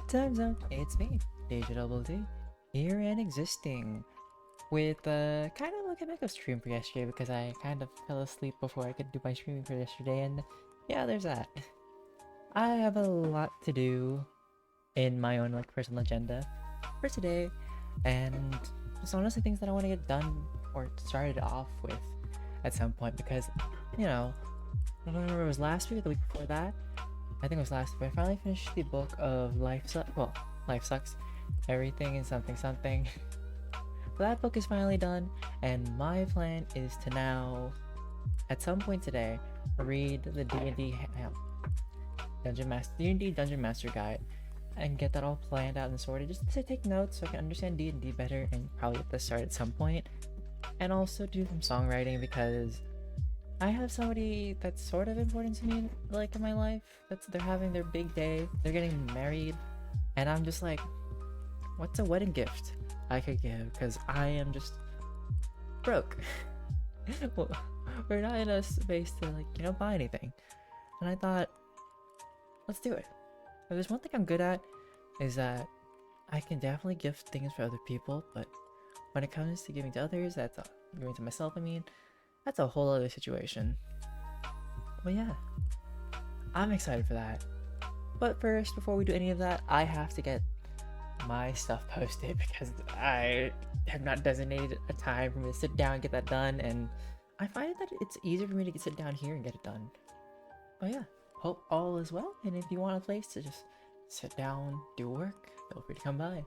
Time's up. It's me, DjDoubleT, here and existing with kind of like a backup stream for yesterday because I kind of fell asleep before I could do my streaming for yesterday, and yeah, there's that. I have a lot to do in my own like personal agenda for today, and just honestly things that I want to get done or started off with at some point because, you know, I don't remember if it was last week or the week before that. I think it was last week. I finally finished the book of Life Sucks, Everything is Something Something. That book is finally done, and my plan is to now, at some point today, read the D&D Dungeon Master Guide and get that all planned out and sorted, just to take notes so I can understand D&D better and probably get this started at some point. And also do some songwriting because I have somebody that's sort of important to me, like in my life. They're having their big day. They're getting married, and I'm just like, what's a wedding gift I could give? Because I am just broke. Well, we're not in a space to buy anything. And I thought, let's do it. If there's one thing I'm good at is that I can definitely gift things for other people, but when it comes to giving to others, giving to myself, that's a whole other situation. But yeah, I'm excited for that. But first, before we do any of that, I have to get my stuff posted because I have not designated a time for me to sit down and get that done, and I find that it's easier for me to sit down here and get it done. But yeah, hope all is well, and if you want a place to just sit down, do work, feel free to come by.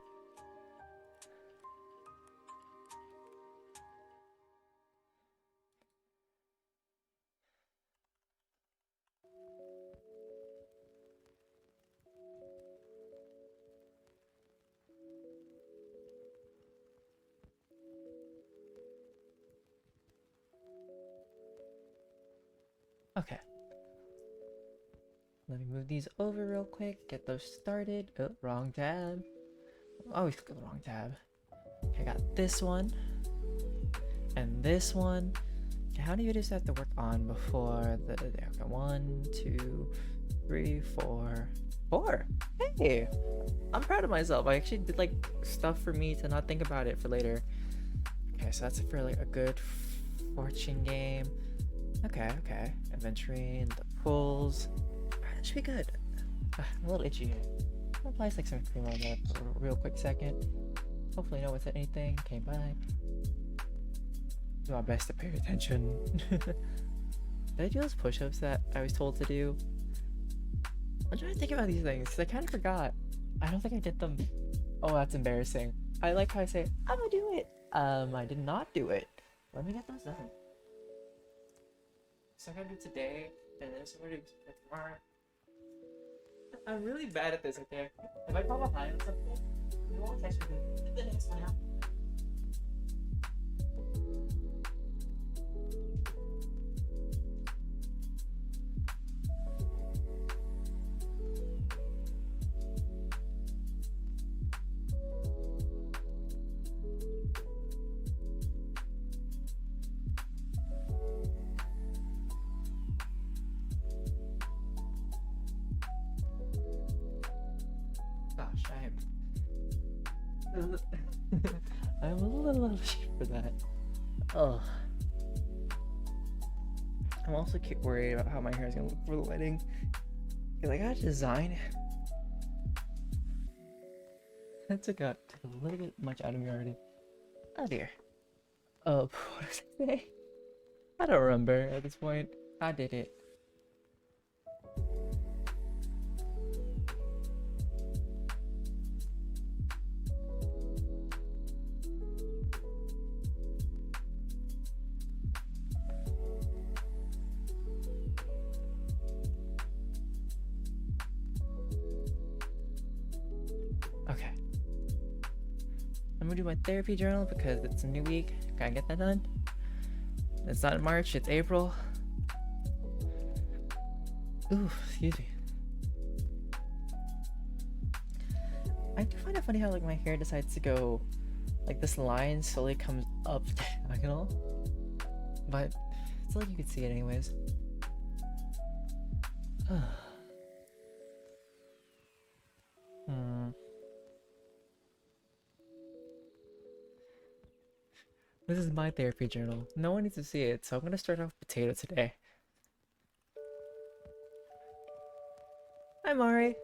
Okay. Let me move these over real quick, get those started. Oh, wrong tab. Always click on the wrong tab. Okay, I got this one. And this one. Okay, how many videos do I have to work on before the... Okay, 1, 2, 3, 4. 4! Hey! I'm proud of myself. I actually did stuff for me to not think about it for later. Okay, so that's for a good fortune game. Okay. Adventuring, the pools. That should be good. I'm a little itchy. I'll apply some cream on that for a real quick second. Hopefully no one said anything. Came by. Do my best to pay attention. Did I do those push-ups that I was told to do? I'm trying to think about these things because I kind of forgot. I don't think I did them. Oh, that's embarrassing. I like how I say, I'm gonna do it. I did not do it. Let me get those done. So I'm gonna do today, and then I'm gonna do tomorrow. I'm really bad at this, okay? If I fall behind or something, you won't catch me the next one out. I'm a little ashamed for that. Oh, I'm also worried about how my hair is gonna look for the wedding because I gotta design it. That took a little bit much out of me already. Oh dear. Oh, what did I say? I don't remember at this point. I did it. Okay. I'm gonna do my therapy journal because it's a new week. Gotta get that done. It's not in March, it's April. Ooh, excuse me. I do find it funny how my hair decides to go this line slowly comes up diagonal. But it's you can see it anyways. Hmm. This is my therapy journal. No one needs to see it, so I'm gonna start off with potato today. Hi, Mari.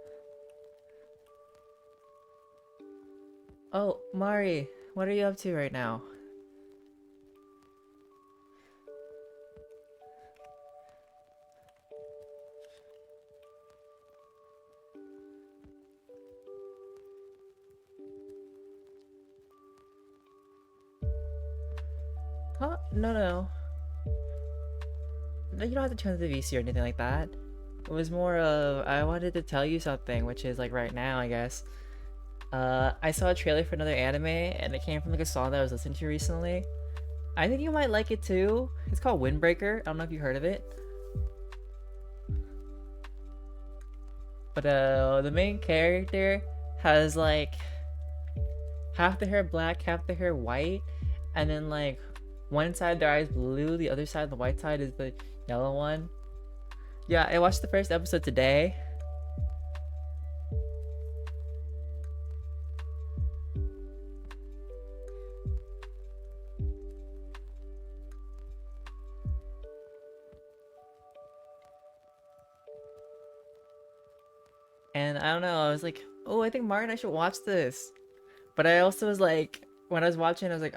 Oh, Mari, what are you up to right now? Huh? No, no. No, you don't have to turn the VC or anything like that. It was more of, I wanted to tell you something, which is like right now, I guess. I saw a trailer for another anime, and it came from like a song that I was listening to recently. I think you might like it too. It's called Windbreaker. I don't know if you heard of it. But the main character has like half the hair black, half the hair white, and then like one side of their eyes blue, the other side, the white side is the yellow one. Yeah, I watched the first episode today. And I don't know, I was like, oh, I think Martin, I should watch this. But I also was like, when I was watching, I was like,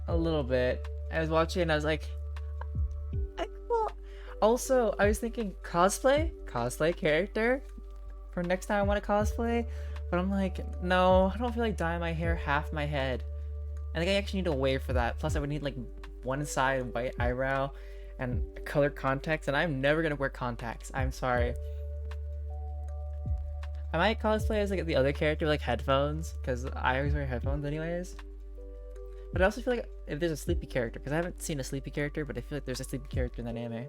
a little bit. I was watching and I was like, well. Also, I was thinking cosplay character for next time I want to cosplay. But I'm like, no, I don't feel like dyeing my hair half my head. I think I actually need a wave for that. Plus, I would need like one side white eyebrow and color contacts, and I'm never gonna wear contacts. I'm sorry. I might cosplay as like the other character with like headphones, because I always wear headphones anyways. But I also feel like if there's a sleepy character, because I haven't seen a sleepy character, but I feel like there's a sleepy character in that anime.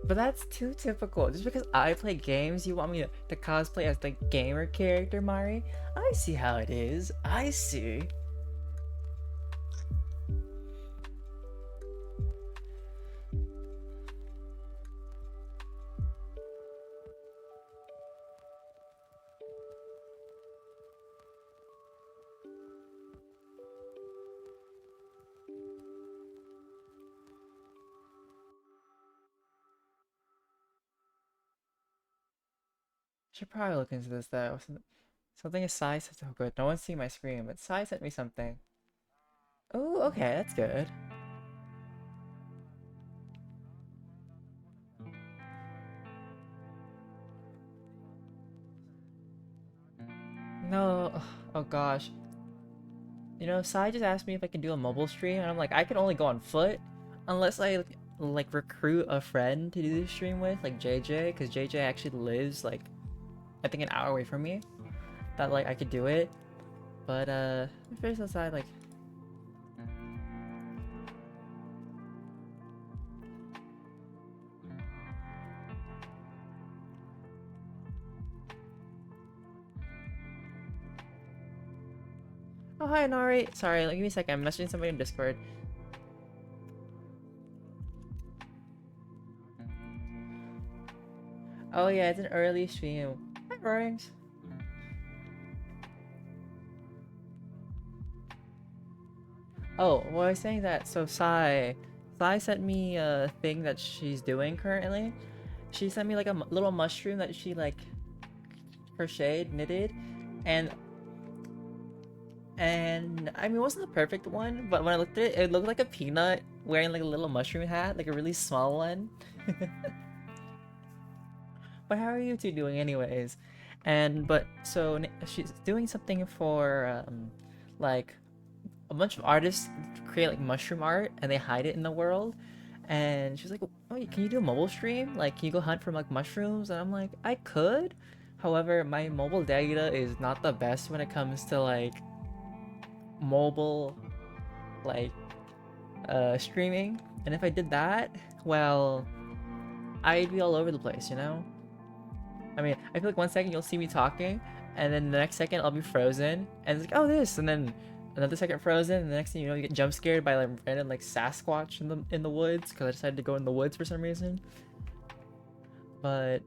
But that's too typical. Just because I play games, you want me to cosplay as the gamer character, Mari? I see how it is. I see. Should probably look into this though. Something is Sai said, oh good. No one's seeing my screen, but Sai sent me something. Oh, okay, that's good. No, oh gosh. You know, Sai just asked me if I can do a mobile stream, and I'm like, I can only go on foot unless I like recruit a friend to do the stream with, like JJ, because JJ actually lives like I think an hour away from me. That like I could do it, but first outside like. Oh hi Nari, sorry, like, give me a second. I'm messaging somebody in Discord. Oh yeah, it's an early stream. Hi Roarings. Oh, well, I was saying that. So Sai sent me a thing that she's doing currently. She sent me like a little mushroom that she like crocheted, knitted, and I mean it wasn't the perfect one, but when I looked at it, it looked like a peanut wearing like a little mushroom hat, like a really small one. But how are you two doing anyways? And but so she's doing something for like a bunch of artists create like mushroom art and they hide it in the world. And she's like, "Oh, can you do a mobile stream? Like, can you go hunt for like mushrooms?" And I'm like, "I could, However, my mobile data is not the best when it comes to like mobile like streaming. And if I did that, well, I'd be all over the place, you know? I mean, I feel like 1 second you'll see me talking, and then the next second I'll be frozen, and it's like, oh, this, and then another second frozen, and the next thing you know, you get jump scared by like random like Sasquatch in the woods because I decided to go in the woods for some reason. But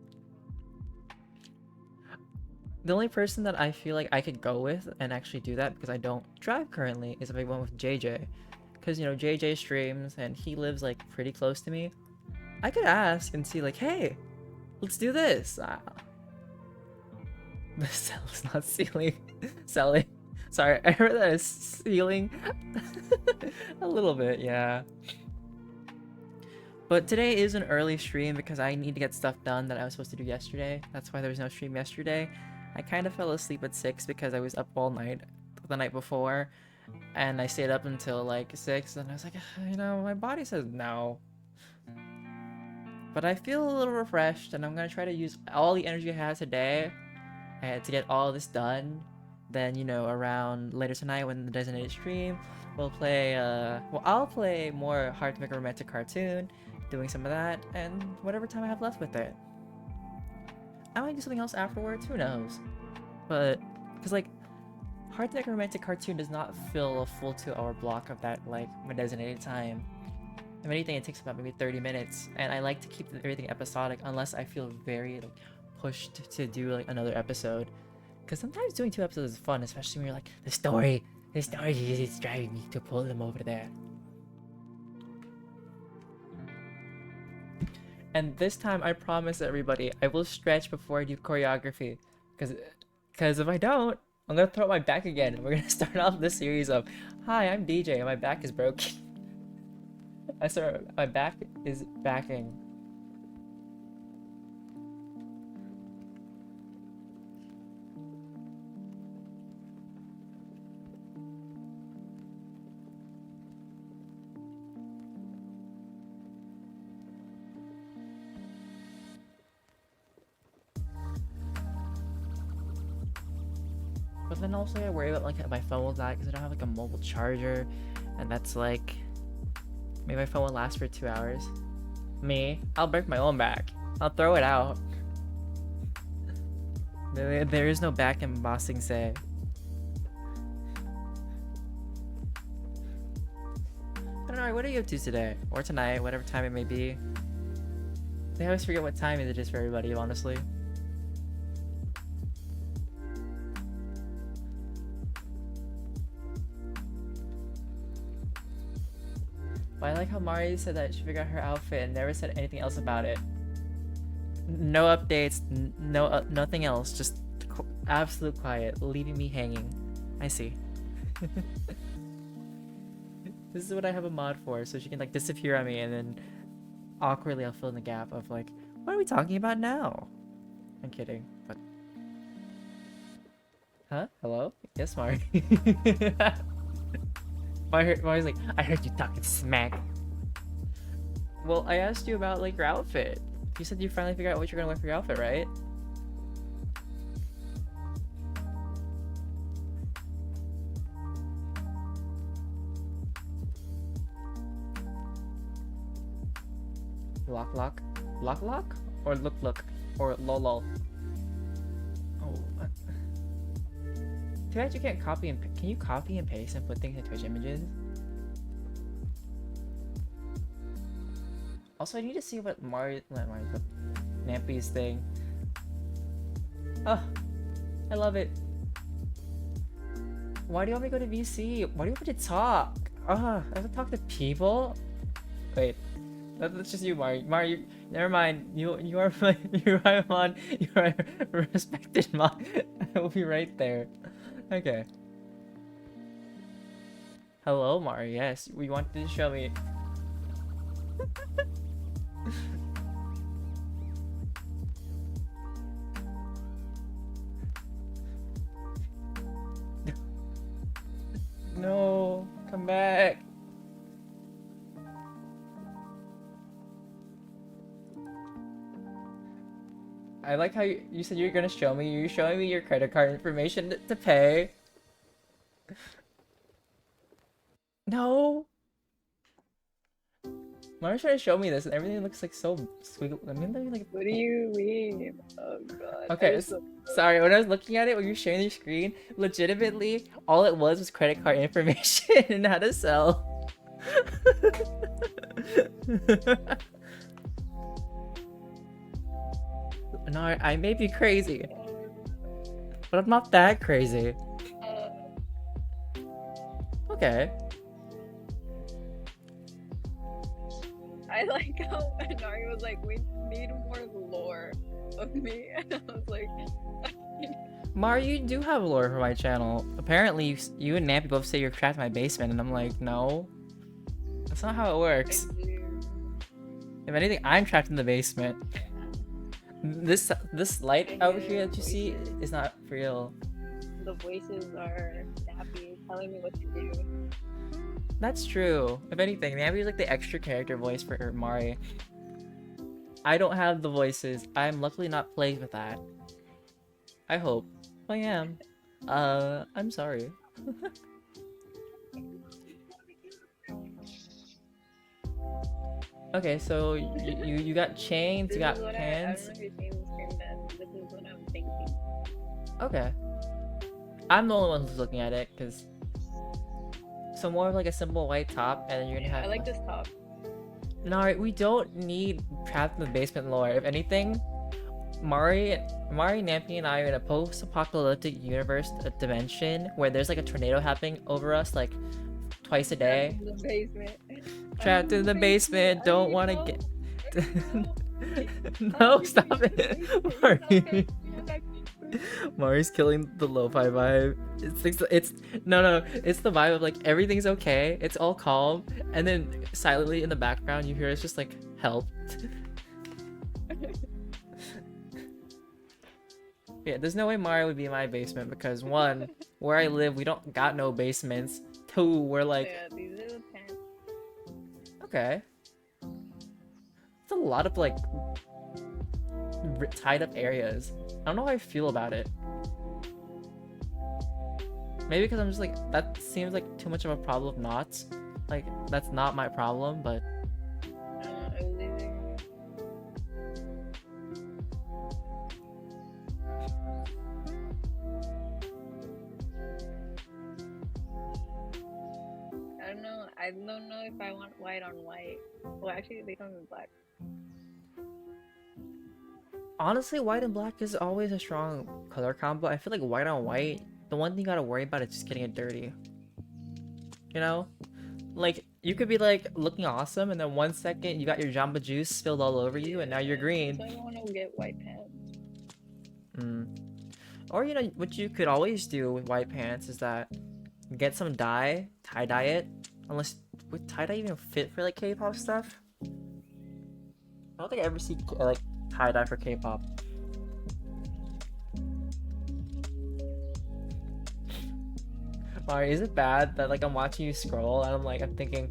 the only person that I feel like I could go with and actually do that, because I don't drive currently, is if I went with JJ, because you know JJ streams and he lives like pretty close to me. I could ask and see like, hey, let's do this. The cell is not sealing. Selling. Sorry, I heard that as sealing. A little bit, yeah. But today is an early stream because I need to get stuff done that I was supposed to do yesterday. That's why there was no stream yesterday. I kind of fell asleep at 6 because I was up all night the night before. And I stayed up until like 6 and I was like, you know, my body says no. But I feel a little refreshed and I'm going to try to use all the energy I have today to get all this done. Then, you know, around later tonight when the designated stream, we'll play, well, I'll play more Hard to Make a Romantic Cartoon, doing some of that, and whatever time I have left with it. I might do something else afterwards, who knows? But, because, like, Hard to Make a Romantic Cartoon does not fill a full 2-hour block of that, like, my designated time. If anything, it takes about maybe 30 minutes, and I like to keep everything episodic unless I feel very, like, pushed to do, like, another episode. Because sometimes doing 2 episodes is fun, especially when you're like, the story is driving me to pull them over there. And this time, I promise everybody, I will stretch before I do choreography. Because if I don't, I'm going to throw out my back again. We're going to start off this series of, hi, I'm DJ, and my back is broken. My back is backing. But then also I worry about like my phone will die because I don't have like a mobile charger, and that's like, maybe my phone will last for 2 hours. I'll break my own back. I'll throw it out. There is no back embossing say. I don't know, what are you up to today? Or tonight, whatever time it may be. I always forget what time it is for everybody, honestly. But I like how Mari said that she figured out her outfit and never said anything else about it. No updates, nothing else, just absolute quiet, leaving me hanging. I see. This is what I have a mod for, so she can like disappear on me and then awkwardly I'll fill in the gap of like, what are we talking about now? I'm kidding, but... Huh? Hello? Yes, Mari. Mari's like, I heard you talking smack. Well, I asked you about like your outfit. You said you finally figured out what you're gonna wear for your outfit, right? Lock? Or look? Or lol? Oh, what? Too bad you can't copy and can you copy and paste and put things in Twitch images? Also, I need to see what Nampy's thing. Oh, I love it. Why do you want me to go to VC? Why do you want me to talk? I have to talk to people? Wait, that's just you, Mari. Mari, never mind. You are my you are a respected mod. I will be right there. Okay. Hello, Mari. Yes, we wanted to show me. No, come back. I like how you said you're gonna show me. You're showing me your credit card information to pay. No. Mara's trying to show me this, and everything looks like so sweet. I mean, like. What do you mean? Oh god. Okay, sorry. When I was looking at it, when you were sharing your screen, legitimately, all it was credit card information and how to sell. No, I may be crazy, but I'm not that crazy. Okay. I like how Nari was like, we need more lore of me, and I was like, Mari, you do have lore for my channel. Apparently, you and Nappy both say you're trapped in my basement, and I'm like, no. That's not how it works. If anything, I'm trapped in the basement. This light out here that you see is not real. The voices are Nappy telling me what to do. That's true. If anything, Nappy is like the extra character voice for Mari. I don't have the voices. I'm luckily not plagued with that. I hope. I am. I'm sorry. Okay, so you got chains, you got pants. I don't know if you're seeing the screen, but this is what I'm thinking. Okay. I'm the only one who's looking at it, because... So more of like a simple white top, and then you're gonna have... I like this top. No, we don't need trapped in the basement lore. If anything, Mari, Nampy, and I are in a post-apocalyptic universe, a dimension, where there's like a tornado happening over us like twice a day. Trapped in the basement. Trapped in the basement, don't want to get... No, stop it! Mari. Mari's killing the lo-fi vibe. It's no, it's the vibe of like everything's okay, it's all calm, and then silently in the background you hear it's just like help. Yeah, there's no way Mari would be in my basement because one, where I live we don't got no basements. Two, we're like, yeah, these are the pants. Okay, it's a lot of like tied up areas. I don't know how I feel about it. Maybe because I'm just like, that seems like too much of a problem of knots. Like, that's not my problem, but... I don't know if I want white on white. Well, actually, they come in black. Honestly, white and black is always a strong color combo. I feel like white on white, the one thing you gotta worry about is just getting it dirty. You know? Like, you could be like looking awesome and then 1 second you got your Jamba Juice spilled all over you and now you're green. So I don't want to get white pants. Or, you know, what you could always do with white pants is that get some dye, tie-dye it. Unless, would tie-dye even fit for like K-pop stuff? I don't think I ever see like tie-dye for K-pop. Mari, is it bad that like I'm watching you scroll and I'm thinking,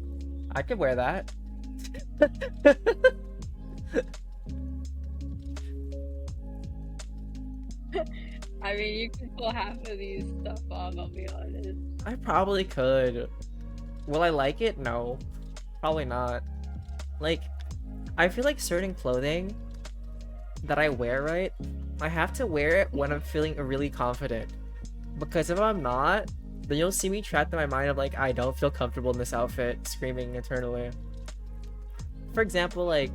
I could wear that? I mean, you can pull half of these stuff off, I'll be honest. I probably could. Will I like it? No. Probably not. Like, I feel like certain clothing that I wear, right? I have to wear it when I'm feeling really confident. Because if I'm not, then you'll see me trapped in my mind of like, I don't feel comfortable in this outfit, screaming internally. For example, like,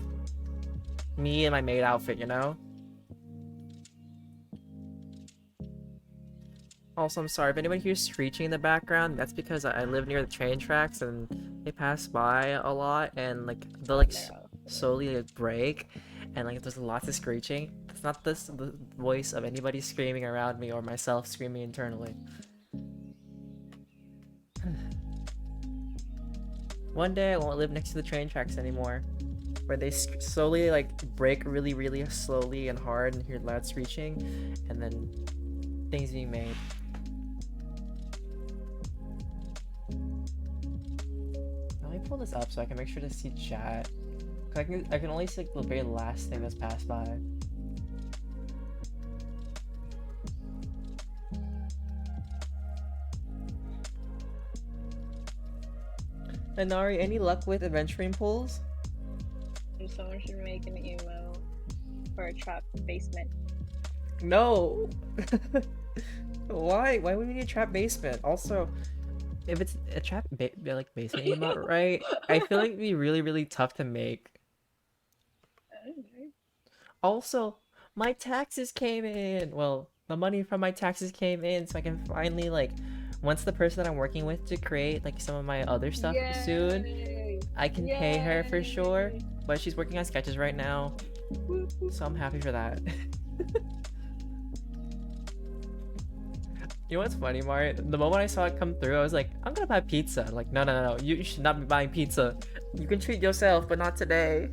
me in my maid outfit, you know? Also, I'm sorry if anyone hears screeching in the background, that's because I live near the train tracks and they pass by a lot and like they'll like slowly like break and like there's lots of screeching. It's not the voice of anybody screaming around me or myself screaming internally. One day I won't live next to the train tracks anymore, where they slowly like break really slowly and hard and hear loud screeching and then things being made. Let me pull this up so I can make sure to see chat. I can only see like the very last thing that's passed by. Inari, any luck with adventuring pools? Someone should make an emo for a trap basement. No. Why? Why would we need a trap basement? Also, if it's a trap like basement emote, right? I feel like it'd be really, really tough to make. Also, my taxes came in. Well, the money from my taxes came in, so I can finally like, once the person that I'm working with to create like some of my other stuff soon, Yay! I can pay her for sure. But she's working on sketches right now, so I'm happy for that. You know what's funny, Mari? The moment I saw it come through, I was like, I'm gonna buy pizza. Like, no, no, no, no. You should not be buying pizza. You can treat yourself, but not today.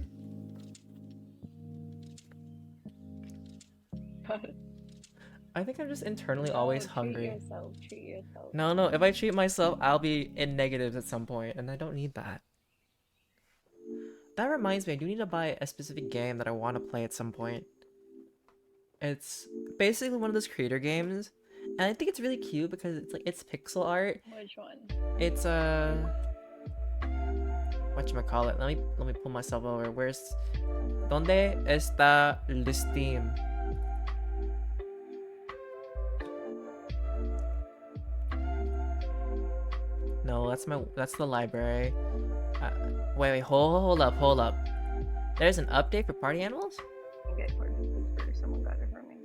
I think I'm just internally always hungry. Treat yourself, treat yourself. No, no, if I treat myself, I'll be in negatives at some point, and I don't need that. That reminds me, I do need to buy a specific game that I want to play at some point. It's basically one of those creator games, and I think it's really cute because it's like it's pixel art. Which one? It's whatchamacallit? Let me pull myself over. Where's ¿Dónde está el Steam? No, that's the library. Wait, hold up. There's an update for party animals? Okay, someone got it for me.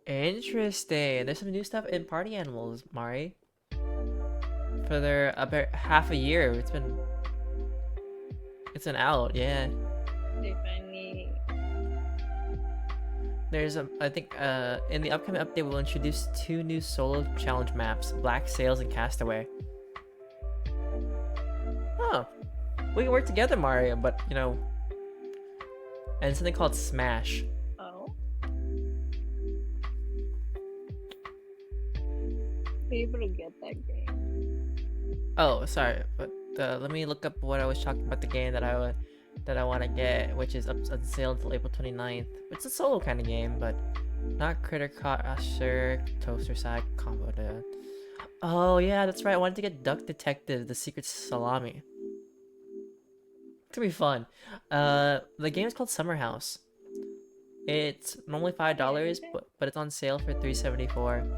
Interesting. There's some new stuff in party animals, Mari. For their about half a year, it's been out, yeah. They finally. There's I think in the upcoming update we'll introduce 2 new solo challenge maps, Black Sails and Castaway. Oh, we can work together, Mario, but you know, and something called Smash. Oh. Be able to get that game. Oh, sorry, but let me look up what I was talking about. The game that I want to get, which is up on sale until April 29th. It's a solo kind of game, but not Critter Crusher, Toaster Side Combo. Oh yeah, that's right. I wanted to get Duck Detective: The Secret Salami. It's gonna be fun. The game is called Summer House. It's normally $5, but it's on sale for $3.74.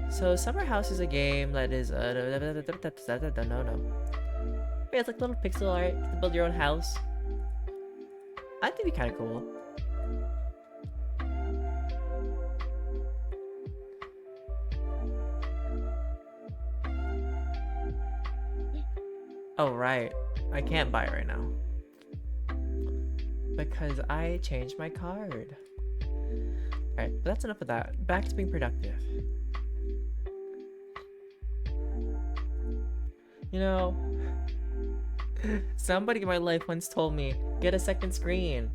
So Summer House is a game that is no. Yeah, it's like little pixel art to build your own house. I think it'd be kind of cool. Oh right, I can't buy it right now because I changed my card. Alright, but that's enough of that. Back to being productive. You know, somebody in my life once told me, get a second screen.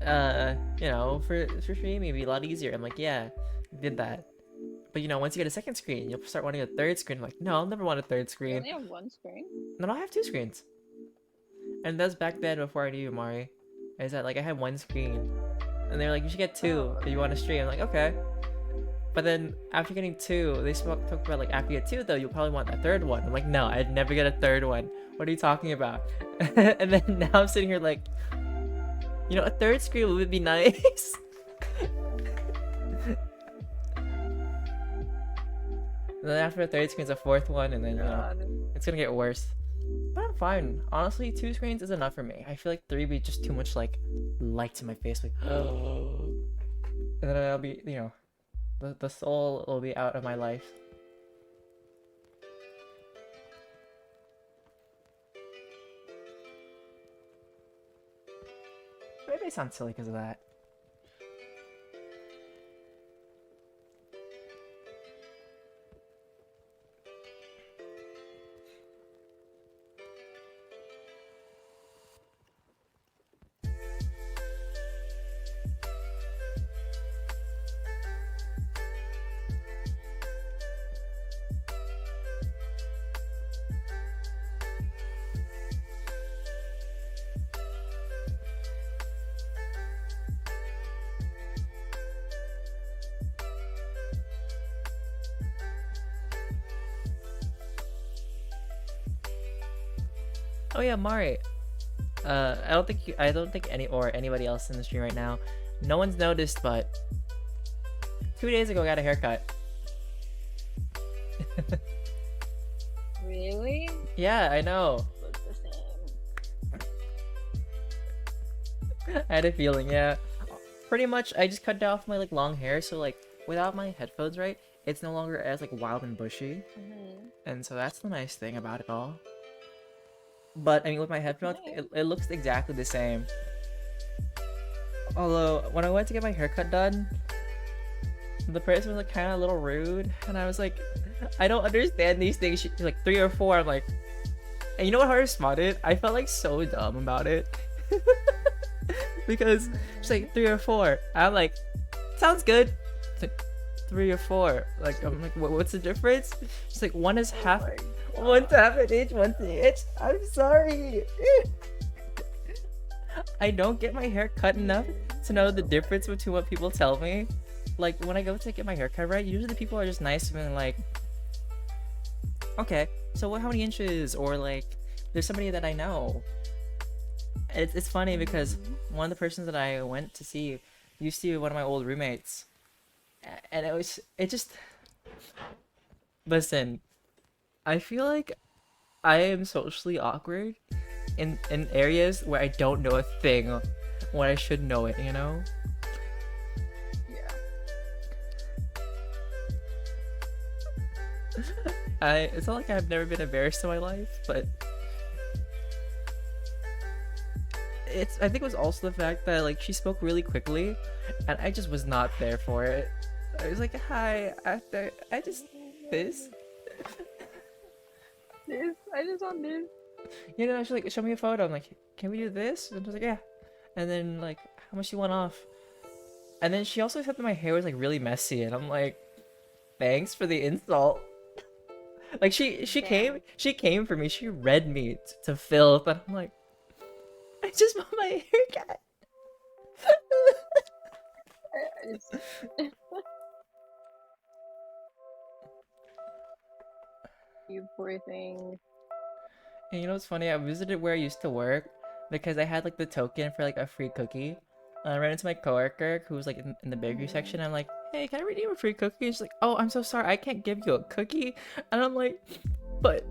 You know, for streaming it'd be a lot easier. I'm like, yeah, did that. But you know, once you get a second screen, you'll start wanting a third screen. I'm like, no, I'll never want a third You screen. only have one screen? No, I have 2 screens. And that's back then before I knew you, Mari. Is that like I had 1 screen. And they're like, you should get 2 if you want to stream. I'm like, okay. But then after getting 2, they talk about like after you get 2 though, you'll probably want a third one. I'm like, no, I'd never get a third one. What are you talking about? And then now I'm sitting here like, you know, a third screen would be nice. And then after a third screen's a 4th one, and then you know, it's gonna get worse. But I'm fine. Honestly, 2 screens is enough for me. I feel like 3 would be just too much like light to my face. Like, and then I'll be, you know, the soul will be out of my life. Maybe I sound silly because of that. Oh yeah, Mari. I don't think anybody else in the stream right now. No one's noticed, but 2 days ago I got a haircut. Really? Yeah, I know. Look the same. I had a feeling, yeah. Pretty much, I just cut off my like long hair, so like without my headphones, right, it's no longer as like wild and bushy, and so that's the nice thing about it all. But I mean, with my headphones, it looks exactly the same. Although when I went to get my haircut done, the person was like kind of a little rude, and I was like, I don't understand these things. She's like 3 or 4. I'm like, and you know what I responded? I felt like so dumb about it. Because she's like 3 or 4. I'm like, sounds good. It's like 3 or 4. Like I'm like, what's the difference? She's like, one is half, one's half an inch, one's an inch. I'm sorry. I don't get my hair cut enough to know the difference between what people tell me. Like when I go to get my hair cut, right, usually the people are just nice to me and like, okay, so how many inches? Or like, there's somebody that I know. It's funny because one of the persons that I went to see used to be one of my old roommates, and it just listen, I feel like I am socially awkward in areas where I don't know a thing when I should know it, you know? Yeah. It's not like I've never been embarrassed in my life, but I think it was also the fact that like she spoke really quickly, and I just was not there for it. I was like, hi, I just this. I just want this. You know, she's like, show me a photo. I'm like, can we do this? And I was like, yeah. And then like, how much you want off? And then she also said that my hair was like really messy, and I'm like, thanks for the insult. Like she came for me. She read me to filth, and I'm like, I just want my haircut. You poor thing. And you know what's funny? I visited where I used to work because I had like the token for like a free cookie. And I ran into my coworker who was like in the bakery section. I'm like, hey, can I redeem a free cookie? And she's like, oh, I'm so sorry, I can't give you a cookie. And I'm like, but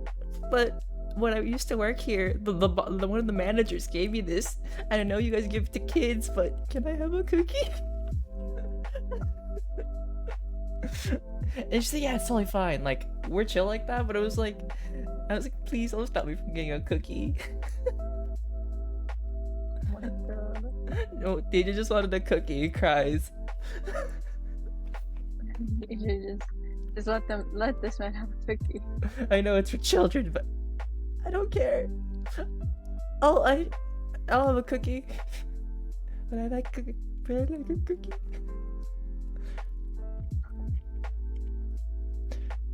when I used to work here, the one of the managers gave me this. I know you guys give it to kids, but can I have a cookie? And she said, yeah, it's totally fine. Like, we're chill like that, but it was like, I was like, please don't stop me from getting a cookie. Oh my god. No, DJ just wanted a cookie. He cries. DJ just let this man have a cookie. I know it's for children, but I don't care. I'll have a cookie. But I like a cookie.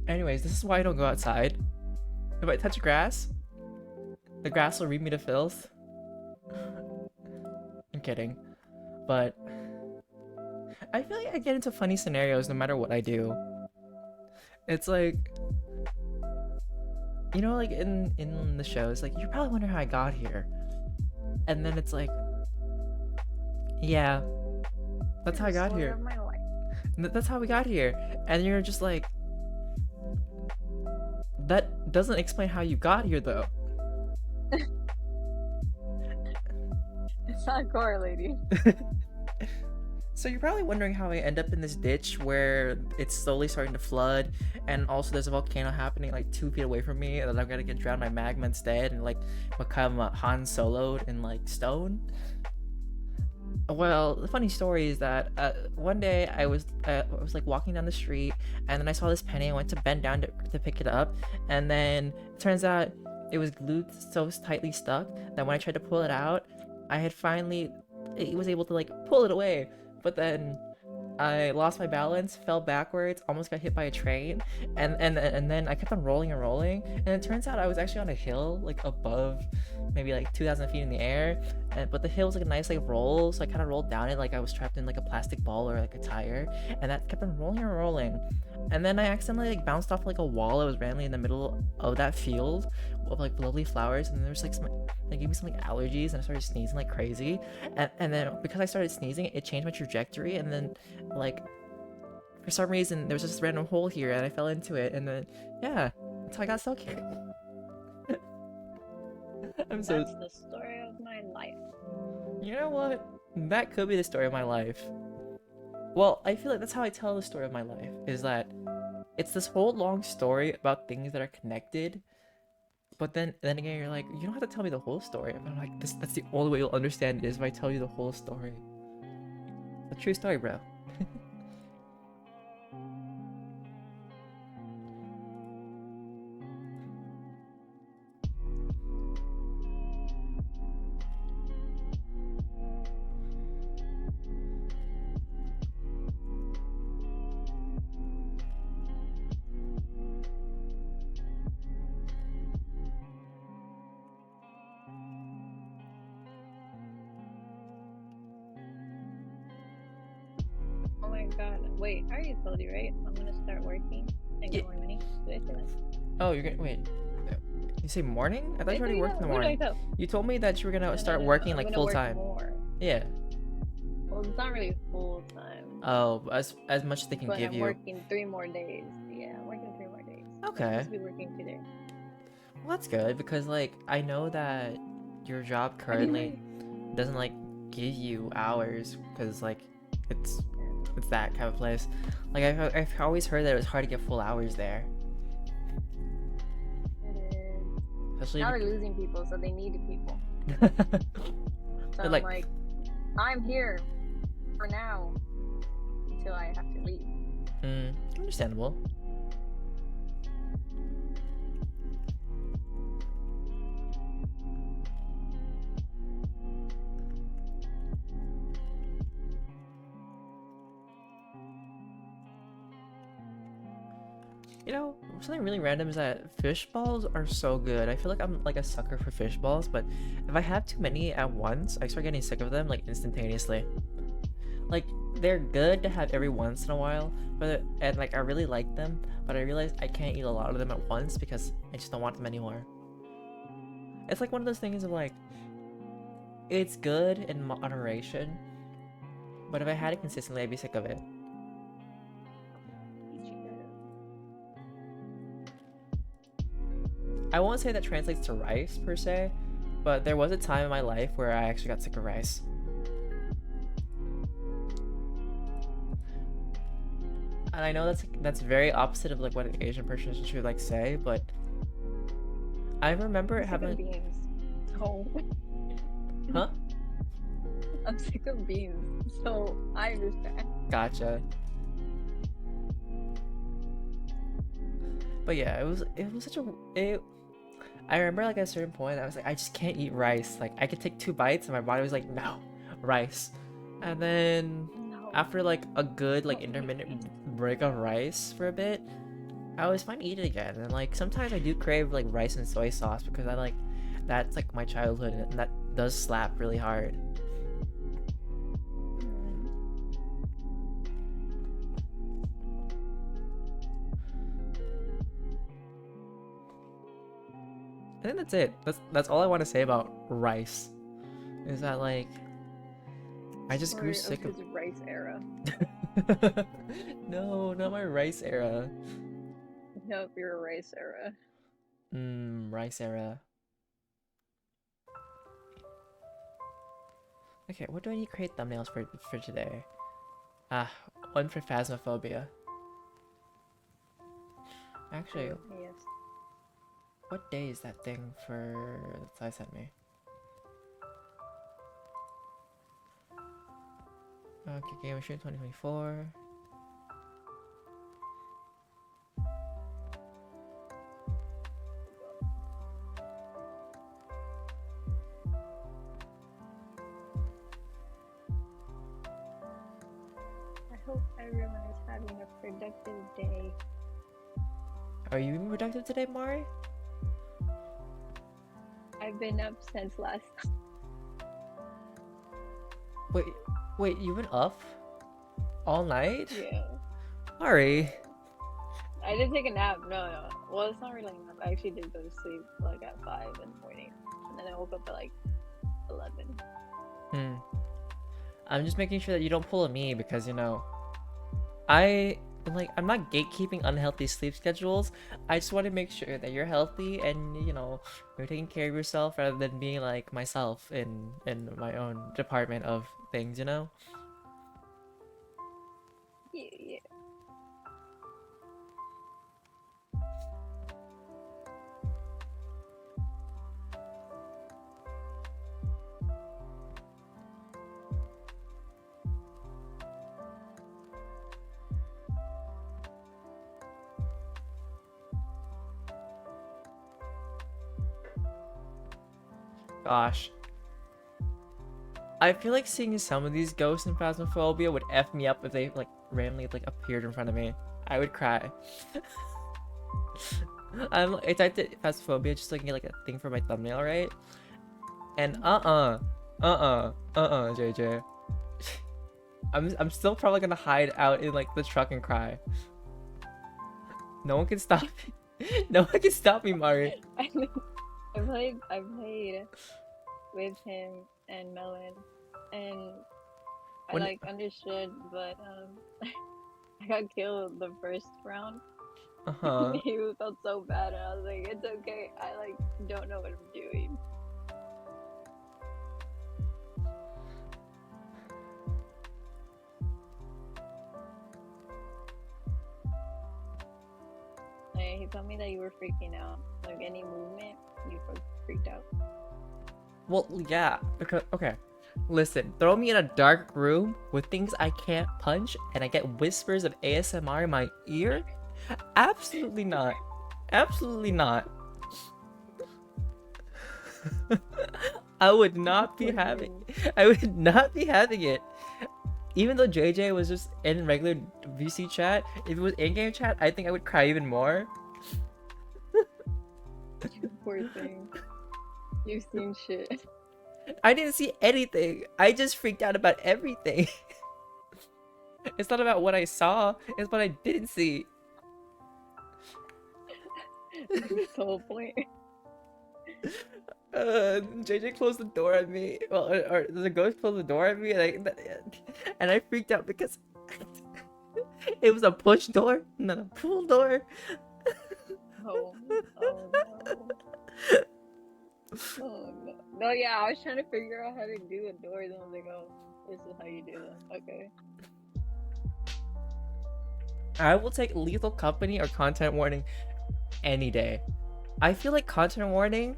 Anyways, this is why I don't go outside. If I touch grass, the grass will read me to filth. I'm kidding. But I feel like I get into funny scenarios no matter what I do. It's like, you know, like in the shows, like, you probably wonder how I got here. And then it's like, yeah, that's how I got here. That's how we got here. And you're just like, that doesn't explain how you got here, though. It's not correlating. So you're probably wondering how I end up in this ditch where it's slowly starting to flood, and also there's a volcano happening like 2 feet away from me, and then I'm gonna get drowned by magma instead and like become Han Solo'd in like stone. Well, the funny story is that one day I was like walking down the street, and then I saw this penny. I went to bend down to pick it up, and then it turns out it was glued so tightly stuck that when I tried to pull it out, I had finally was able to like pull it away. But then I lost my balance, fell backwards, almost got hit by a train, and then I kept on rolling and rolling, and it turns out I was actually on a hill like above maybe like 2,000 feet in the air, but the hill was like a nice like roll, so I kind of rolled down it like I was trapped in like a plastic ball or like a tire, and that kept on rolling and rolling. And then I accidentally like bounced off like a wall that was randomly in the middle of that field of like lovely flowers, and there's like some, they gave me some like allergies, and I started sneezing like crazy. And then because I started sneezing, it changed my trajectory, and then like for some reason there was just this random hole here, and I fell into it, and then yeah, that's how I got stuck here. I'm so. That's the story of my life. You know what? That could be the story of my life. Well, I feel like that's how I tell the story of my life, is that it's this whole long story about things that are connected, but then again you're like, you don't have to tell me the whole story. But I'm like, that's the only way you'll understand it is if I tell you the whole story. It's a true story, bro. Oh my god. Wait, I already told you, right? I'm gonna start working and Yeah. get more money. Did I say that? Oh, you're gonna wait. You say morning? I thought you already worked in the What did I morning. tell? You told me that you were gonna start working I'm like gonna full work time. more. Yeah. Well, it's not really full time. Oh, as much as they can But give I'm you. working 3 more days. Yeah, I'm working 3 more days. I'm Okay. supposed to be working today. Well, that's good because like I know that your job currently doesn't like give you hours because like it's that kind of place. Like I've always heard that it was hard to get full hours there. It is. Especially Now they're losing people, so they needed people. So I'm like, like, I'm here for now until I have to leave. understandable. You know, something really random is that fish balls are so good. I feel like I'm like a sucker for fish balls, but if I have too many at once, I start getting sick of them like instantaneously. Like they're good to have every once in a while, but and like I really like them, but I realize I can't eat a lot of them at once because I just don't want them anymore. It's like one of those things of like it's good in moderation, but if I had it consistently, I'd be sick of it. I won't say that translates to rice per se, but there was a time in my life where I actually got sick of rice. And I know that's very opposite of like what an Asian person should like say, but I remember I'm sick having of beans. So Huh? I'm sick of beans, so I understand. Gotcha. But yeah, it was such a it. I remember like at a certain point I was like I just can't eat rice. Like I could take 2 bites and my body was like no, rice. And then No. after like a good like intermittent break of rice for a bit, I was fine to eat it again. And like sometimes I do crave like rice and soy sauce because I like that's like my childhood and that does slap really hard. I think that's it. That's all I want to say about rice. Is that like I just grew sick of his rice era. No, not my rice era. Nope, your rice era. Rice era. Okay, what do I need to create thumbnails for today? One for Phasmophobia. Actually, Yes. what day is that thing for that Ty sent me? Okay, Game of Stream 2024. I hope everyone is having a productive day. Are you being productive today, Mari? I've been up since last Wait, wait, you been up all night? Yeah. Sorry. I did take a nap. No. Well, it's not really a nap. I actually did go to sleep like at 5 in the morning, and then I woke up at like 11. Hmm. I'm just making sure that you don't pull a me because, you know, I'm not gatekeeping unhealthy sleep schedules. I just want to make sure that you're healthy and, you know, you're taking care of yourself rather than being like myself in my own department of things, you know? Yeah. Gosh. I feel like seeing some of these ghosts in Phasmophobia would F me up if they like randomly like appeared in front of me. I would cry. I typed it Phasmophobia just looking at like a thing for my thumbnail, right? And JJ. I'm still probably gonna hide out in like the truck and cry. No one can stop me. No one can stop me, Mari. I played with him and Melon, and I When like understood, but I got killed the first round. uh-huh. He felt so bad, and I was like, it's okay. I like don't know what I'm doing. And he told me that you were freaking out. Like any movement, you freaked out. Well, yeah, because okay. Listen, throw me in a dark room with things I can't punch and I get whispers of ASMR in my ear? Absolutely not. Absolutely not. I would not be having it. Even though JJ was just in regular VC chat, if it was in-game chat, I think I would cry even more. You poor thing. You've seen shit. I didn't see anything. I just freaked out about everything. It's not about what I saw, it's what I didn't see. That's the whole point. JJ closed the door on me. Well, or the ghost closed the door on me, and I freaked out because it was a push door, not a pull door. Oh no. Oh no. No, yeah, I was trying to figure out how to do a door, and I was like, oh, this is how you do it. Okay. I will take lethal company or content warning any day. I feel like content warning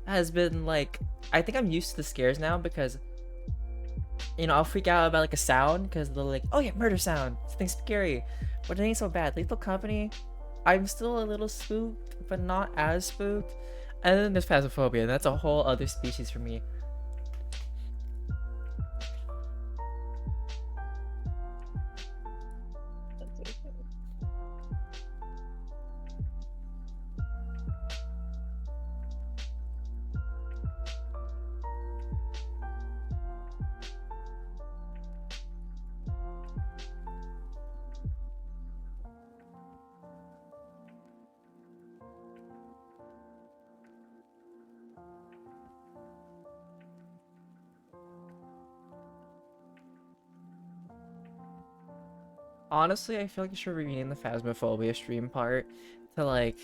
has been like, I think I'm used to the scares now because, you know, I'll freak out about like a sound because they're like, oh yeah, murder sound, something scary, but it ain't so bad. Lethal company, I'm still a little spooked, but not as spooked. And then there's Phasmophobia, and that's a whole other species for me. That's okay. Honestly, I feel like you should rename the Phasmophobia stream part to like,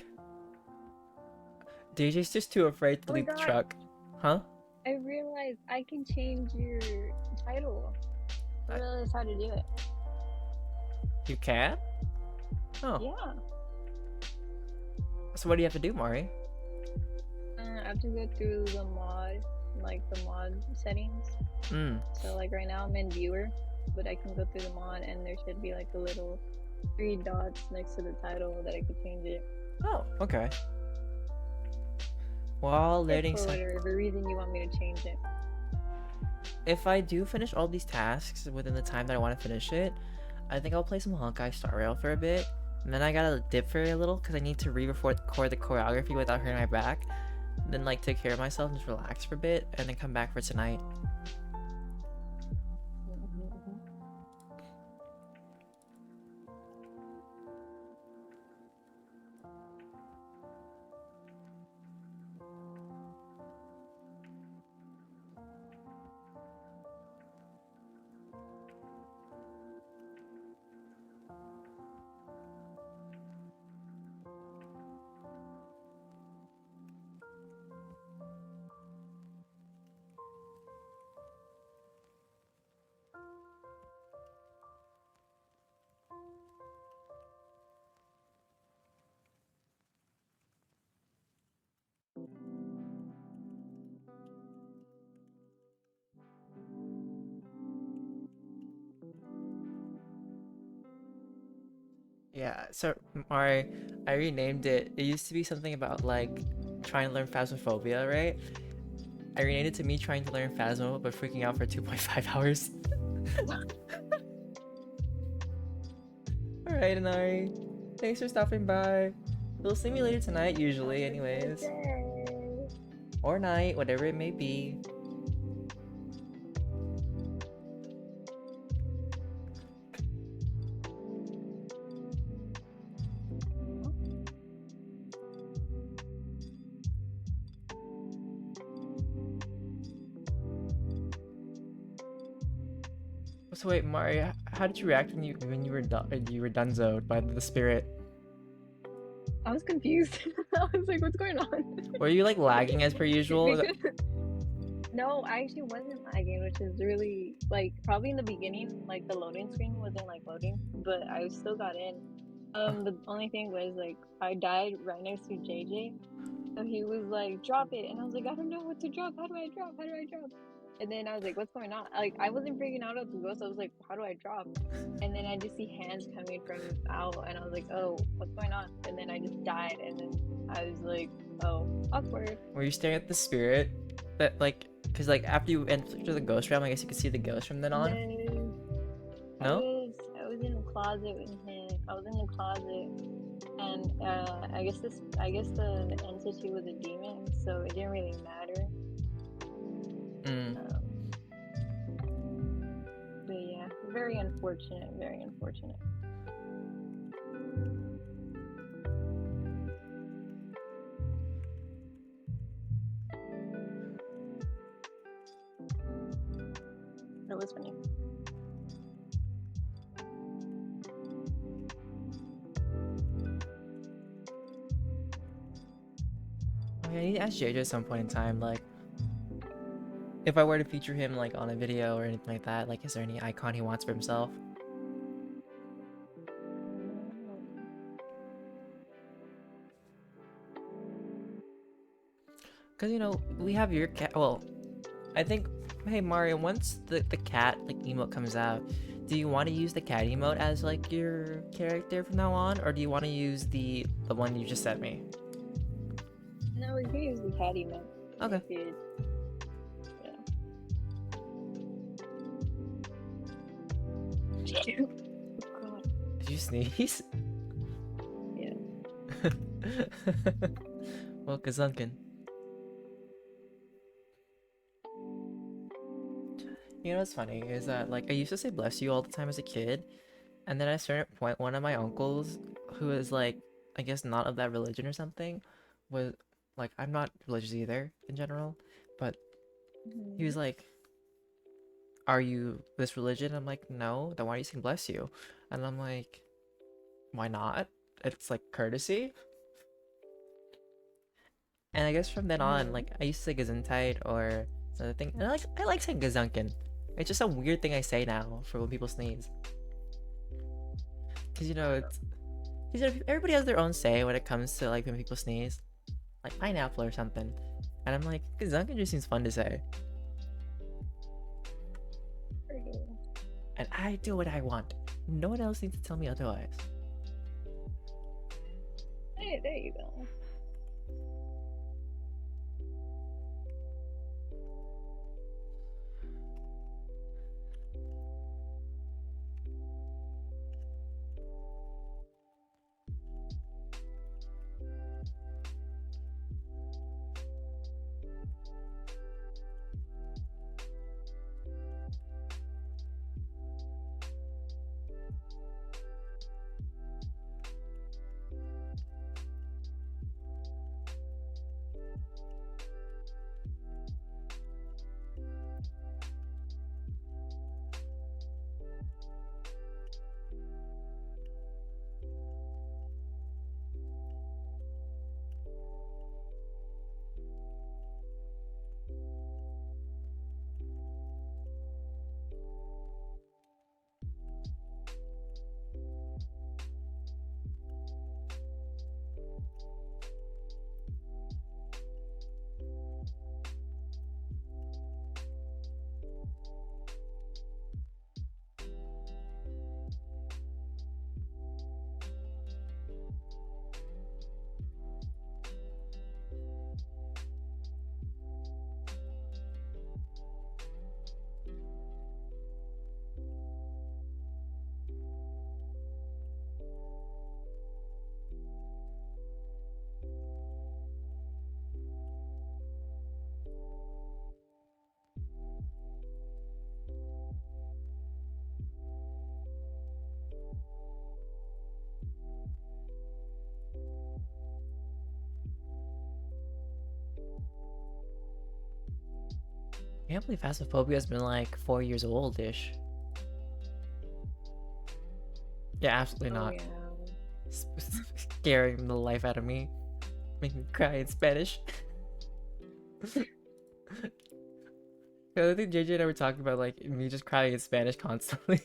DJ's just too afraid to Oh my leave the god, truck. Huh? I realized I can change your title. I realized how to do it. You can? Oh. Yeah. So what do you have to do, Mari? I have to go through the mod, like the mod settings. So like right now I'm in viewer, but I can go through the mod and there should be like a little 3 dots next to the title that I could change it. Oh, okay. While letting For whatever reason you want me to change it. if I do finish all these tasks within the time that I want to finish it, I think I'll play some Honkai Star Rail for a bit. And then I gotta dip for a little because I need to re-record the choreography without hurting my back. Then like take care of myself and just relax for a bit and then come back for tonight. Yeah, so I renamed it. It used to be something about like trying to learn Phasmophobia, right? I renamed it to me trying to learn Phasmo but freaking out for 2.5 hours. Alright, Inari. Thanks for stopping by. We'll see me later tonight, usually, Have a good anyways. day. Or night, whatever it may be. So wait, Mari, how did you react when you were donezoed by the spirit? I was confused. I was like, what's going on? Were you like lagging as per usual? Because no, I actually wasn't lagging, which is really like probably in the beginning, like the loading screen wasn't like loading, but I still got in. The only thing was like I died right next to JJ, so he was like, "Drop it," and I was like, "I don't know what to drop. How do I drop? How do I drop?" And then I was like, "What's going on?" Like I wasn't freaking out at the ghost. I was like, "How do I drop?" And then I just see hands coming from out, and I was like, "Oh, what's going on?" And then I just died, and then I was like, "Oh, awkward." Were you staring at the spirit? That like, cause like after you enter the ghost realm, I guess you could see the ghost from then on. No, No? I was in the closet with him. I was in the closet, and I guess the entity was a demon, so it didn't really matter. Mm. Um, but yeah, very unfortunate. Very unfortunate. It was funny. Oh, yeah, I need to ask JJ at some point in time, like, if I were to feature him like on a video or anything like that, like, is there any icon he wants for himself? Cause you know we have your cat. Well, I think. Hey Mario, once the cat like emote comes out, do you want to use the cat emote as like your character from now on, or do you want to use the one you just sent me? No, we could use the cat emote. Okay. Yeah. Oh God. Did you sneeze? Yeah. Well, Kazunkin. You know what's funny is that like I used to say bless you all the time as a kid, and then at a certain point, one of my uncles, who is like I guess not of that religion or something, was like I'm not religious either in general, but he Mm-hmm. was like, "Are you this religion?" I'm like, "No." Then why are you saying bless you? And I'm like, "Why not? It's like courtesy." And I guess from then on, Mm-hmm. like I used to say gesundheit or another thing, and I like saying gazunkin. It's just a weird thing I say now for when people sneeze. Cause you know it's, cause, you know, everybody has their own say when it comes to like when people sneeze, like pineapple or something, and I'm like, gazunkin just seems fun to say, and I do what I want. No one else needs to tell me otherwise. Hey, there you go. I can't believe Phasmophobia has been like 4 years old-ish. Yeah, absolutely Oh not. yeah. Scaring the life out of me. Making me cry in Spanish. I think JJ and I were talking about like me just crying in Spanish constantly.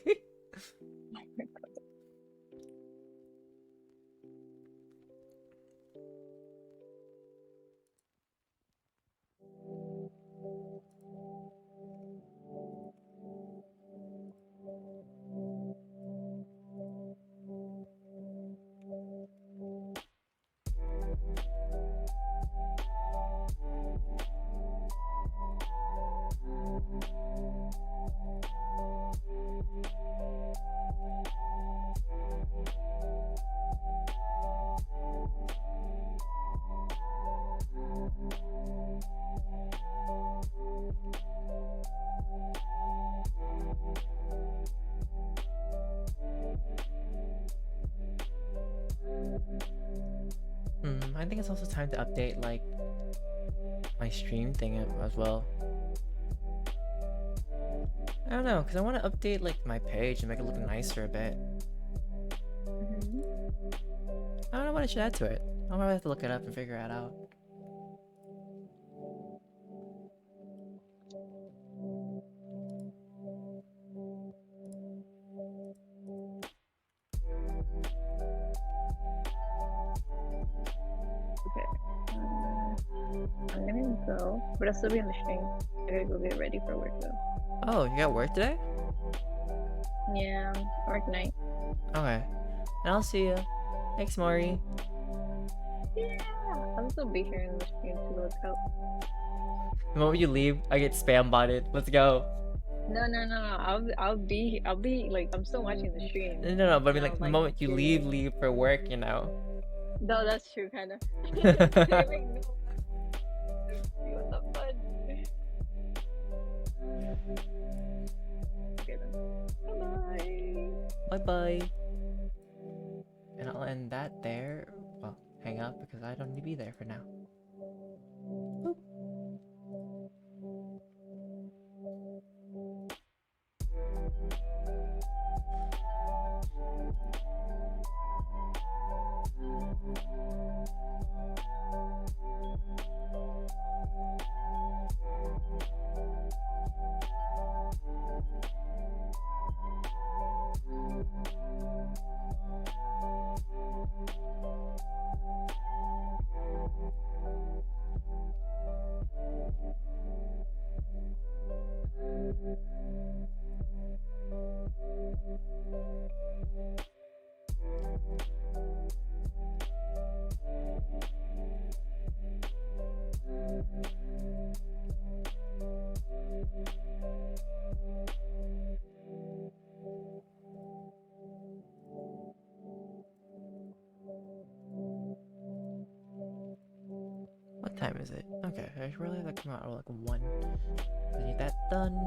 I think it's also time to update like my stream thing as well. I don't know, because I want to update like my page and make it look nicer a bit. I don't know what I should add to it. I'll probably have to look it up and figure it out. Okay. I'm gonna go, but I'll still be on the stream. I gotta go get ready for work though. Oh, you got work today? Yeah, work night. Okay. And I'll see you. Thanks, Maury. Yeah, I'll still be here in the stream to look out. The moment you leave, I get spam botted. Let's go. No. I'll be like I'm still watching the stream. No. But I mean, No, like the like moment you leave for work, you know. No, that's true, kind of. What the fun? Okay then. Bye bye. And I'll end that there. Well, hang up because I don't need to be there for now. Boop. What time is it? Okay, I should really have to come out at like 1. I need that done.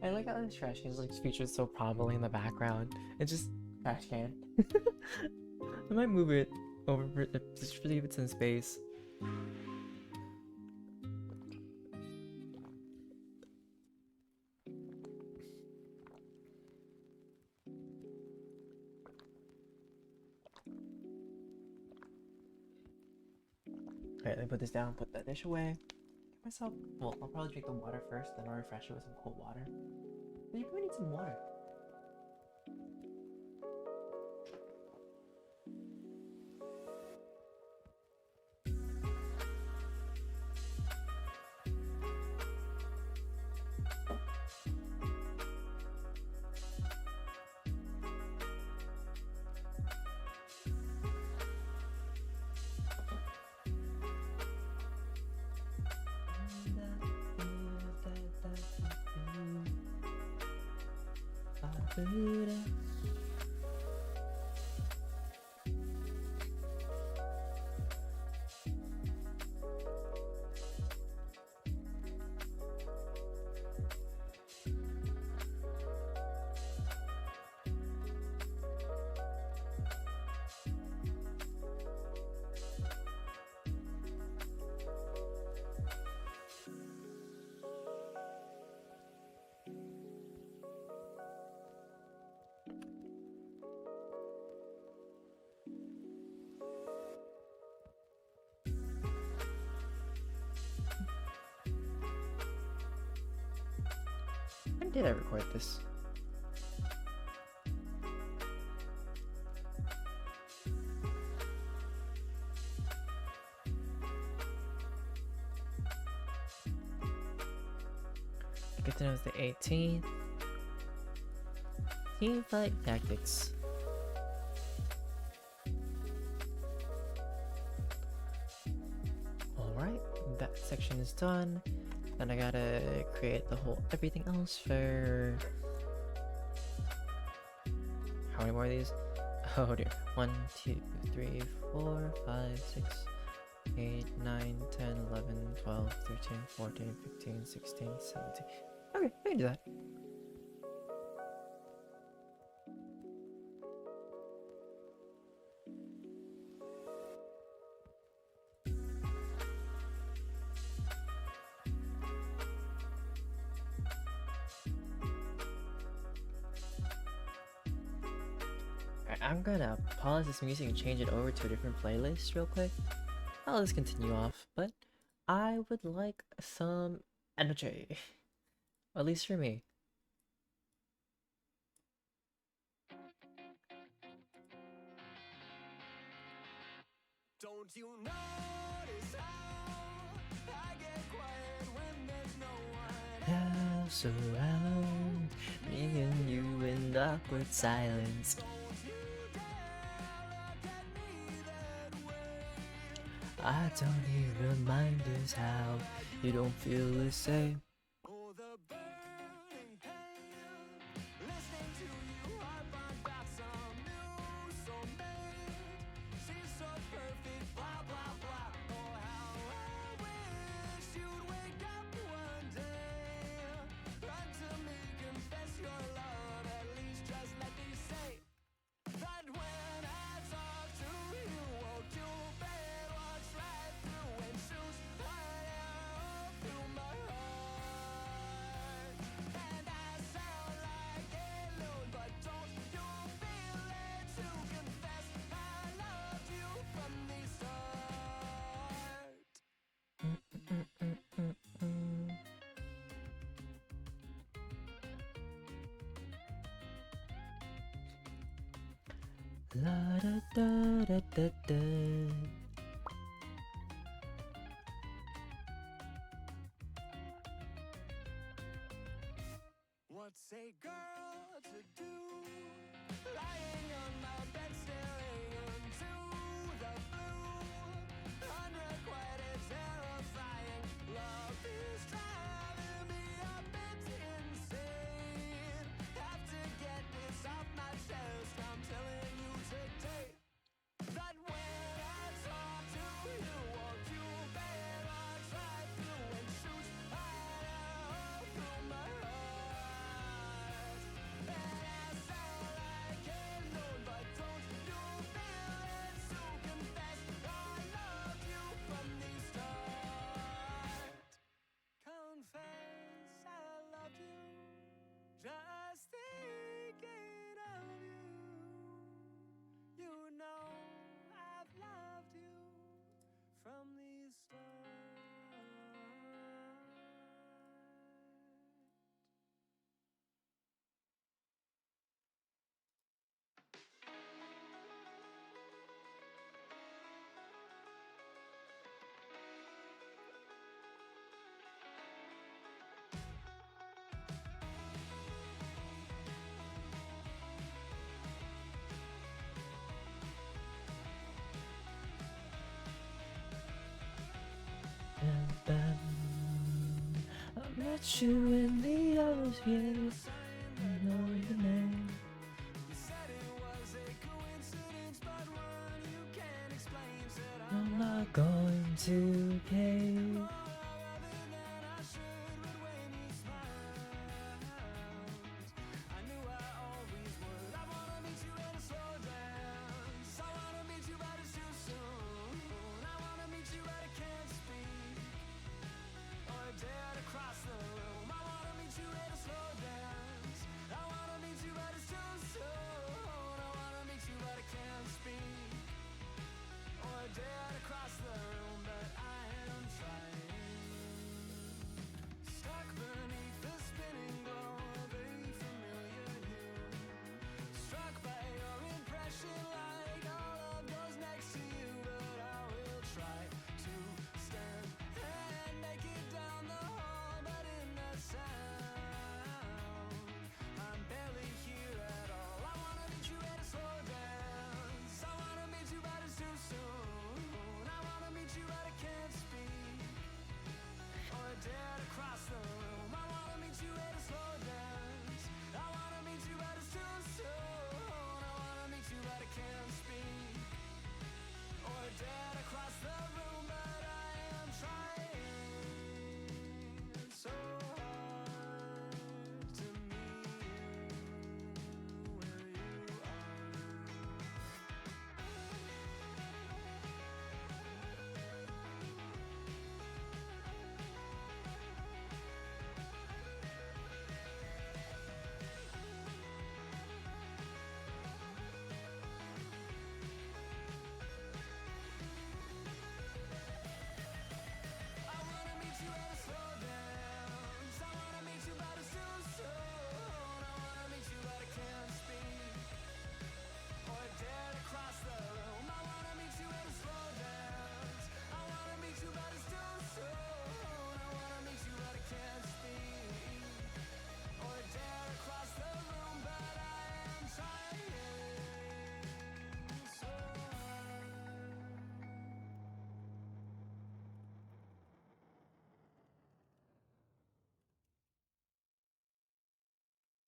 I like how this trash can is like featured so prominently in the background. It's just trash can. I might move it over just to leave it in space. Alright, let me put this down, put that dish away. Get myself, well, I'll probably drink the water first, then I'll refresh it with some cold water. But you probably need some water. When did I record this? Good to know it's the 18th. Teamfight tactics. Alright, that section is done. Then I gotta create the whole everything else for... How many more of these? Oh dear. 1, 2, 3, 4, 5, 6, 8, 9, 10, 11, 12, 13, 14, 15, 16, 17. Okay, I can do that. I'm gonna pause this music and change it over to a different playlist real quick. I'll just continue off, but I would like some energy. At least for me. Don't you notice how I get quiet when there's no one else around? Me and you in awkward silence. I don't need reminders how you don't feel the same. Oh, the burning pain, listening to you harp on about some new soulmate. She's so perfect, blah, blah, blah. Oh, how I wish you'd wake up one day. Run to me, confess your love, at least just let me say that when I talk to you, won't you bet what's right through and shoes right out through my heart. And I sound like a loon, but don't you feel it to confess I loved you from the start. La da da da da da. What's a girl to do? Lying on my bed staring into the blue. Unrequited, terrifying. Love is driving me a bit insane. Have to get this off my chest. I'm telling you today that when I talk to you, won't you bet what's right through and shoot right out through my heart. you in the others here. I know your name. I'm not going to cave.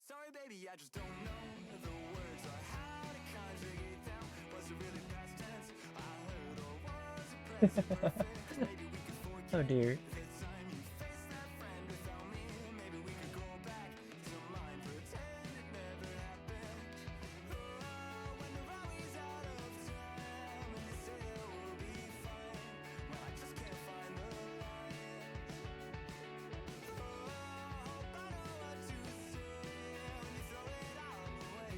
Sorry, baby, I just don't know the words or how to conjugate them. Was it really past tense? I heard, or was it present perfect? Maybe we could forget. Oh dear. The time you faced that friend without me. Maybe we could go back to mine, pretend it never happened. Oh, when the rally's out of time and you say it will be fine, well, I just can't find the lines. Oh, hope I know what to say when you throw it all away.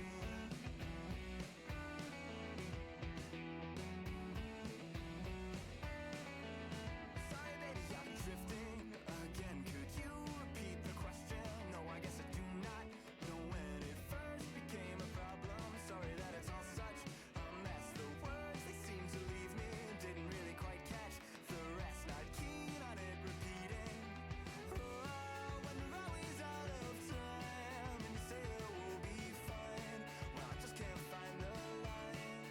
Sorry, baby, I've been drifting again. Could you repeat the question? No, I guess I do not know when it first became a problem. Sorry that it's all such a mess. The words, they seem to leave me. Didn't really quite catch the rest. Not keen on it repeating. Oh, when the rally's out of time and you say it will be fine, well, I just can't find the lines.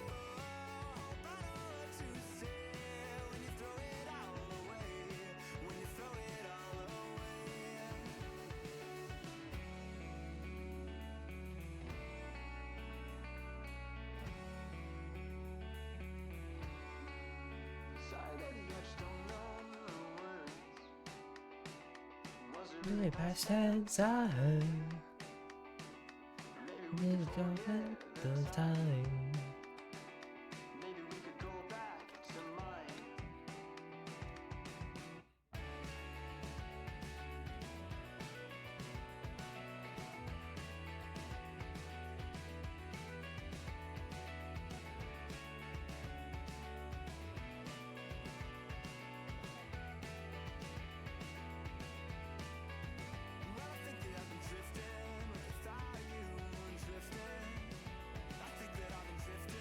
Oh, hope I know what to say when you throw it all away. When you throw it all away. Sorry, baby, I just don't know the words. Was it Really past tense, I heard. Maybe we Just could don't forget at the time. Maybe we could go back to mine. Well, I think that I've been drifting without you drifting. I think that I've been drifting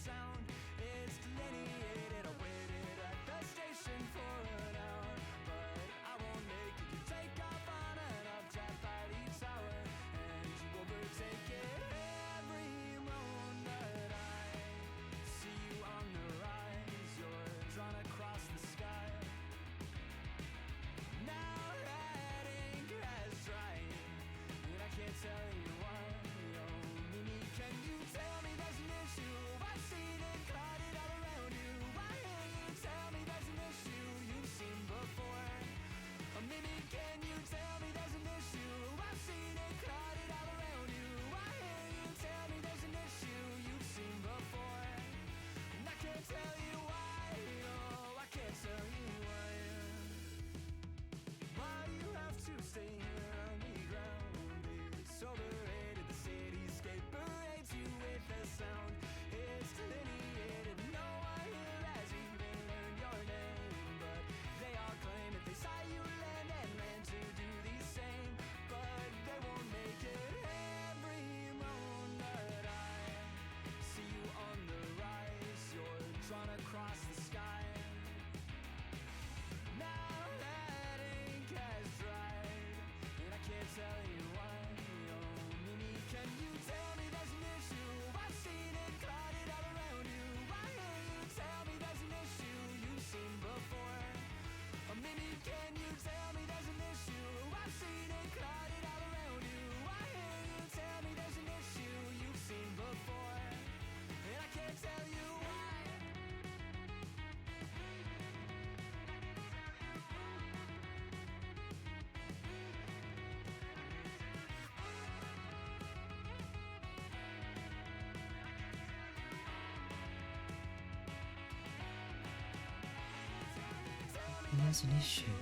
sound is delineated. I waited at the station for an hour, but I won't make it. You take off on an updraft by each hour, and you overtake it. Every moment I see you on the rise, you're drawn across the sky. Now that ink has dried, and I can't tell you why. Oh, Mimi, can you tell me there's an issue? I've seen it, caught it all around you. Why can't you tell me there's an issue you've seen before? Oh, Mimi, can you tell me there's an issue? I've seen it, caught it all around you. Why can't you tell me there's an issue you've seen before? And I can't tell you why. Oh, I can't tell you why. Why you have to stay here on the ground? It's overrated. The cityscape parades you with a sound. It's delineated. No one here has even learned your name, but they all claim that they saw you land and land to do the same, but they won't make it. Every moment I see you on the rise, you're drawn across the sky. Now that ink has dried, and I can't tell you why. Oh, Mimi, can you tell me there's an issue? I've seen it, caught it all around you. Why can't you tell me there's an issue you've seen before? Oh, Mimi, can you tell me there's an issue? I've seen it, caught it all around you. Why can't you tell me there's an issue you've seen before? And I can't tell you why. There's an issue.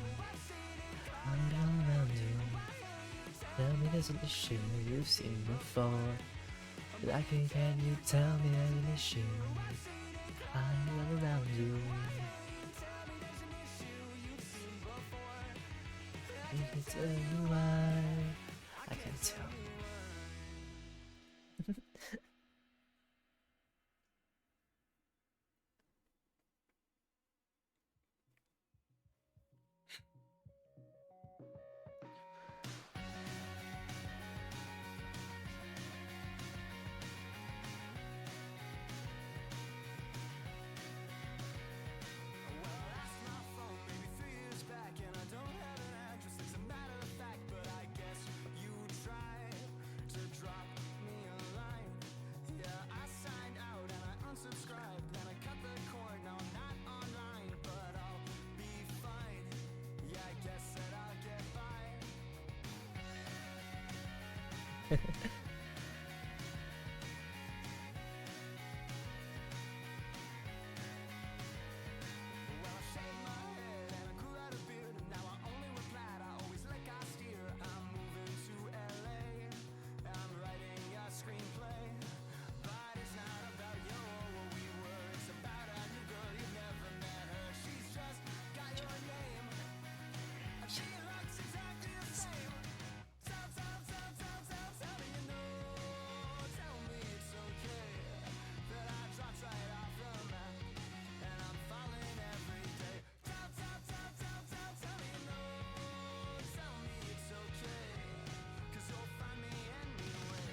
All around you. Tell me there's an issue you've seen before. Like, can you tell me there's an issue all around you? I can tell you why. I can tell. Well, ask my phone maybe 3 years back, and I don't have an address. It's a matter of fact, but I guess you tried to drop me a line. Yeah, I signed out and I unsubscribed, then I cut the cord. Now I'm not online, but I'll be fine. Yeah, I guess that I'll get by. Well, I shaved my head and I grew out a beard, and now I only wear plaid. I always like I steer. I'm moving to LA. I'm writing a screenplay, but it's not about you or what we were. It's about a new girl you've never met her. She's just got your name, and she looks exactly the same. Tell me you know. Tell me it's okay that I dropped right off the map, and I'm falling every day. Tell me you know. Tell me it's okay, 'cause you'll find me anyway.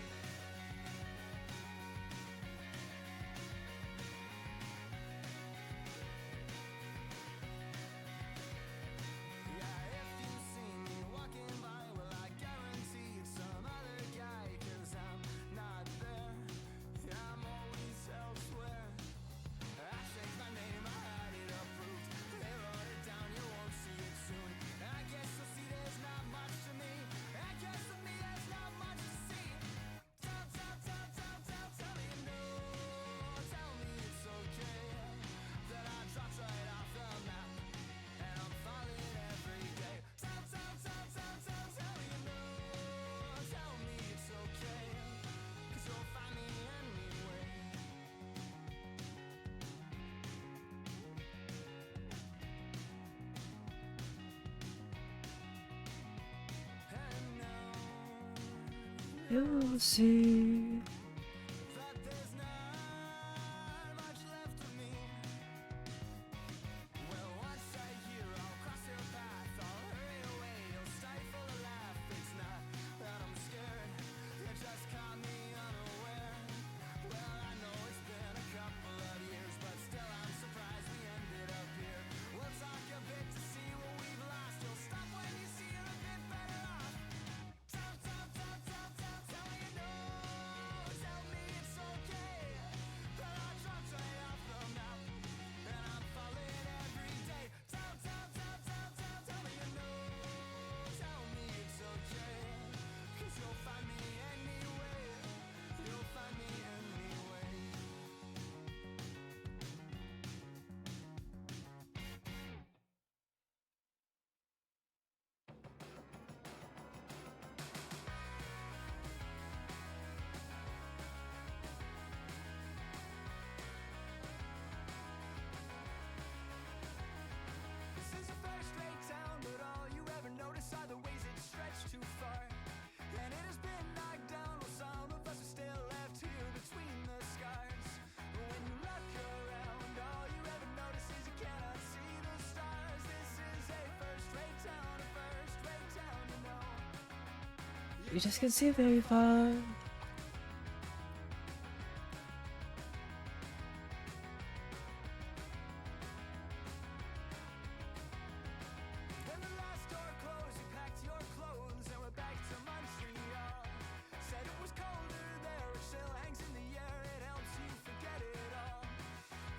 Yeah, if you see me walking by, well, I guarantee it's some other guy, 'cause I'm not there. Yeah, I'm always elsewhere. I changed my name, I had it approved. They wrote it down, you won't see it soon. I guess you'll see there's not much to me. I guess with me there's not much to see. Tell me you know. Tell me it's okay that I dropped right off the map, and I'm falling every day. Tell me you know. Tell me it's okay, 'cause you'll find me anyway. And now You'll see. that there's not You just can see very far. When the last door closed, you packed your clothes and went back to Montreal. Said it was colder there, a chill hangs in the air, it helps you forget it all.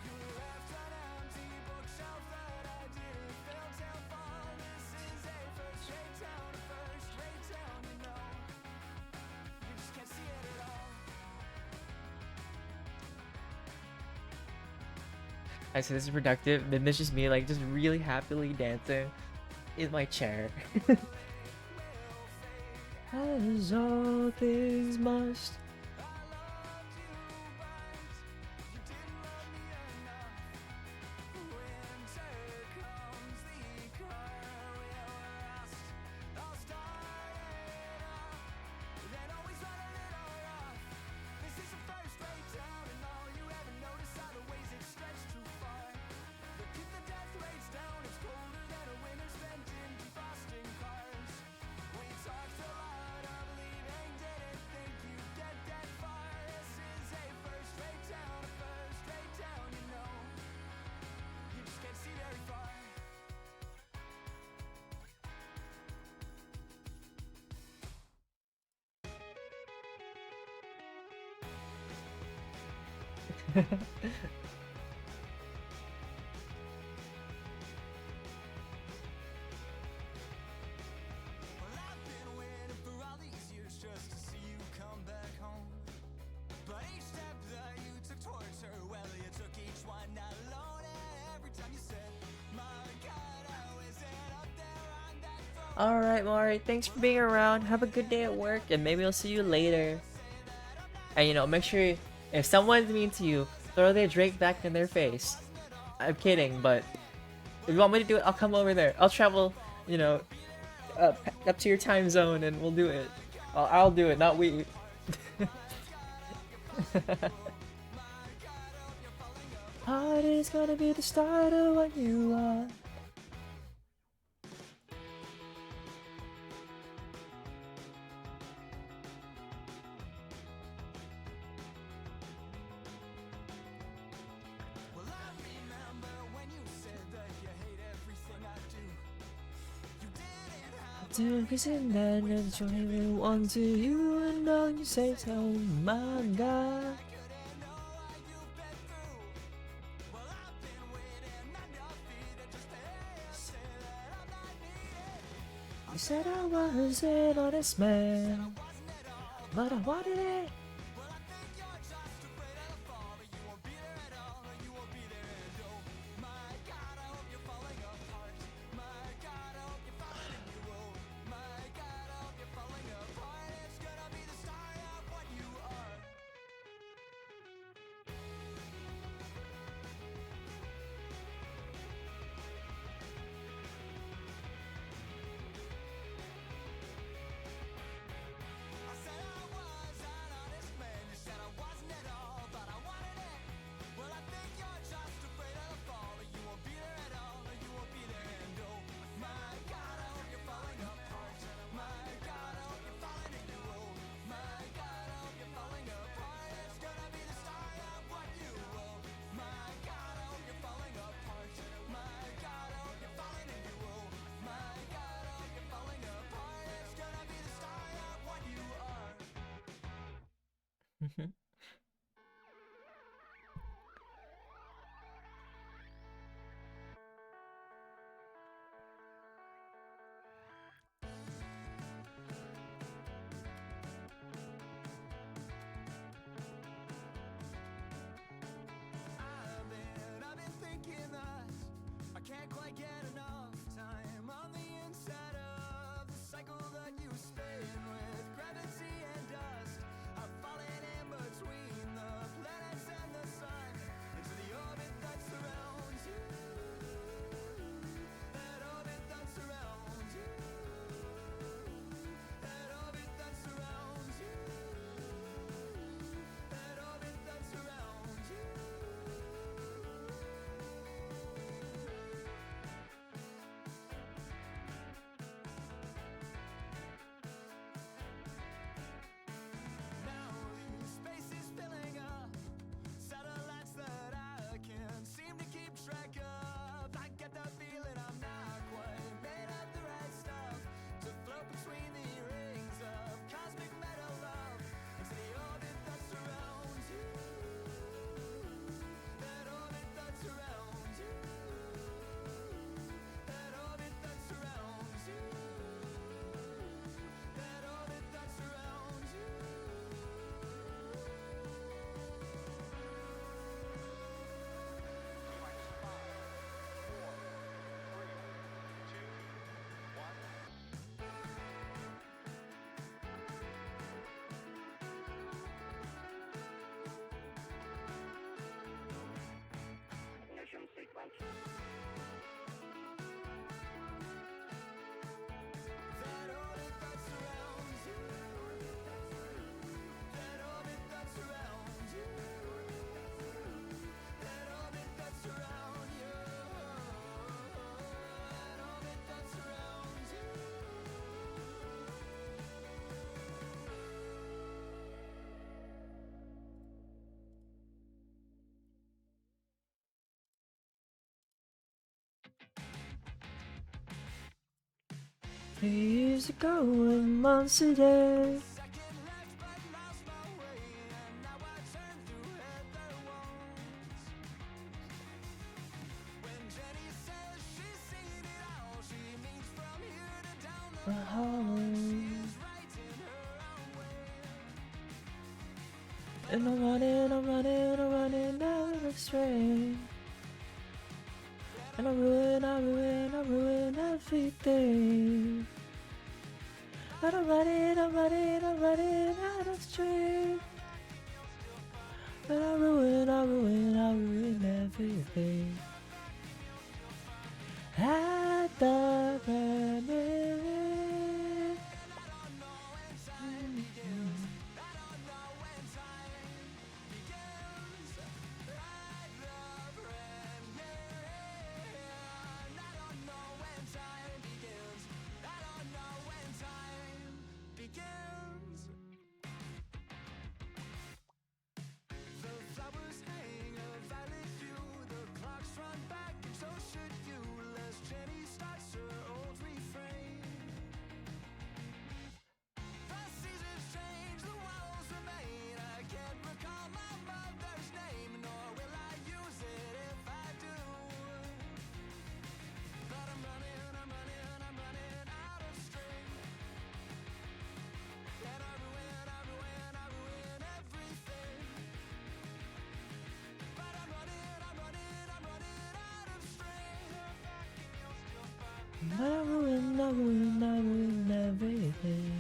You left an empty bookshelf that I didn't fill till fall. This is a first-rate town, you know. You just can't see it at all. I say this is productive, then there's just me like just really happily dancing in my chair. As all things must. Well, I've been waiting for all these years just to see you come back home. But each step that you took towards her, well, you took each one alone. And every time you said, my God, how is it up there on that throne? Alright, alright, thanks for being around. Have a good day at work, and maybe I'll see you later. And you know, make sure if someone's mean to you, throw their drink back in their face. I'm kidding, but if you want me to do it, I'll come over there. I'll travel, you know, up to your time zone and we'll do it. I'll do it, not we. Heart is gonna be the start of what you are. Well, I remember when you said that you hate everything I do. You didn't have The reason that I truly want to you and all you say, oh my God. You said I was an honest man, but I wanted it. We used to go in months a day. And I'm running out of strength. And I ruin everything. And I'm running out of strength. And I ruin everything. At the remedy. I ruin everything.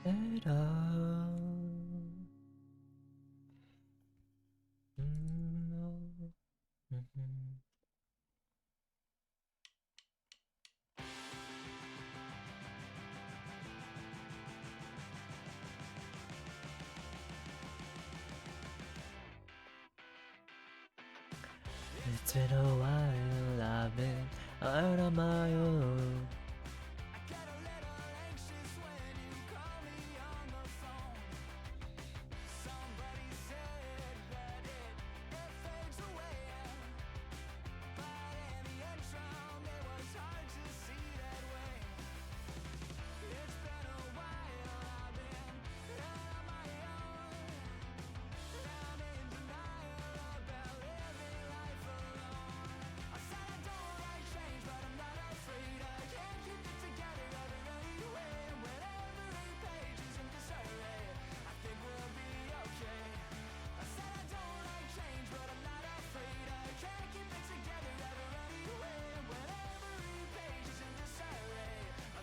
At all. It's been a while, I've been out on my own.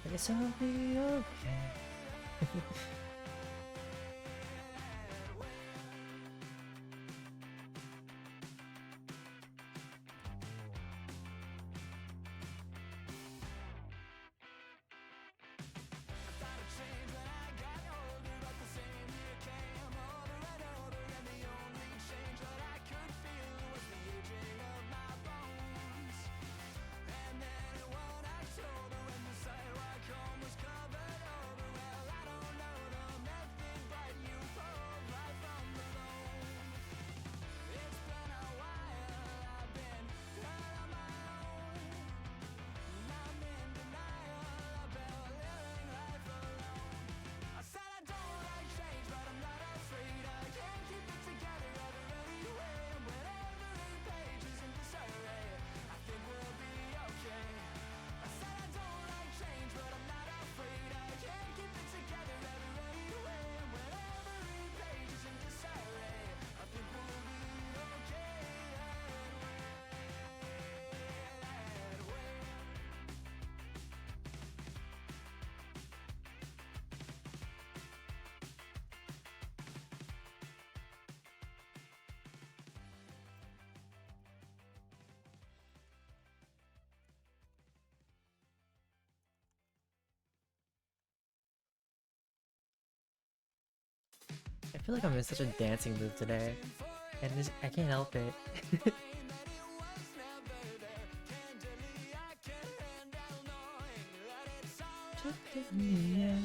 I guess I'll be okay. feel like I'm in such a dancing mood today, and I can't help it. Just me, yeah.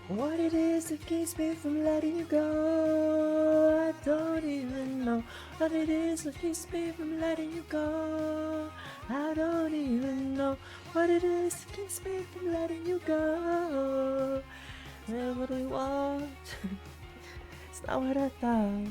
What it is that keeps me from letting you go, I don't even know. What it is that keeps me from letting you go, I don't even know. What it is that keeps me from letting you go. And what do we want? It's not what I thought.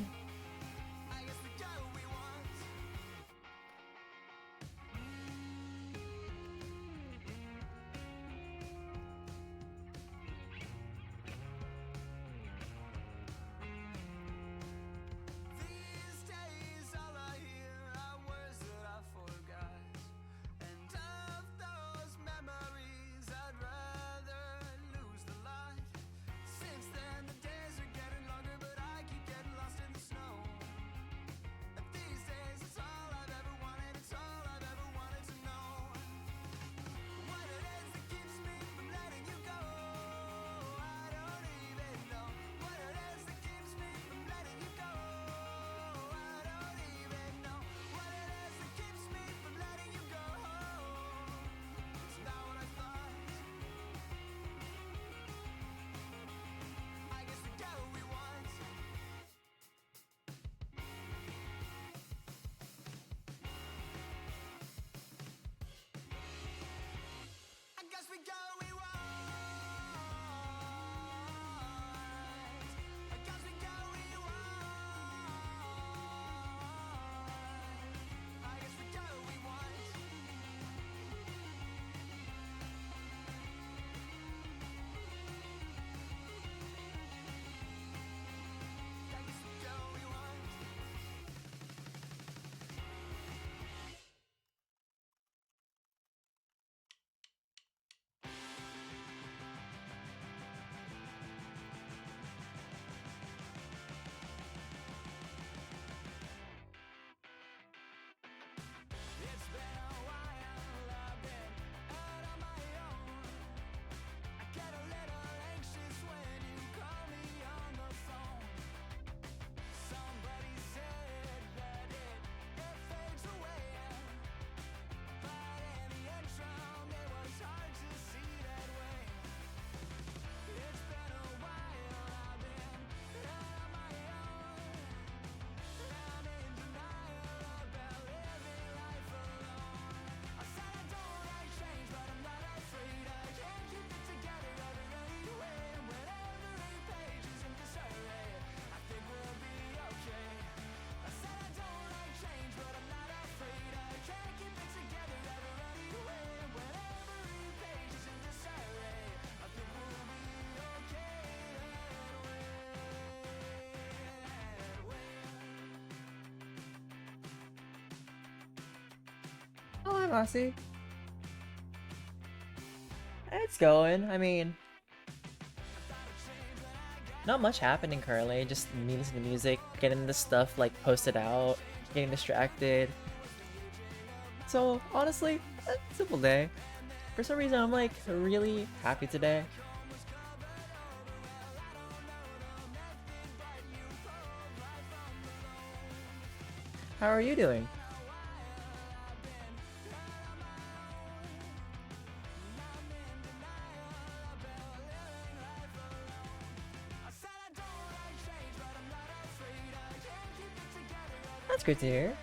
Mossy. It's going. I mean, not much happening currently. Just me listening to music, getting the stuff like posted out, getting distracted. So honestly, a simple day. For some reason, I'm like really happy today. How are you doing? That's good to hear.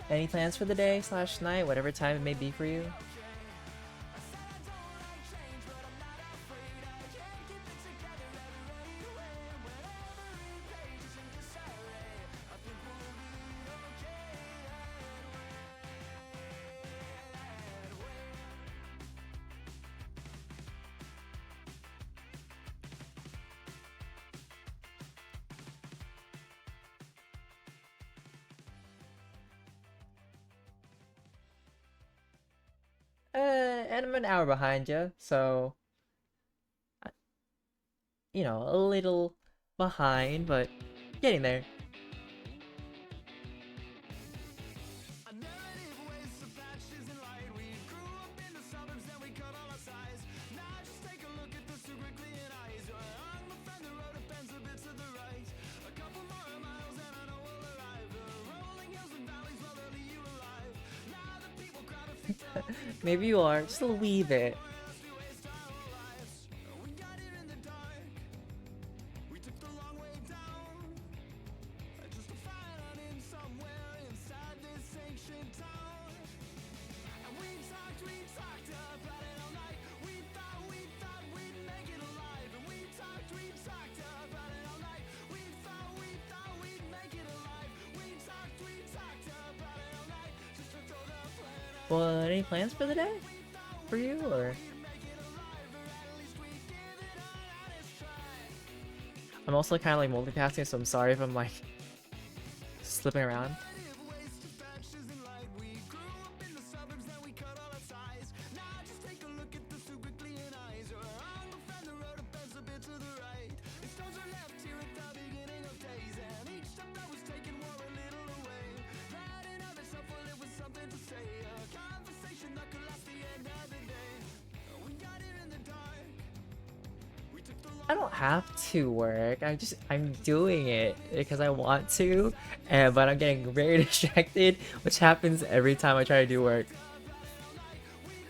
Any plans for the day / night, whatever time it may be for you? And I'm an hour behind you, so you know, a little behind, but getting there. Maybe you are, just a wee bit. Well, any plans for the day? For you, or? I'm also kind of like multitasking, so I'm sorry if I'm like slipping around. I don't have to work. I'm doing it because I want to, but I'm getting very distracted, which happens every time I try to do work.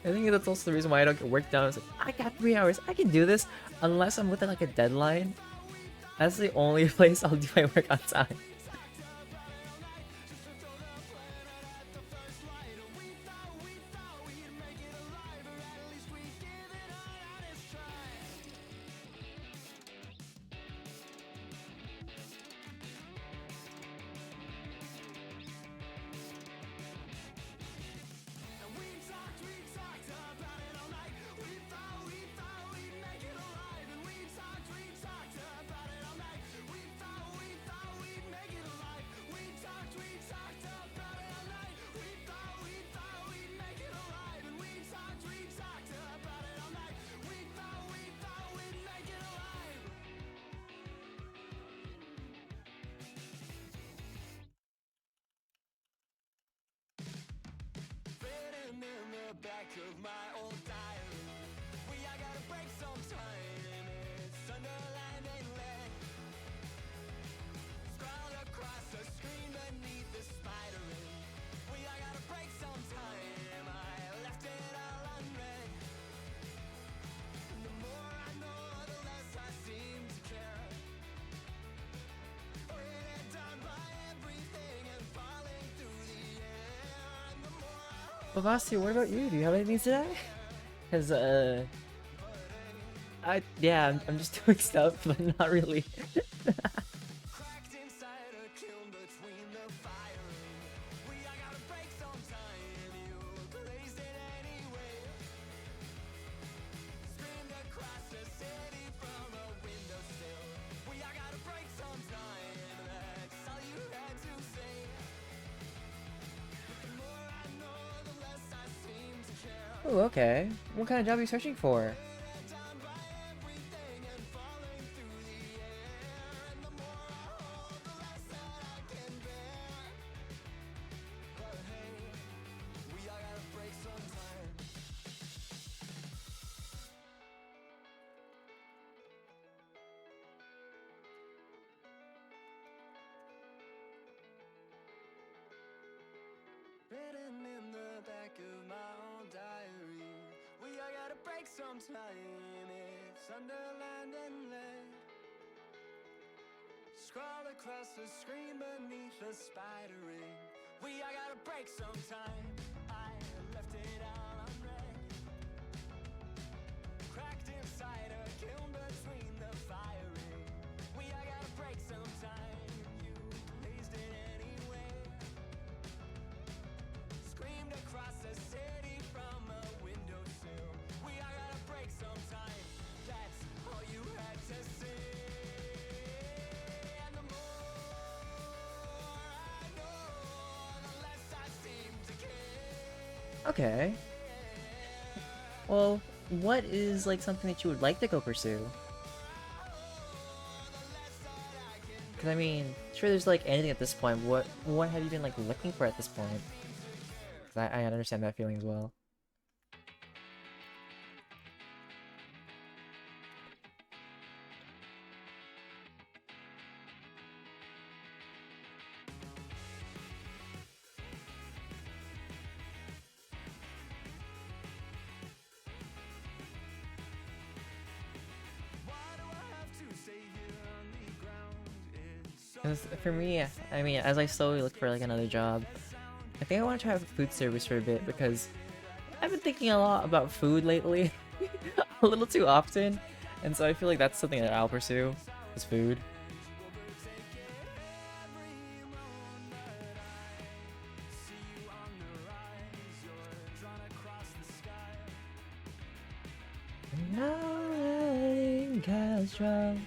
I think that's also the reason why I don't get work done. It's like, I got 3 hours. I can do this unless I'm within like a deadline. That's the only place I'll do my work on time. Well, Vasti, what about you? Do you have anything today? Cause I'm just doing stuff, but not really. Oh, okay. What kind of job are you searching for? Written in the back of my old diary, we all gotta break sometime. It's underlined and red. Scroll across the screen beneath the spider ring. We all gotta break sometime. I left it all unread. Cracked inside a kiln between the firing. We all gotta break sometime. You blazed it anyway. Screamed across the city from a windowsill. We all gotta break sometime. That's all you had to say. And the more I know, the less I seem to care. Okay. Well, what is like something that you would like to go pursue? Because I mean, sure, there's like anything at this point. What have you been like looking for at this point? Because I understand that feeling as well. Because for me, I mean, as I slowly look for like another job, I think I want to try food service for a bit because I've been thinking a lot about food lately, a little too often, and so I feel like that's something that I'll pursue, is food. Nothing goes wrong,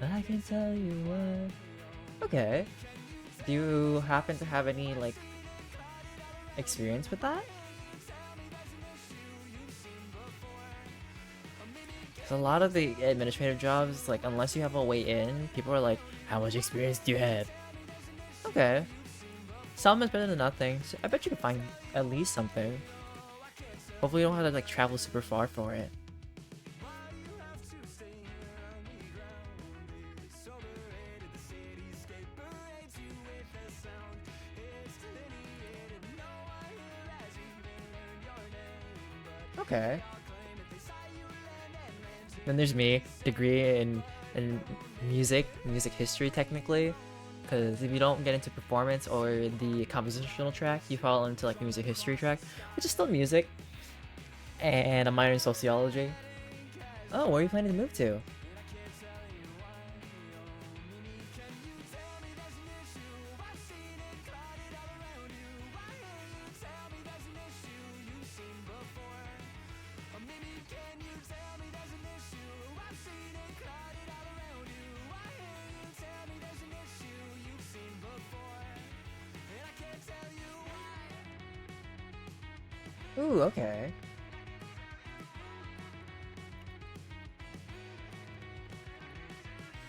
I can tell you what. Okay. Do you happen to have any like experience with that? A lot of the administrative jobs, like, unless you have a way in, people are like, how much experience do you have? Okay. Some is better than nothing, so I bet you can find at least something. Hopefully you don't have to, like, travel super far for it. Okay. Then there's me, degree in music history technically, because if you don't get into performance or the compositional track, you fall into like the music history track, which is still music, and a minor in sociology. Oh, where are you planning to move to? Ooh, okay.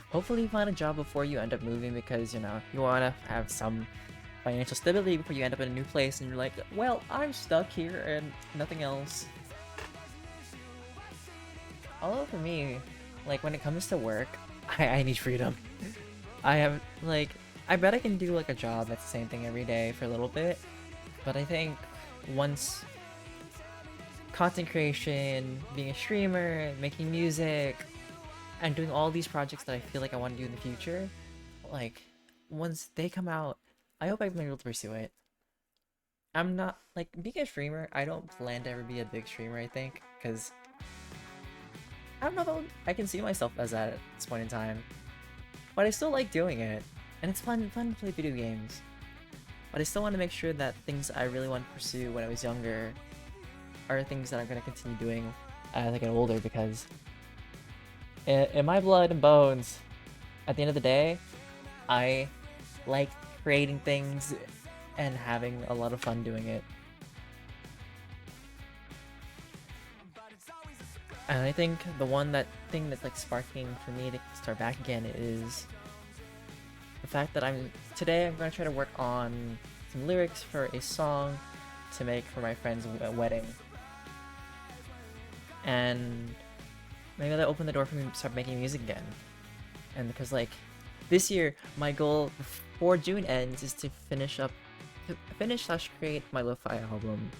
Hopefully you find a job before you end up moving because, you know, you want to have some financial stability before you end up in a new place and you're like, well, I'm stuck here and nothing else. Although for me, like, when it comes to work, I need freedom. I have, like, I bet I can do, like, a job that's the same thing every day for a little bit, but I think once content creation, being a streamer, making music, and doing all these projects that I feel like I want to do in the future, like, once they come out, I hope I've been able to pursue it. I'm not, like, being a streamer, I don't plan to ever be a big streamer, I think, because I don't know if I can see myself as that at this point in time. But I still like doing it, and it's fun to play video games. But I still want to make sure that things I really want to pursue when I was younger are things that I'm going to continue doing as I get older, because in my blood and bones, at the end of the day, I like creating things and having a lot of fun doing it. And I think the thing that's like sparking for me to start back again is the fact that today I'm gonna try to work on some lyrics for a song to make for my friend's wedding. And maybe that'll open the door for me to start making music again. And because like this year, my goal before June ends is to finish/create my lo-fi album.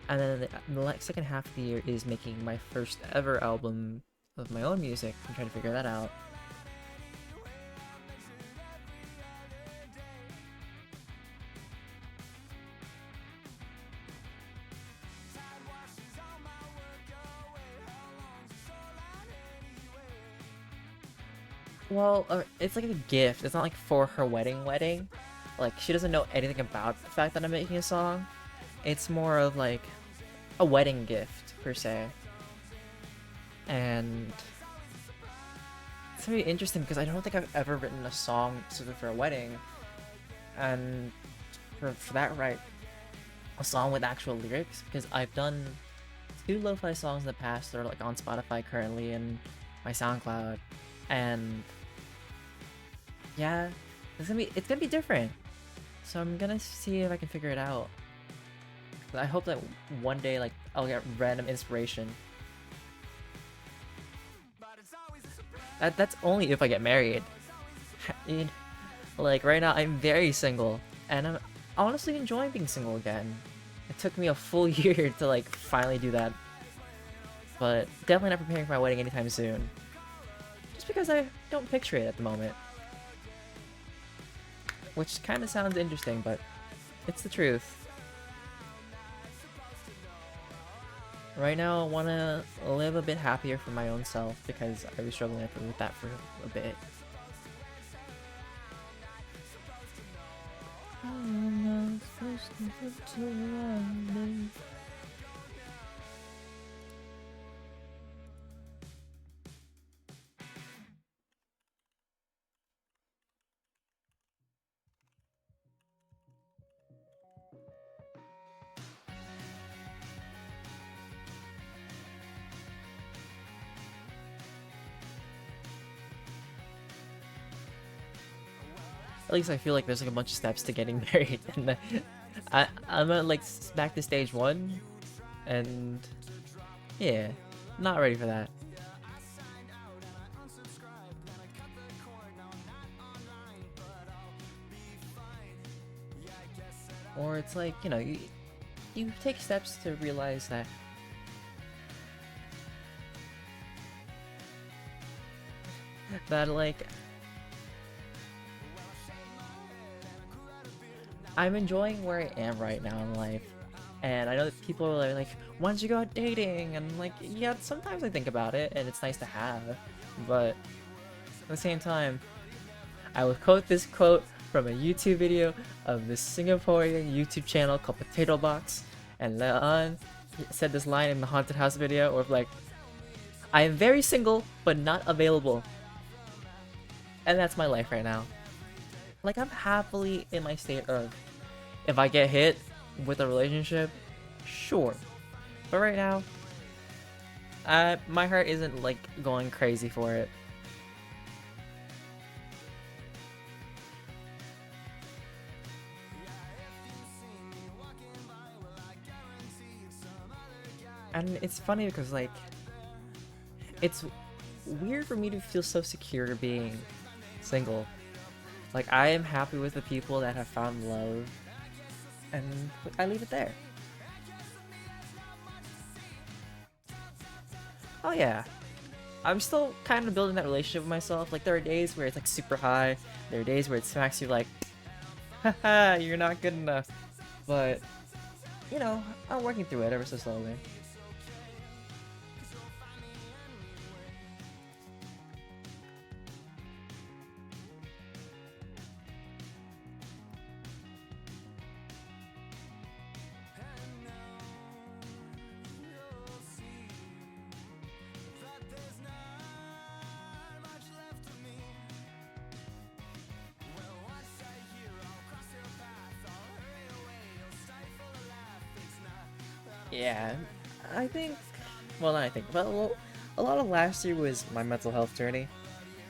And then the second half of the year is making my first ever album of my own music and trying to figure that out. Well, it's like a gift. It's not like for her wedding. Like, she doesn't know anything about the fact that I'm making a song. It's more of like a wedding gift, per se. And it's very interesting because I don't think I've ever written a song specifically for a wedding. And for that, right, a song with actual lyrics, because I've done 2 lo-fi songs in the past that are like on Spotify currently and my SoundCloud. And yeah, it's gonna be different. So I'm gonna see if I can figure it out. I hope that one day, like, I'll get random inspiration. That's only if I get married. Like, right now, I'm very single, and I'm honestly enjoying being single again. It took me a full year to, like, finally do that. But definitely not preparing for my wedding anytime soon. Just because I don't picture it at the moment. Which kind of sounds interesting, but it's the truth. Right now, I want to live a bit happier for my own self because I was struggling with that for a bit. How am I supposed to live till I live? At least I feel like there's like a bunch of steps to getting married, and I'm at like back to stage 1, and yeah, not ready for that. Or it's like, you know, you take steps to realize that like I'm enjoying where I am right now in life, and I know that people are like, why don't you go out dating? And like, yeah, sometimes I think about it, and it's nice to have, but at the same time, I will quote this quote from a YouTube video of this Singaporean YouTube channel called Potato Box, and Leon said this line in the haunted house video, where like, I am very single, but not available. And that's my life right now. Like, I'm happily in my state of, if I get hit with a relationship, sure. But right now, my heart isn't like going crazy for it. And it's funny because like, it's weird for me to feel so secure being single. Like, I am happy with the people that have found love, and I leave it there. Oh yeah, I'm still kind of building that relationship with myself. Like, there are days where it's like super high, there are days where it smacks you like, haha, you're not good enough. But, you know, I'm working through it ever so slowly. Yeah, I think, well, not I think, well, a lot of last year was my mental health journey.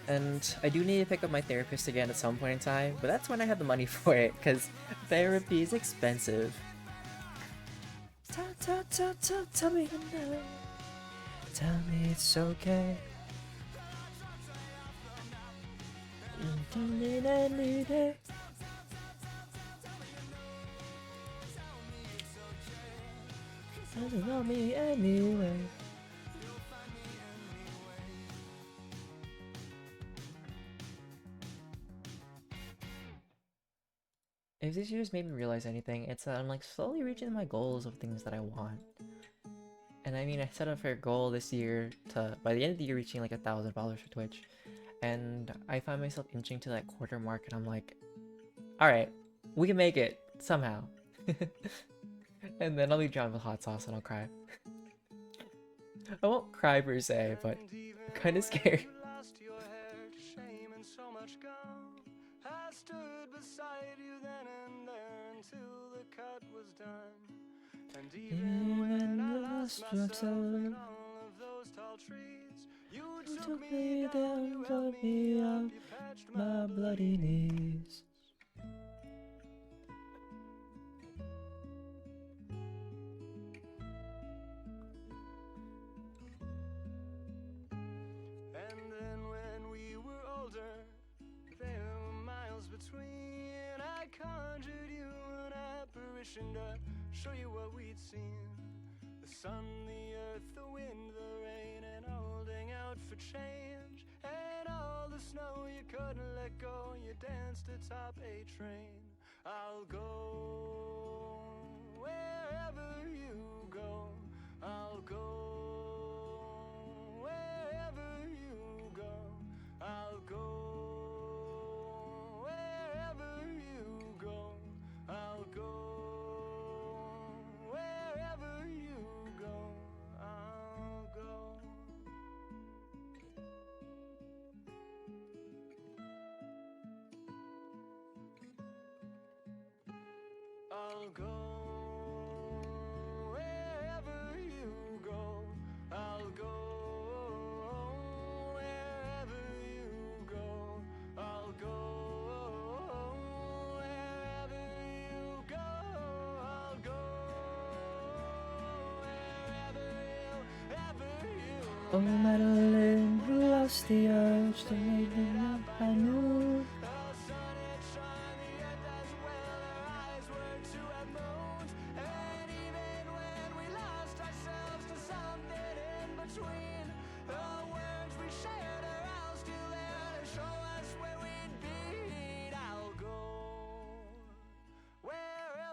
And I do need to pick up my therapist again at some point in time, but that's when I have the money for it, because therapy is expensive. Tell me no. Tell me it's okay. Love me anyway. If this year's made me realize anything, it's that I'm like slowly reaching my goals of things that I want. And I mean, I set up a goal this year to, by the end of the year, reaching like $1,000 for Twitch. And I find myself inching to that quarter mark, and I'm like, alright, we can make it, somehow. And then I'll be drowned with hot sauce and I'll cry. I won't cry per se, but I'm kinda scared. I stood beside you then and there until the cut was done. And even when I lost myself in all of those tall trees, you took me down, you held me up, you patched my bloody knees. And then when we were older, there were miles between. I conjured you an apparition to show you what we'd seen. The sun, the earth, the wind, the rain, and holding out for change. And all the snow you couldn't let go, you danced atop a train. I'll go wherever you go. I'll go wherever you go. I'll go wherever you go. I'll go wherever you go. I'll go. I'll go wherever you go. I'll go wherever you go. I'll go wherever you go. I'll go wherever you. Oh, Madeline, who lost the urge to make me love I knew.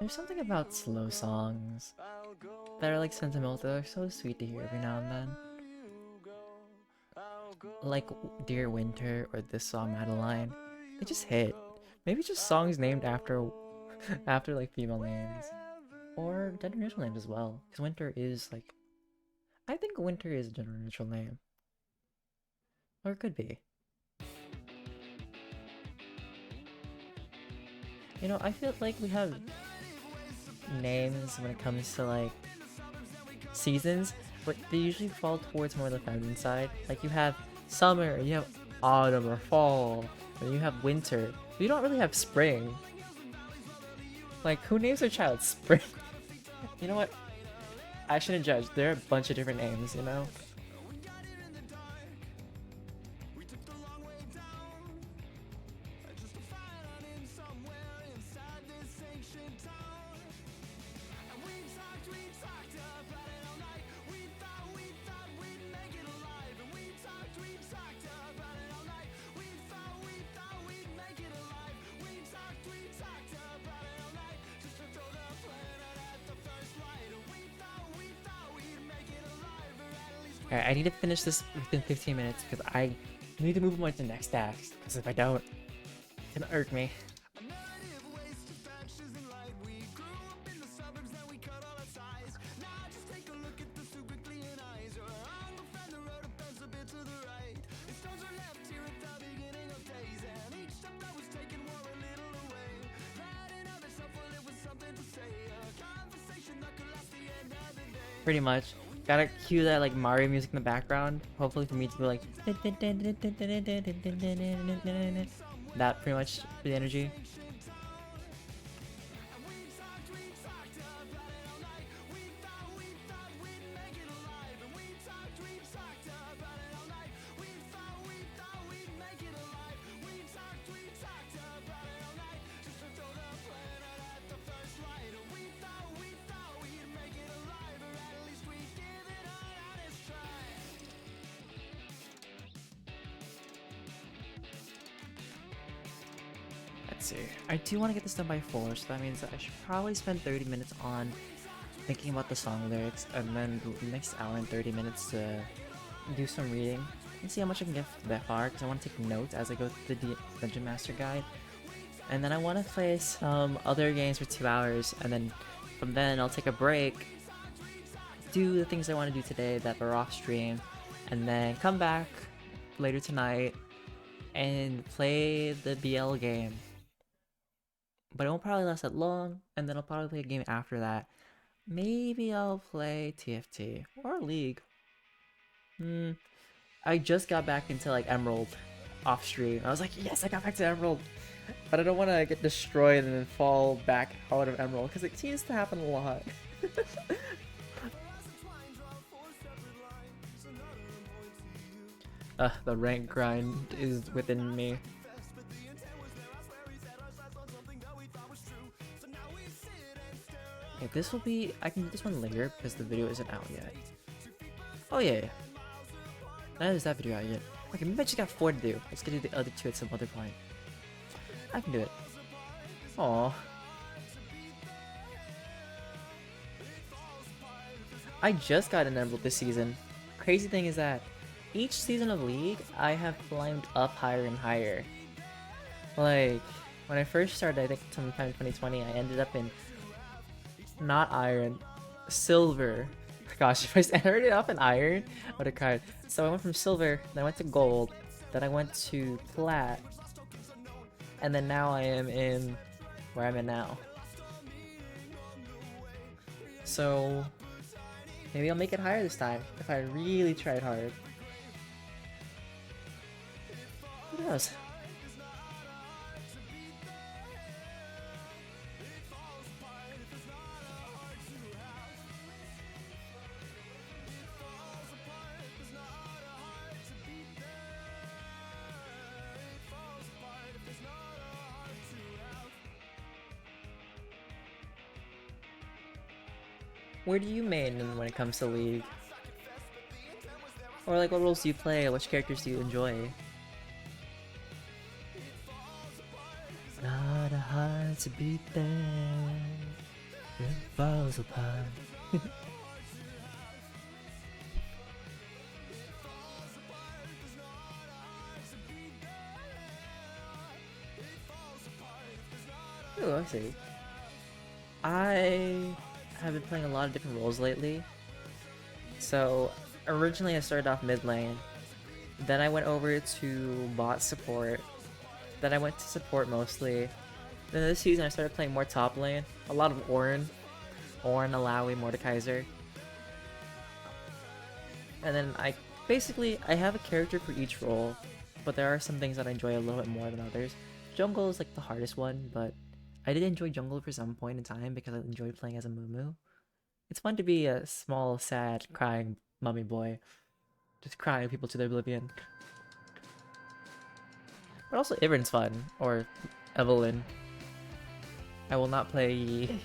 There's something about slow songs that are like sentimental, that are so sweet to hear every now and then. Like Dear Winter or this song Madeline. They just hit. Maybe just songs named after after like female names. Or gender neutral names as well. Because Winter is like, I think Winter is a gender neutral name. Or it could be. You know, I feel like we have names when it comes to like seasons, but they usually fall towards more the feminine side. Like you have summer, you have autumn or fall, and you have winter. But you don't really have spring. Like who names their child Spring? You know what? I shouldn't judge. There are a bunch of different names, you know? Alright, I need to finish this within 15 minutes because I need to move on to the next task. Because if I don't, it's gonna irk me. Pretty much. Gotta cue that like Mario music in the background. Hopefully for me to be like that pretty much the energy. Let's see. I do want to get this done by 4, so that means that I should probably spend 30 minutes on thinking about the song lyrics, and then the next hour and 30 minutes to do some reading and see how much I can get that far, because I want to take notes as I go through the Dungeon Master Guide. And then I want to play some other games for 2 hours, and then from then I'll take a break, do the things I want to do today that are off stream, and then come back later tonight and play the BL game. But it won't probably last that long, and then I'll probably play a game after that. Maybe I'll play TFT or League. I just got back into like Emerald off stream. I was like, yes, I got back to Emerald. But I don't want to get destroyed and then fall back out of Emerald, because it seems to happen a lot. The rank grind is within me. Okay, this will be... I can do this one later because the video isn't out yet. Oh yeah. Neither is that video out yet. Okay, maybe I just got 4 to do. Let's get to the other 2 at some other point. I can do it. Aww. I just got an Emerald this season. Crazy thing is that each season of League, I have climbed up higher and higher. Like, when I first started, I think sometime in 2020, I ended up in not iron, silver. Gosh, if I entered it up in iron, I would have cried. So I went from silver, then I went to gold, then I went to plat, and then now I am in where I'm in now. So maybe I'll make it higher this time if I really tried hard. Who knows? Where do you main when it comes to League? Or like what roles do you play? Which characters do you enjoy? Not a heart to beat then it falls apart. Oh, I see. I have been playing a lot of different roles lately. So originally I started off mid lane, then I went over to bot support, then I went to support mostly. Then this season I started playing more top lane, a lot of Ornn, Alawi, Mordekaiser. And then I have a character for each role, but there are some things that I enjoy a little bit more than others. Jungle is like the hardest one, but I did enjoy jungle for some point in time because I enjoyed playing as a Mumu. It's fun to be a small, sad, crying mummy boy. Just crying people to their oblivion. But also Ivern's fun, or Evelyn. I will not play Yi.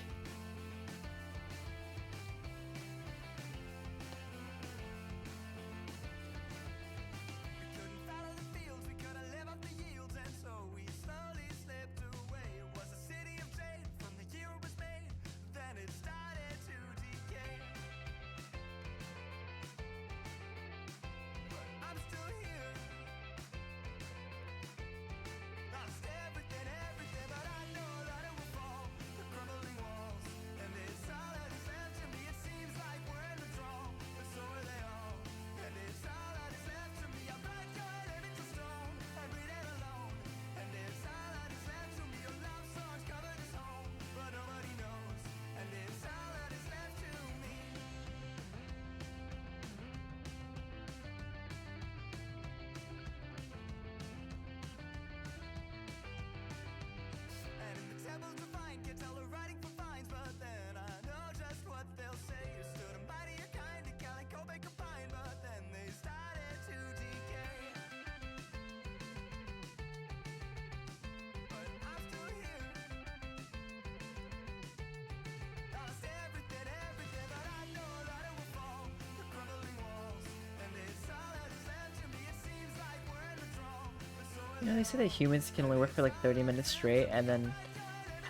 You know, they say that humans can only work for like 30 minutes straight and then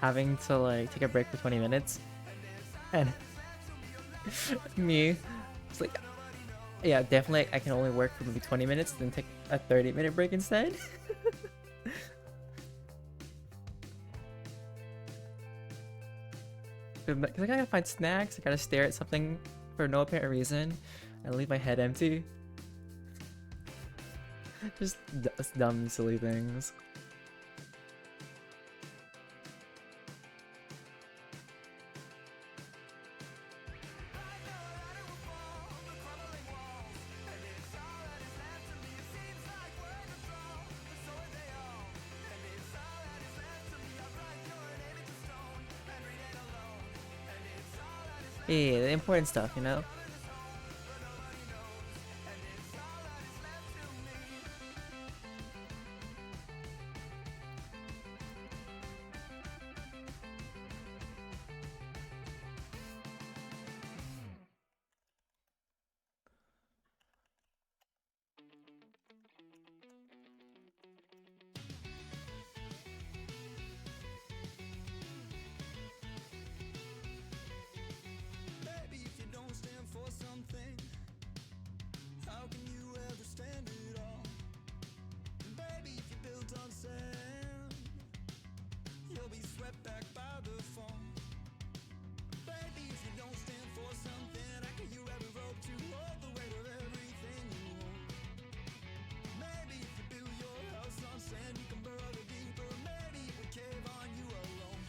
having to like take a break for 20 minutes. And me, it's like, yeah, definitely I can only work for maybe 20 minutes, then take a 30-minute break instead. Because I gotta find snacks, I gotta stare at something for no apparent reason, and leave my head empty. Just dumb, silly things. Yeah, the important stuff, you know? Baby, if you don't stand for something, how can you ever stand it all? Baby, if you're built on sand, you'll be swept back by the fall. Baby, if you don't stand for something, how can you ever hope to hold the weight of everything you hold? Maybe if you build your house on sand, you can burrow the deeper. Maybe it would cave on you alone.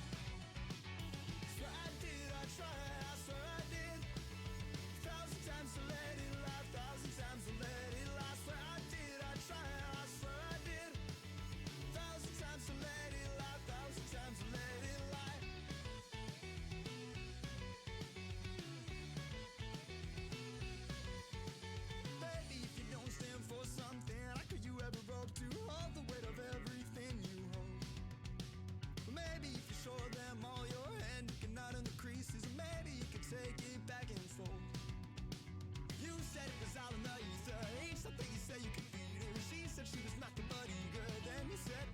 Swear I did, I tried, I swear I did. 1,000 times to let it lie, 1,000 times to let it lie. Swear I did, I tried, I swear I did. 1,000 times to let it lie, 1,000 times to let it lie. Baby, if you don't stand for something, how could you ever hope to hold the weight of everything you hold? Maybe if you show them all your hand, you can knot in the creases. Maybe you could take it back and fold. You said it was all in the ether. Ain't something you said you could feed her. She said she was nothing but eager. Then you said,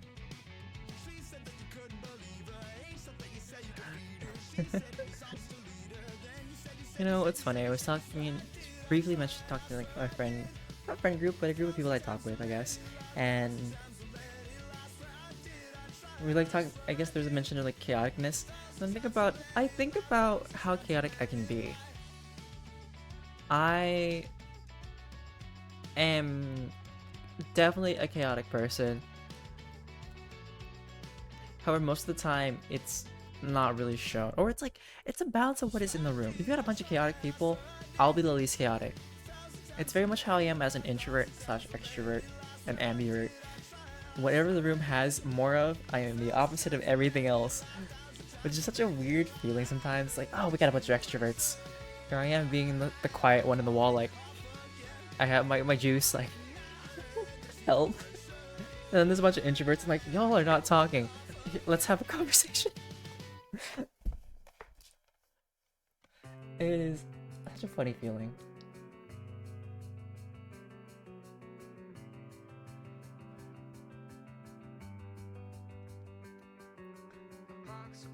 she said that you couldn't believe her. Ain't something you said you could feed her. She said it was all just a leader. Then you said You know, it's funny, I was talking, briefly mentioned talking to like my friend, not friend group, but a group of people I talk with, I guess. And we like talk, I guess there's a mention of like chaoticness. And I think about how chaotic I can be. I am definitely a chaotic person. However, most of the time it's not really shown. Or it's like, it's a balance of what is in the room. If you got a bunch of chaotic people, I'll be the least chaotic. It's very much how I am as an introvert slash extrovert, an ambivert. Whatever the room has more of, I am the opposite of everything else. Which is such a weird feeling sometimes. Like, oh, we got a bunch of extroverts. Here I am being the quiet one in the wall, like, I have my juice, like, help. And then there's a bunch of introverts, I'm like, y'all are not talking. Let's have a conversation. It is such a funny feeling.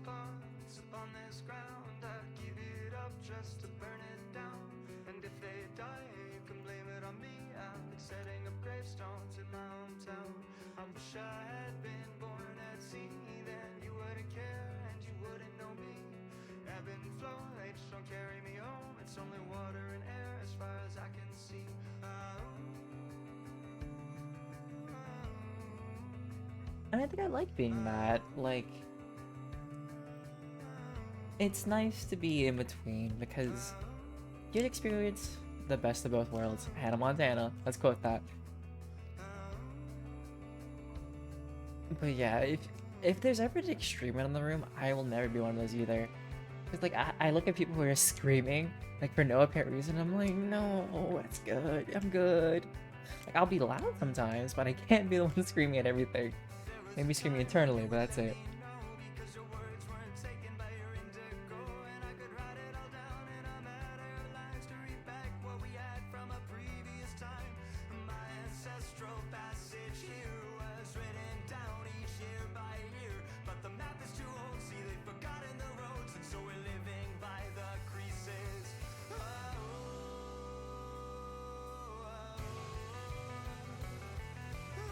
pox upon this ground. I give it up just to burn it down. And if they die, you can blame it on me. I've been setting up gravestones in my hometown. I wish I had been born at sea. Then you wouldn't care and you wouldn't know me. Ebb and flow, they just don't carry me home. It's only water and air as far as I can see. And I think I like being that. Like, it's nice to be in between because you'd experience the best of both worlds. Hannah Montana, let's quote that. But yeah, if there's ever an extreme in the room, I will never be one of those either. Cause like I look at people who are screaming like for no apparent reason. I'm like, no, that's good. I'm good. Like I'll be loud sometimes, but I can't be the one screaming at everything. Maybe screaming internally, but that's it. From a previous time, my ancestral passage here was written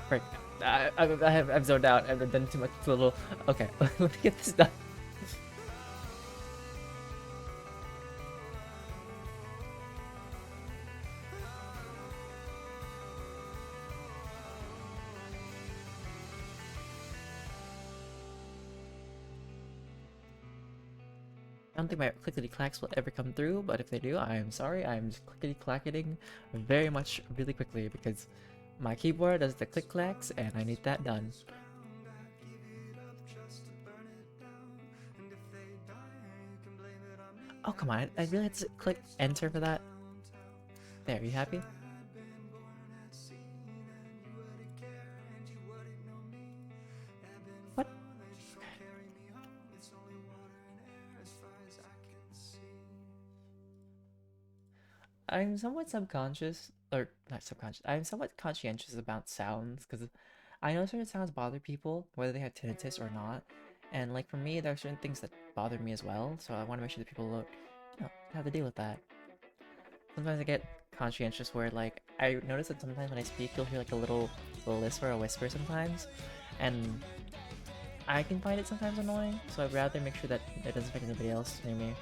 Frick. I've zoned out. I've done too much. Little. Okay, let me get this done. I don't think my clickety clacks will ever come through, but if they do, I am sorry. I am just clickety clacketing very much really quickly because my keyboard does the click clacks and I need that done. Oh, come on. I really had to click enter for that. There, you happy? What? I'm somewhat subconscious, or not subconscious, I'm somewhat conscientious about sounds because I know certain sounds bother people, whether they have tinnitus or not. And like for me, there are certain things that bother me as well, so I want to make sure that people don't, have to deal with that. Sometimes I get conscientious where like I notice that sometimes when I speak, you'll hear like a little lisp or a whisper sometimes, and I can find it sometimes annoying, so I'd rather make sure that it doesn't affect anybody else near me.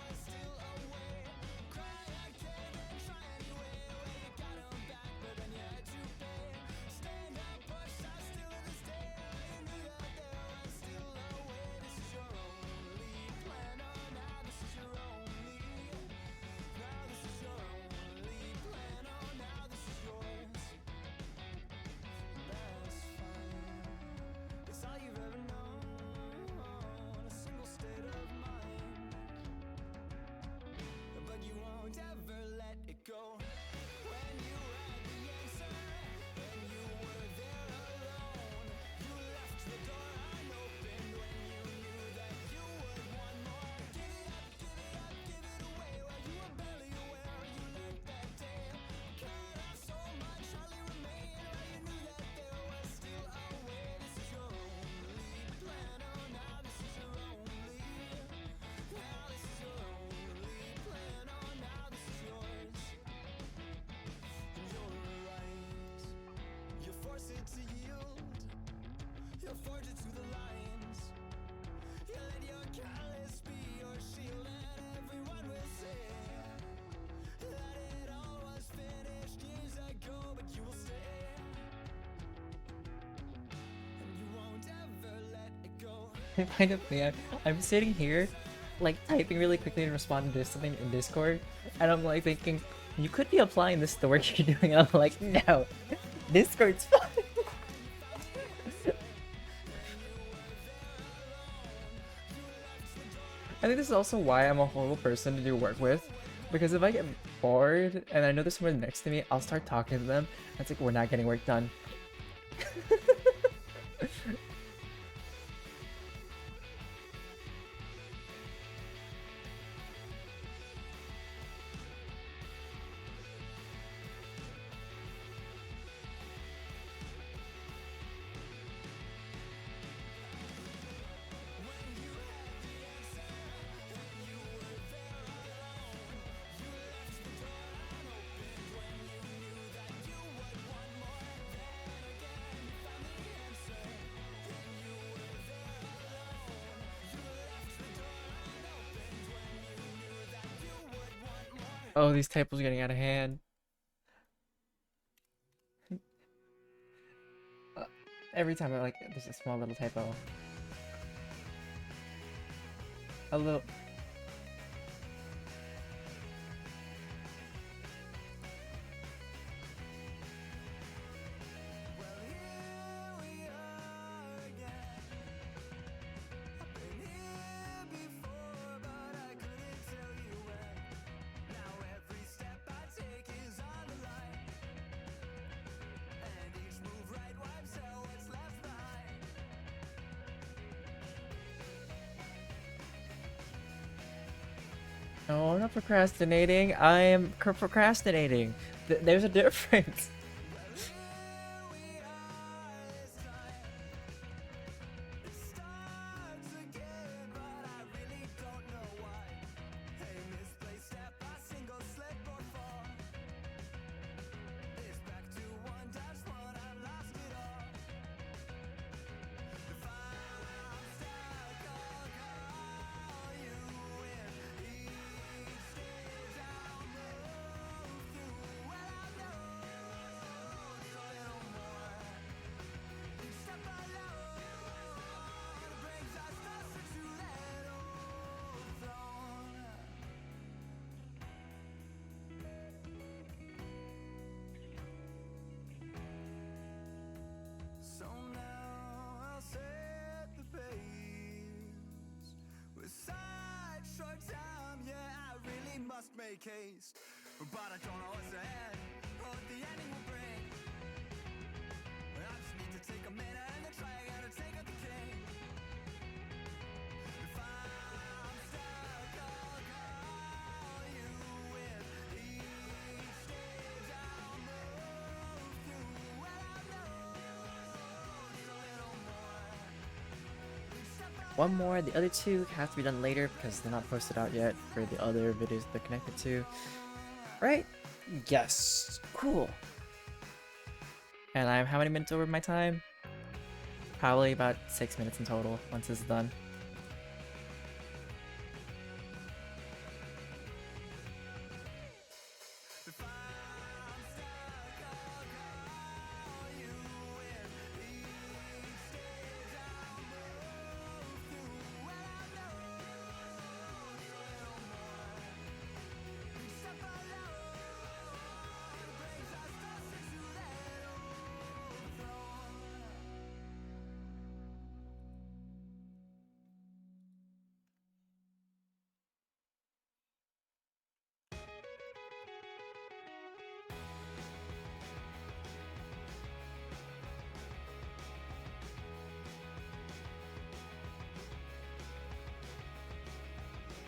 I find it funny. I'm sitting here, like typing really quickly and responding to something in Discord, and I'm like thinking, you could be applying this to the work you're doing. And I'm like, no, Discord's fine. I think this is also why I'm a horrible person to do work with, because if I get bored and I know there's someone next to me, I'll start talking to them. And it's like we're not getting work done. Oh, these typos are getting out of hand. Every time I like, there's a small little typo. A little. No, I'm not procrastinating. I am procrastinating. There's a difference. must make haste, but I don't know what's ahead or what the ending will bring. I just need to take a minute and then try again to take out the king. If I'm stuck, I'll call you with each stage I'll move through. Well, I know just a little more. One more. The other two have to be done later because they're not posted out yet for the other videos they're connected to. Right? Yes. Cool. And I'm how many minutes over my time? Probably about 6 minutes in total once this is done.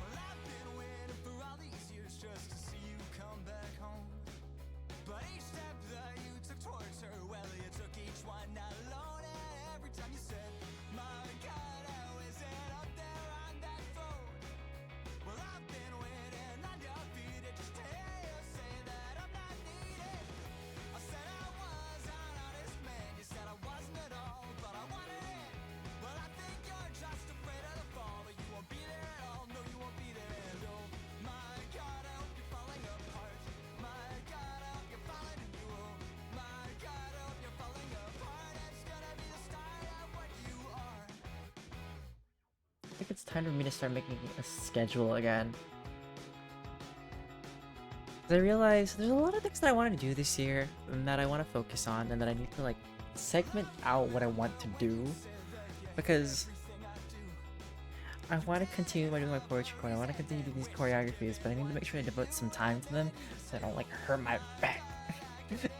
Well, I've been waiting for all these years just to see you come back home. But each step that you took towards her, well, you took each one alone. And every time you said, my God, how is it up there on that phone? Well, I've been waiting on your feet to just hear you say that I'm not needed. I said I was an honest man, you said I wasn't at all, but I wanted it. Well, I think you're just afraid of the fall, but you won't be there at all, no, you won't be there. And oh my God, I hope you're falling apart. My God, I hope you're falling and you. Oh my God, I hope you're falling apart. It's gonna be the start of what you are. I think it's time for me to start making a schedule again. 'Cause I realize there's a lot of things that I want to do this year and that I want to focus on and that I need to like segment out what I want to do, because I want to continue doing my poetry core. I want to continue doing these choreographies, but I need to make sure I devote some time to them so I don't like hurt my back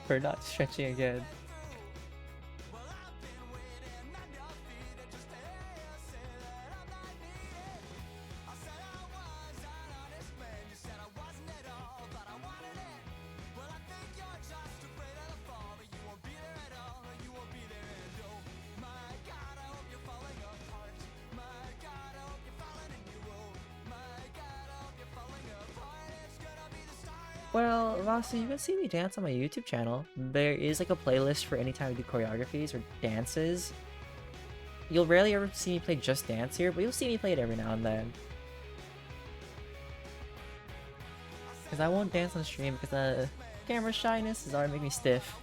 for not stretching again. Well, Rossi, you can see me dance on my YouTube channel. There is like a playlist for anytime I do choreographies or dances. You'll rarely ever see me play Just Dance here, but you'll see me play it every now and then. Because I won't dance on stream because camera shyness is already making me stiff.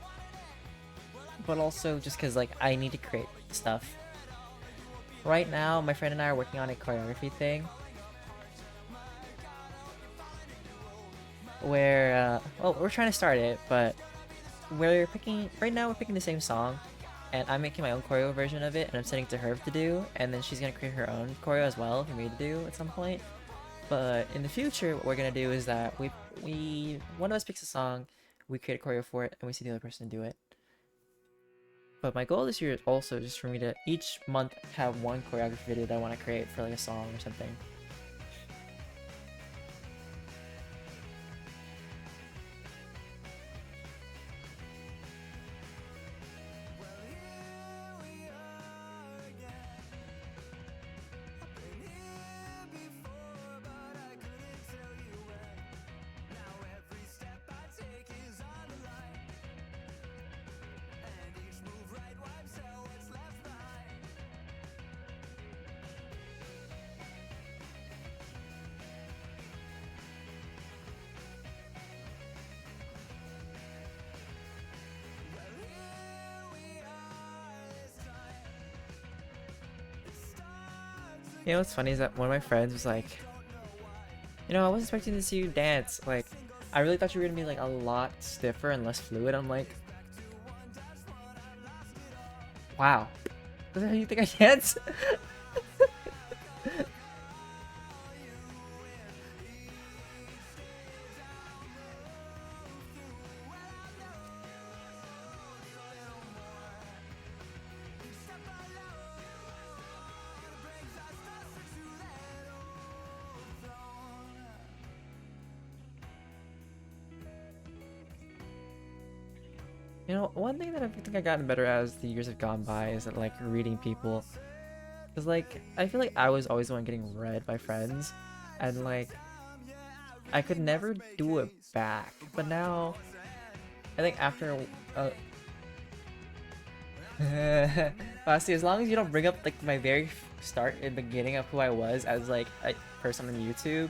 But also just because like I need to create stuff. Right now, my friend and I are working on a choreography thing. Where, well, we're trying to start it, but right now we're picking the same song, and I'm making my own choreo version of it, and I'm sending it to her to do, and then she's gonna create her own choreo as well for me to do at some point. But in the future, what we're gonna do is that one of us picks a song, we create a choreo for it, and we see the other person do it. But my goal this year is also just for me to each month have one choreography video that I want to create for like a song or something. You know what's funny is that one of my friends was like, you know, I wasn't expecting to see you dance. Like, I really thought you were gonna be like a lot stiffer and less fluid. I'm like, wow. What the hell do you think I dance? You know, one thing that I think I've gotten better as the years have gone by is at like reading people. Cause like I feel like I was always the one getting read by friends, and like I could never do it back. But now, I think after honestly, as long as you don't bring up like my very start and beginning of who I was as like a person on YouTube,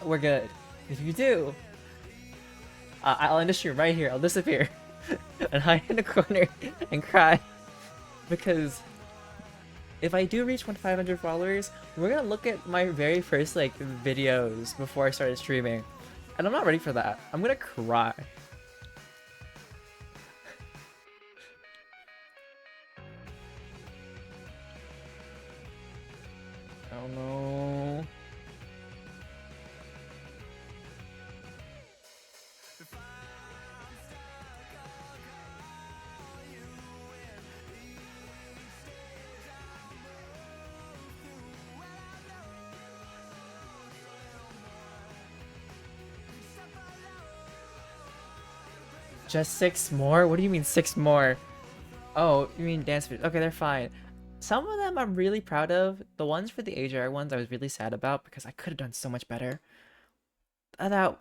we're good. If you do, I'll end the stream right here. I'll disappear and hide in the corner and cry because if I do reach 500 followers, we're gonna look at my very first like videos before I started streaming, and I'm not ready for that. I'm gonna cry. Oh no. Just 6 more? What do you mean 6 more? Oh, you mean dance videos? Okay, they're fine. Some of them I'm really proud of. The ones for the AJR ones I was really sad about because I could have done so much better. That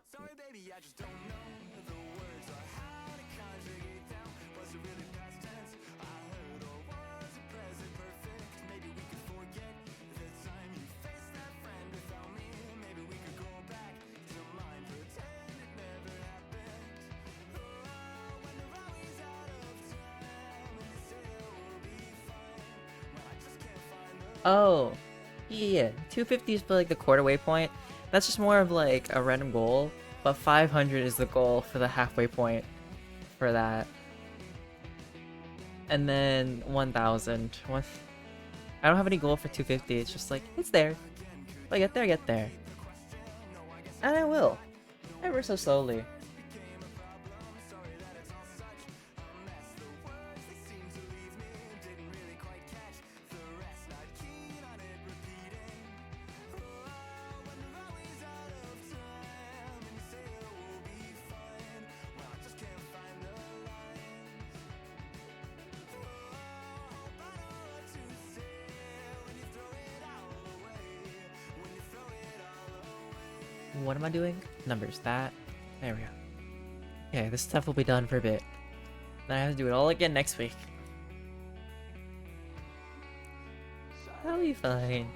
Oh, yeah. 250 is for like the quarter waypoint. That's just more of like a random goal, but 500 is the goal for the halfway point for that. And then 1000. I don't have any goal for 250. It's just like it's there. If I get there, I get there. And I will. Ever so slowly. What am I doing? Numbers. That. There we go. Okay, this stuff will be done for a bit. Then I have to do it all again next week. That'll be fine.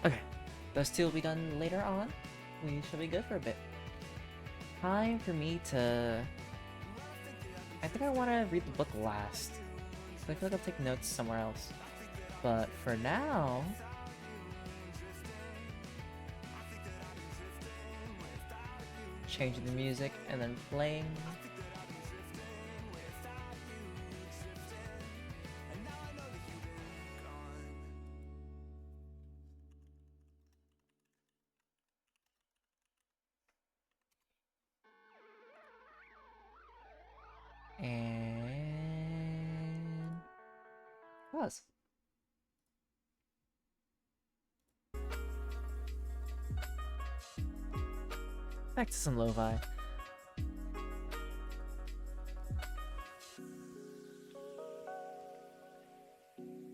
Okay, those two will be done later on. We should be good for a bit. Time for me to... I think I want to read the book last. So I feel like I'll take notes somewhere else. But for now... changing the music and then playing... And... pause. Back to some lo-fi.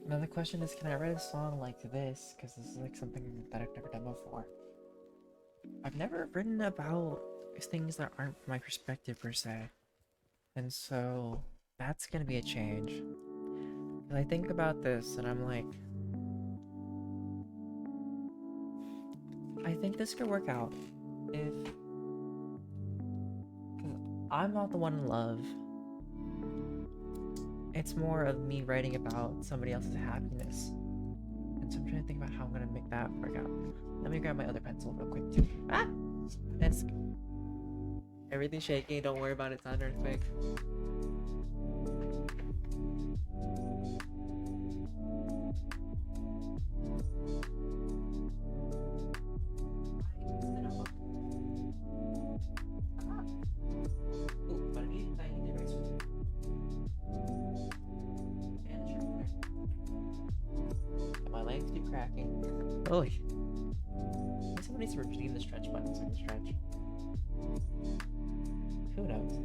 Now the question is, can I write a song like this? Because this is like something that I've never done before. I've never written about things that aren't from my perspective per se. And so that's gonna be a change. And I think about this and I'm like, I think this could work out if... cause I'm not the one in love. It's more of me writing about somebody else's happiness. And so I'm trying to think about how I'm gonna make that work out. Let me grab my other pencil real quick too. Ah! Desk. Everything's shaking, don't worry about it, it's not an earthquake. legs keep cracking. Oh, maybe someone needs to redeem the stretch button so I can stretch. Who knows?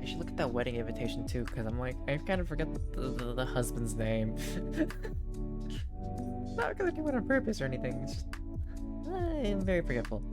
I should look at that wedding invitation too, because I'm like, I kind of forget the husband's name. Not because I do it on purpose or anything, it's just, I'm very forgetful.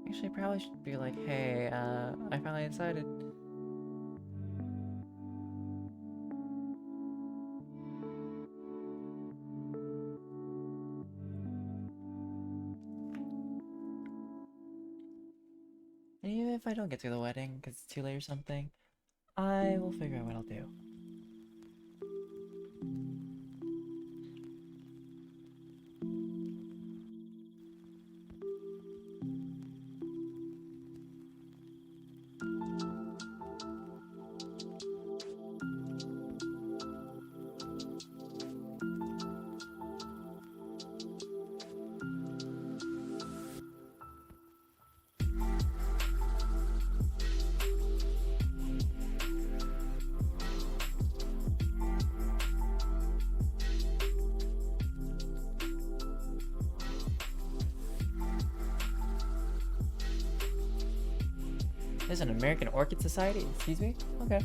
Actually, I probably should be like, hey, I finally decided. And even if I don't get to the wedding because it's too late or something, I will figure out what I'll do. There's an American Orchid Society? Excuse me? Okay.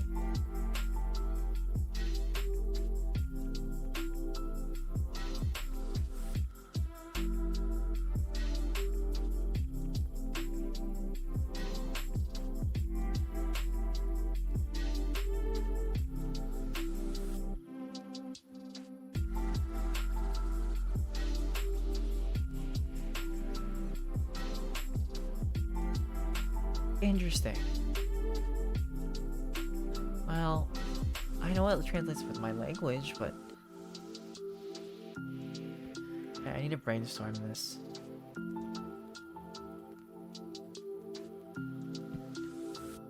Interesting. Well, I know it translates with my language, but I need to brainstorm this.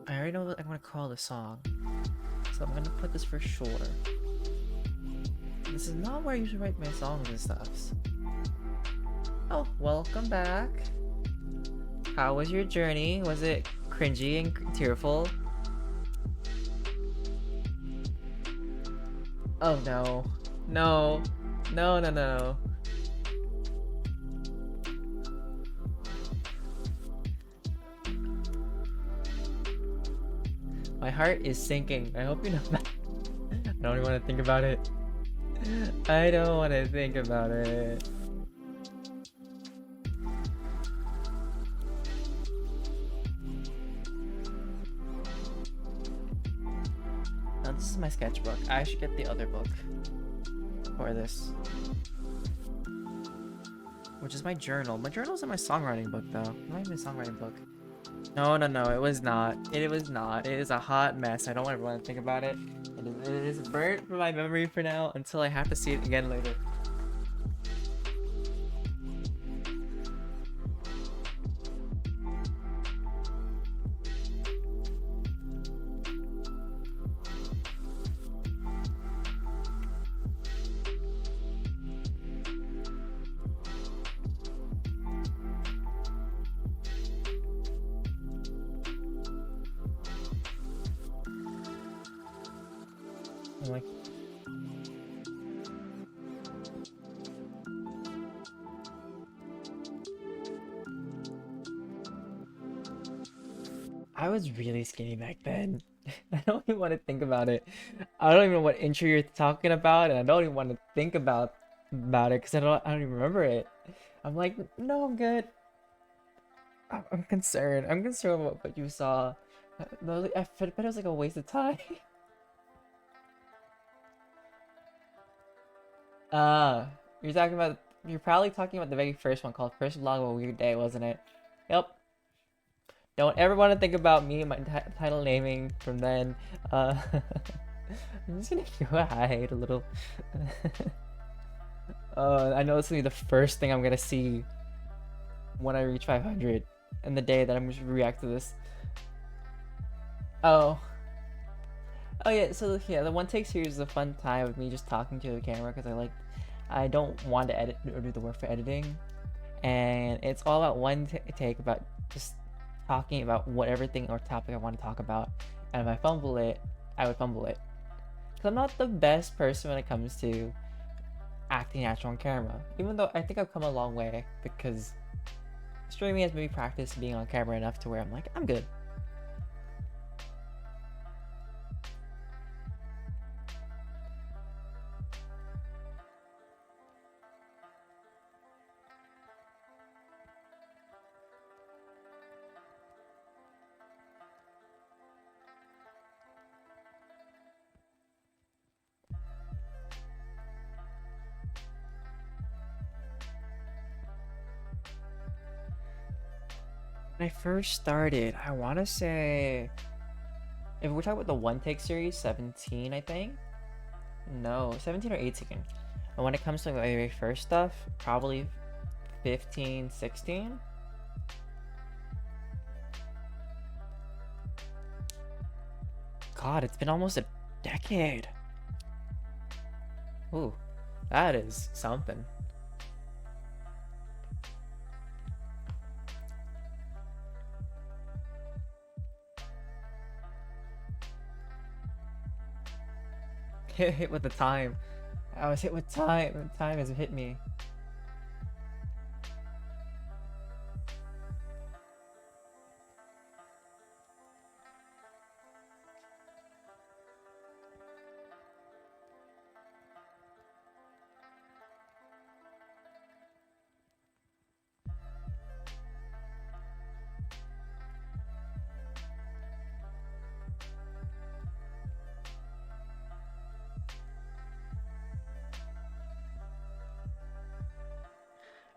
I already know what I'm gonna call the song, so I'm gonna put this for sure. This is not where I usually write my songs and stuff. Oh, welcome back. How was your journey? Was it cringy and tearful? Oh no. No. No, no, no. My heart is sinking. I hope you know that. I don't even want to think about it. I don't want to think about it. Now this is my sketchbook. I should get the other book for this, which is my journal. My journal's in my songwriting book though. Not even my songwriting book. No, no, no, it was not. It was not. It is a hot mess. I don't ever want to think about it. It is burnt from my memory for now until I have to see it again later. I'm like, I was really skinny back then. I don't even want to think about it. I don't even know what intro you're talking about, and I don't even want to think about it because I don't even remember it. I'm like, no, I'm good. I'm concerned. I'm concerned about what you saw. I bet it was like a waste of time. You're talking about. You're probably talking about the very first one called "First Vlog of a Weird Day," wasn't it? Yep. Don't ever want to think about me and my title naming from then. I'm just gonna go hide a little. I know this will be the first thing I'm gonna see when I reach 500, and the day that I'm gonna react to this. Oh. Oh yeah, so yeah, the one take series is a fun time of me just talking to the camera because I don't want to edit or do the work for editing, and it's all about one take about just talking about whatever thing or topic I want to talk about, and if I fumble it, I would fumble it. Because I'm not the best person when it comes to acting natural on camera, even though I think I've come a long way because streaming has made me practice being on camera enough to where I'm like, I'm good. When I first started, I want to say, if we're talking about the one take series, 17, I think. No, 17 or 18. And when it comes to my very first stuff, probably 15, 16. God, it's been almost a decade. Ooh, that is something. Hit with the time. I was hit with time. Time has hit me.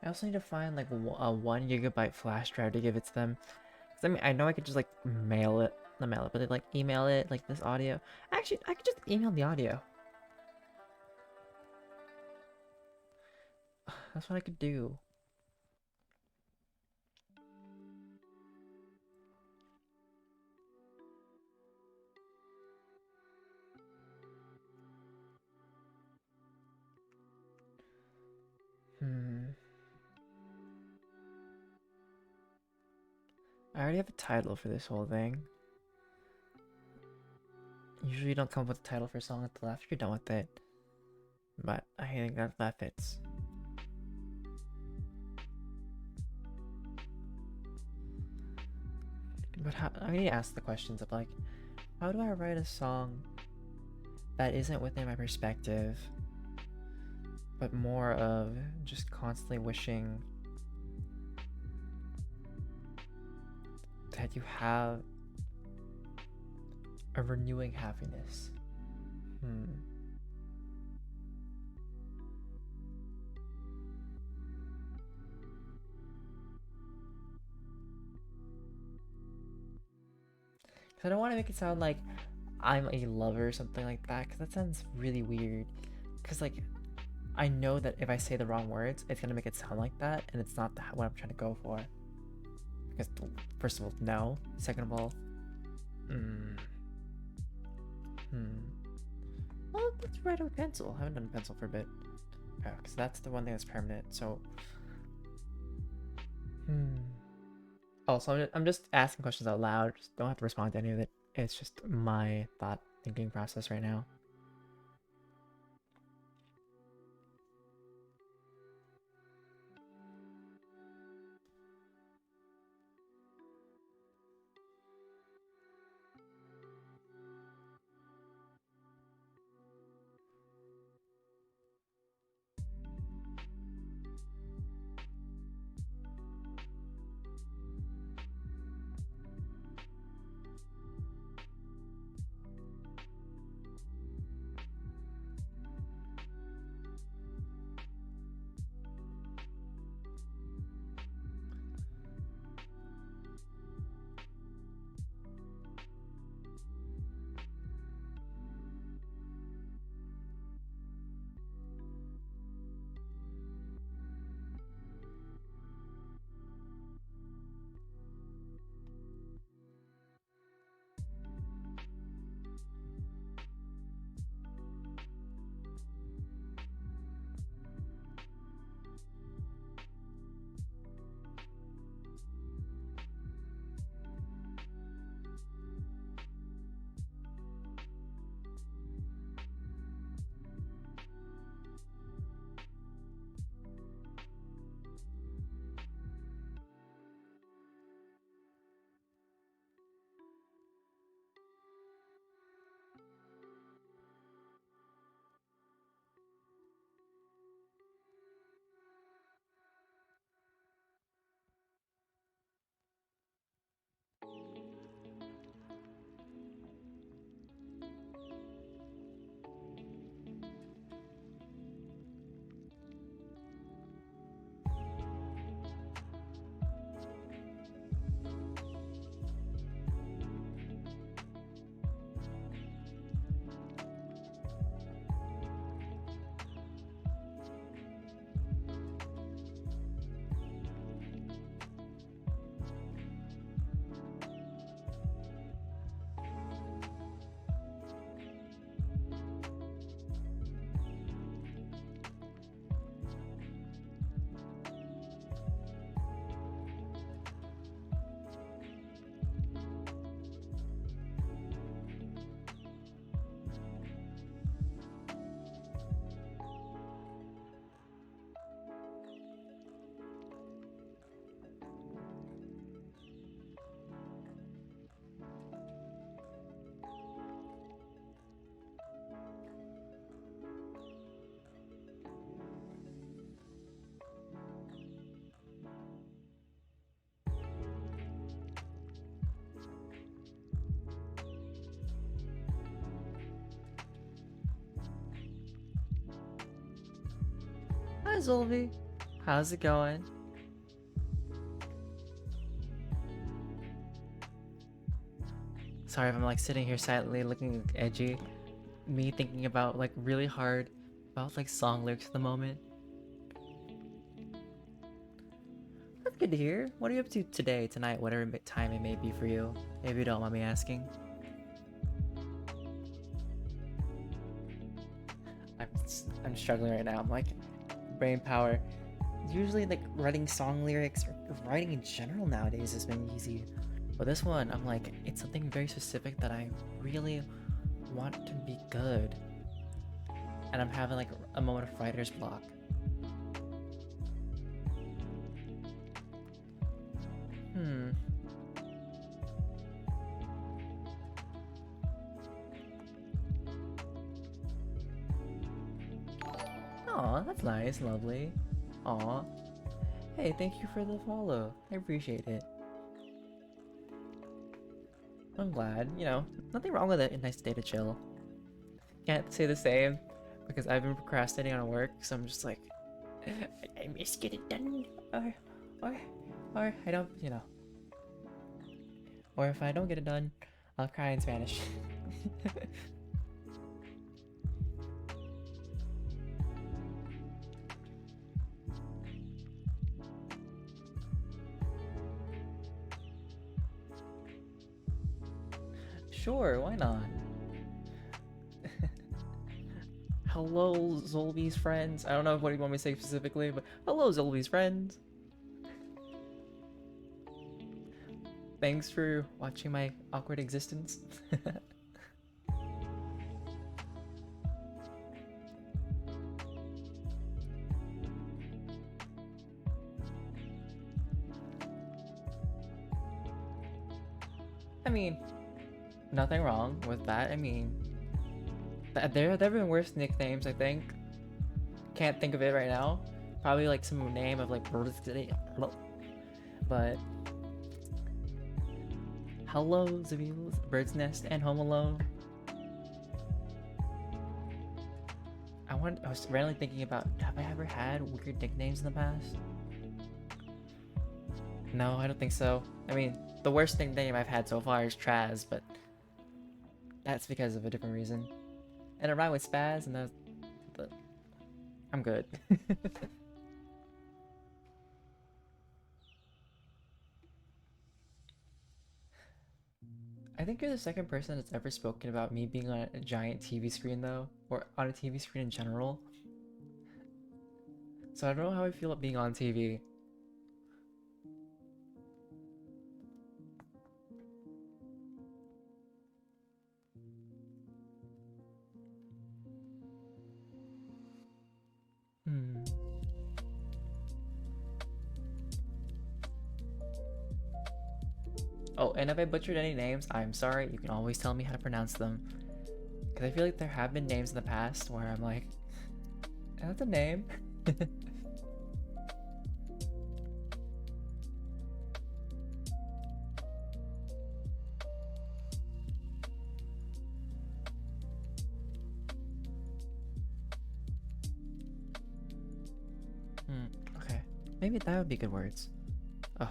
I also need to find like a 1 GB flash drive to give it to them. 'Cause I mean, I know I could just like mail it, not mail it, but like email it, like this audio. Actually, I could just email the audio. That's what I could do. I already have a title for this whole thing. Usually you don't come up with a title for a song at the left, you're done with it. But I think that fits. But I need to ask the questions of like, how do I write a song that isn't within my perspective, but more of just constantly wishing that you have a renewing happiness? I don't want to make it sound like I'm a lover or something like that, because that sounds really weird. Because like, I know that if I say the wrong words, it's gonna make it sound like that, and it's not what I'm trying to go for. Because first of all, no. Second of all, well, let's write with pencil. I haven't done pencil for a bit. Oh, because that's the one thing that's permanent. So, Oh, so I'm just asking questions out loud. Just don't have to respond to any of it. It's just my thought thinking process right now. Zolvi. How's it going? Sorry if I'm like sitting here silently looking edgy. Me thinking about like really hard about like song lyrics at the moment. That's good to hear. What are you up to today, tonight, whatever time it may be for you? Maybe you don't mind me asking. I'm struggling right now. I'm like, brain power. Usually like writing song lyrics or writing in general nowadays has been easy. But this one, I'm like, it's something very specific that I really want to be good. And I'm having like a moment of writer's block. Aw, that's nice, lovely. Aw. Hey, thank you for the follow. I appreciate it. I'm glad, you know, nothing wrong with it. A nice day to chill. Can't say the same because I've been procrastinating on work, so I'm just like, I must get it done. Or I don't, you know. Or if I don't get it done, I'll cry in Spanish. Sure, why not? Hello, Zolvi's friends. I don't know what you want me to say specifically, but hello, Zolvi's friends. Thanks for watching my awkward existence. I mean, nothing wrong with that. I mean, there have been worse nicknames, I think. Can't think of it right now. Probably like some name of like, but hello, Zavil's Bird's Nest and Home Alone. I was randomly thinking about, have I ever had weird nicknames in the past? No, I don't think so. I mean, the worst nickname I've had so far is Traz, but that's because of a different reason. And it rhymed with spaz, and but I'm good. I think you're the second person that's ever spoken about me being on a giant TV screen, though, or on a TV screen in general. So I don't know how I feel about being on TV. Oh, and if I butchered any names, I'm sorry. You can always tell me how to pronounce them. Because I feel like there have been names in the past where I'm like, that's a name. Okay. Maybe that would be good words. Oh,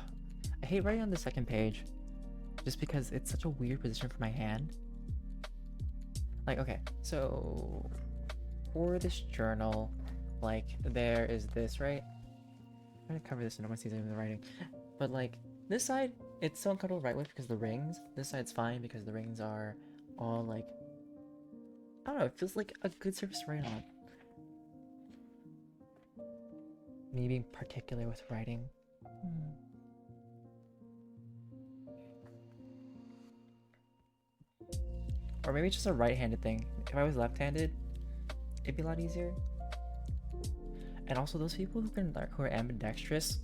I hate writing on the second page. Just because it's such a weird position for my hand. Like, okay, so for this journal, like there is this, right? I'm gonna cover this and no one sees any of the writing. But like this side, it's so uncomfortable to write with because the rings. This side's fine because the rings are all like, I don't know, it feels like a good surface to write on. Me being particular with writing. Or maybe it's just a right-handed thing. If I was left-handed, it'd be a lot easier. And also those people who are ambidextrous,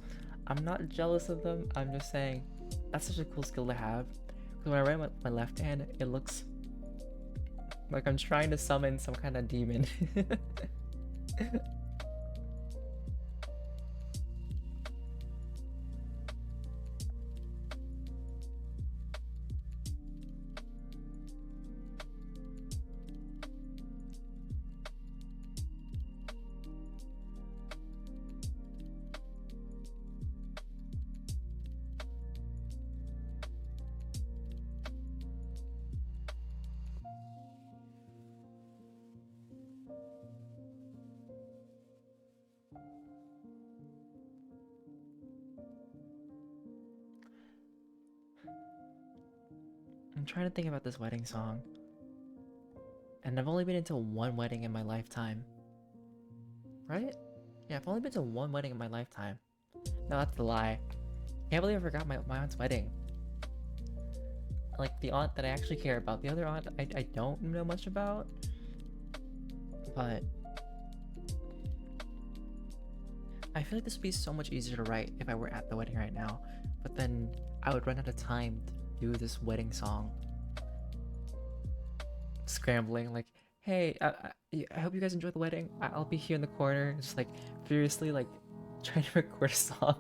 I'm not jealous of them. I'm just saying that's such a cool skill to have. Because when I write with my left hand, it looks like I'm trying to summon some kind of demon. I'm trying to think about this wedding song. And I've only been into one wedding in my lifetime. Right? Yeah, I've only been to one wedding in my lifetime. No, that's a lie. Can't believe I forgot my aunt's wedding. Like, the aunt that I actually care about. The other aunt I don't know much about. But I feel like this would be so much easier to write if I were at the wedding right now. But then I would run out of time to do this wedding song. Scrambling, like, hey, I hope you guys enjoy the wedding. I'll be here in the corner, just like furiously like trying to record a song.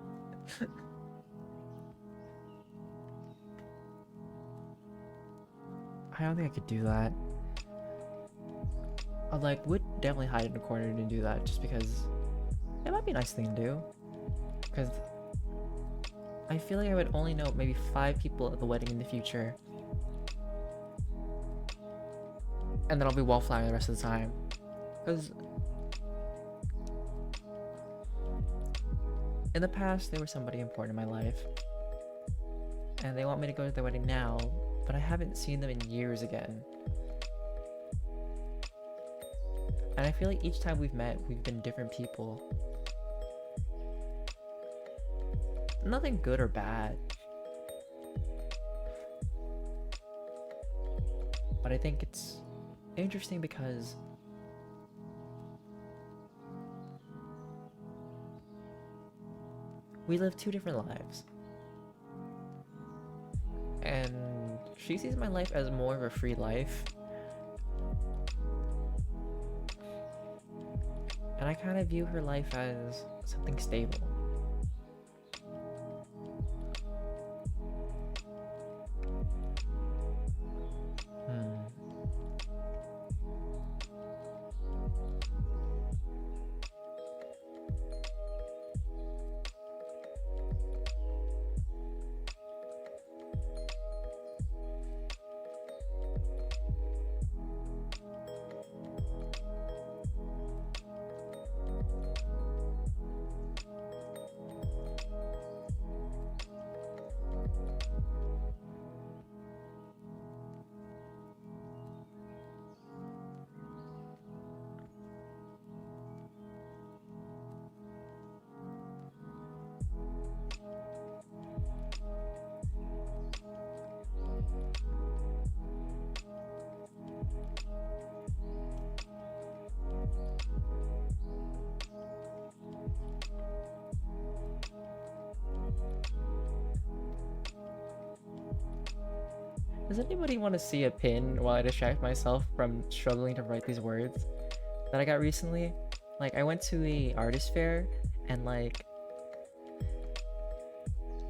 I don't think I could do that. I like would definitely hide in the corner and do that just because it might be a nice thing to do. Because I feel like I would only know maybe 5 people at the wedding in the future. And then I'll be wallflowering the rest of the time. Because in the past, they were somebody important in my life. And they want me to go to their wedding now, but I haven't seen them in years again. And I feel like each time we've met, we've been different people. Nothing good or bad. But I think it's interesting because we live 2 different lives. And she sees my life as more of a free life. And I kind of view her life as something stable. Does anybody want to see a pin while I distract myself from struggling to write these words that I got recently? Like, I went to the artist fair and like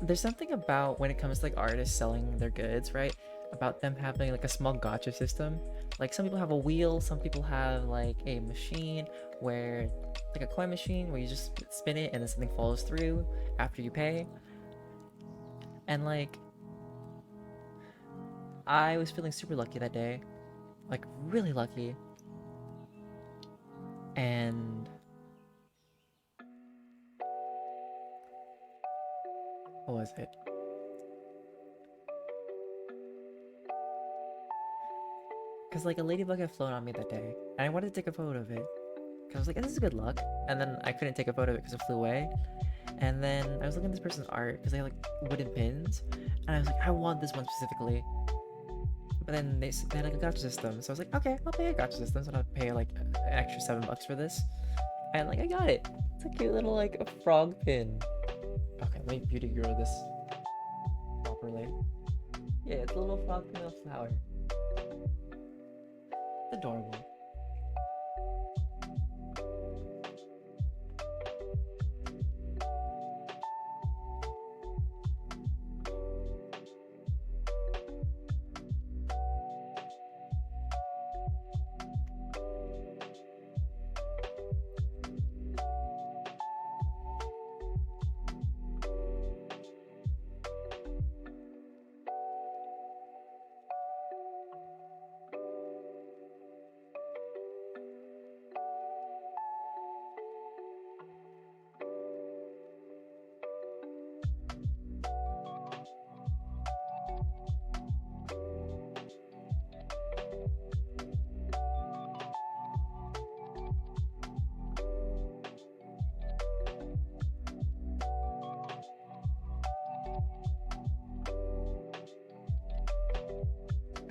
there's something about when it comes to like artists selling their goods, right? About them having like a small gotcha system. Like some people have a wheel, some people have like a machine where like a coin machine where you just spin it and then something falls through after you pay. And like I was feeling super lucky that day, like really lucky. And what was it? Because like a ladybug had flown on me that day, and I wanted to take a photo of it. Because I was like, this is good luck. And then I couldn't take a photo of it because it flew away. And then I was looking at this person's art because they had like wooden pins, and I was like, I want this one specifically. But then they had like a gotcha system, so I was like, okay, I'll pay a gotcha system, so I'll pay like an extra $7 for this. And like I got it. It's a cute little like a frog pin. Okay, let me beauty grow this properly. Yeah, it's a little frog pin with a flower. It's adorable.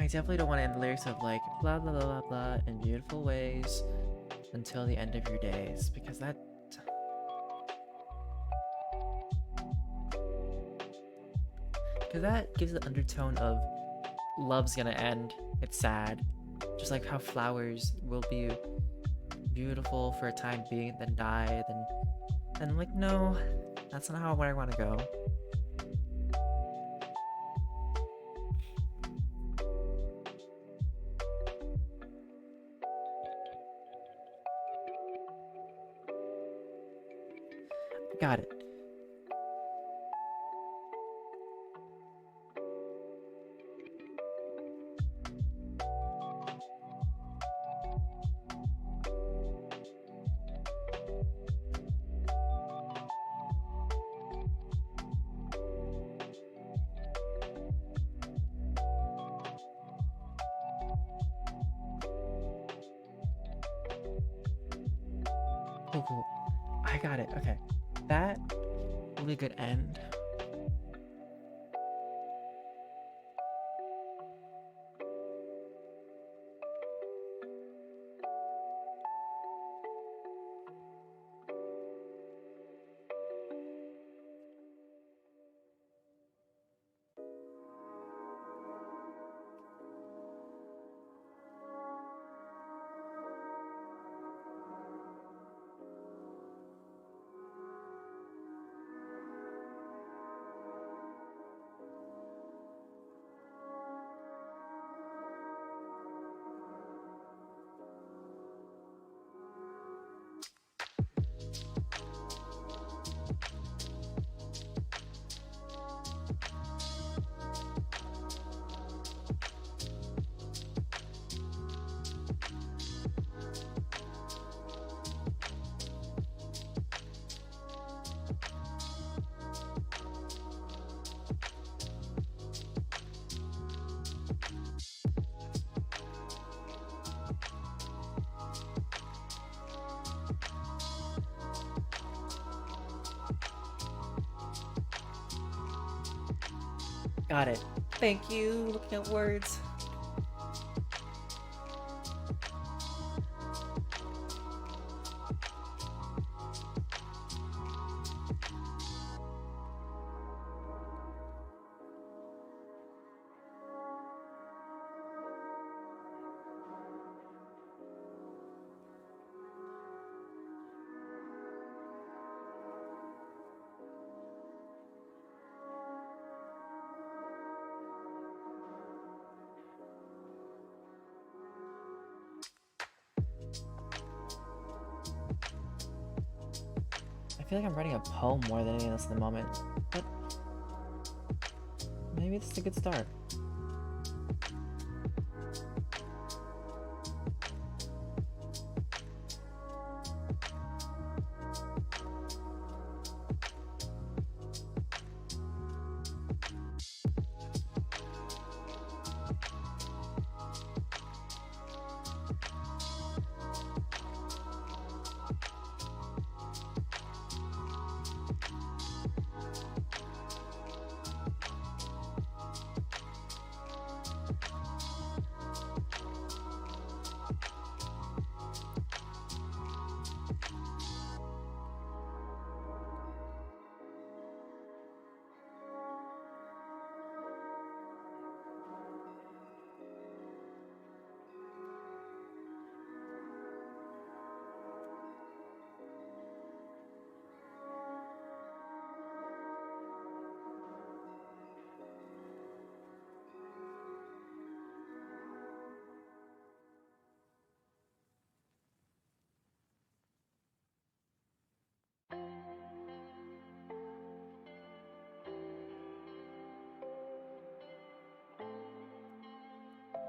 I definitely don't want to end the lyrics of like blah blah blah blah blah in beautiful ways until the end of your days, because that gives the undertone of love's gonna end, it's sad, just like how flowers will be beautiful for a time being, then die, then I'm like, no, that's not how I want to go. Got it. Cool. I got it. Okay. That will be a good end. Got it. Thank you. Looking at words. I feel like I'm writing a poem more than anything else in the moment, but maybe this is a good start.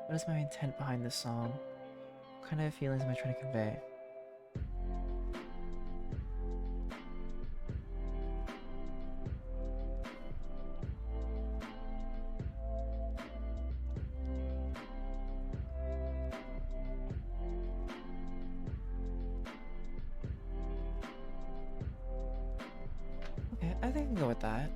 What is my intent behind this song? What kind of feelings am I trying to convey? Okay, I think I can go with that.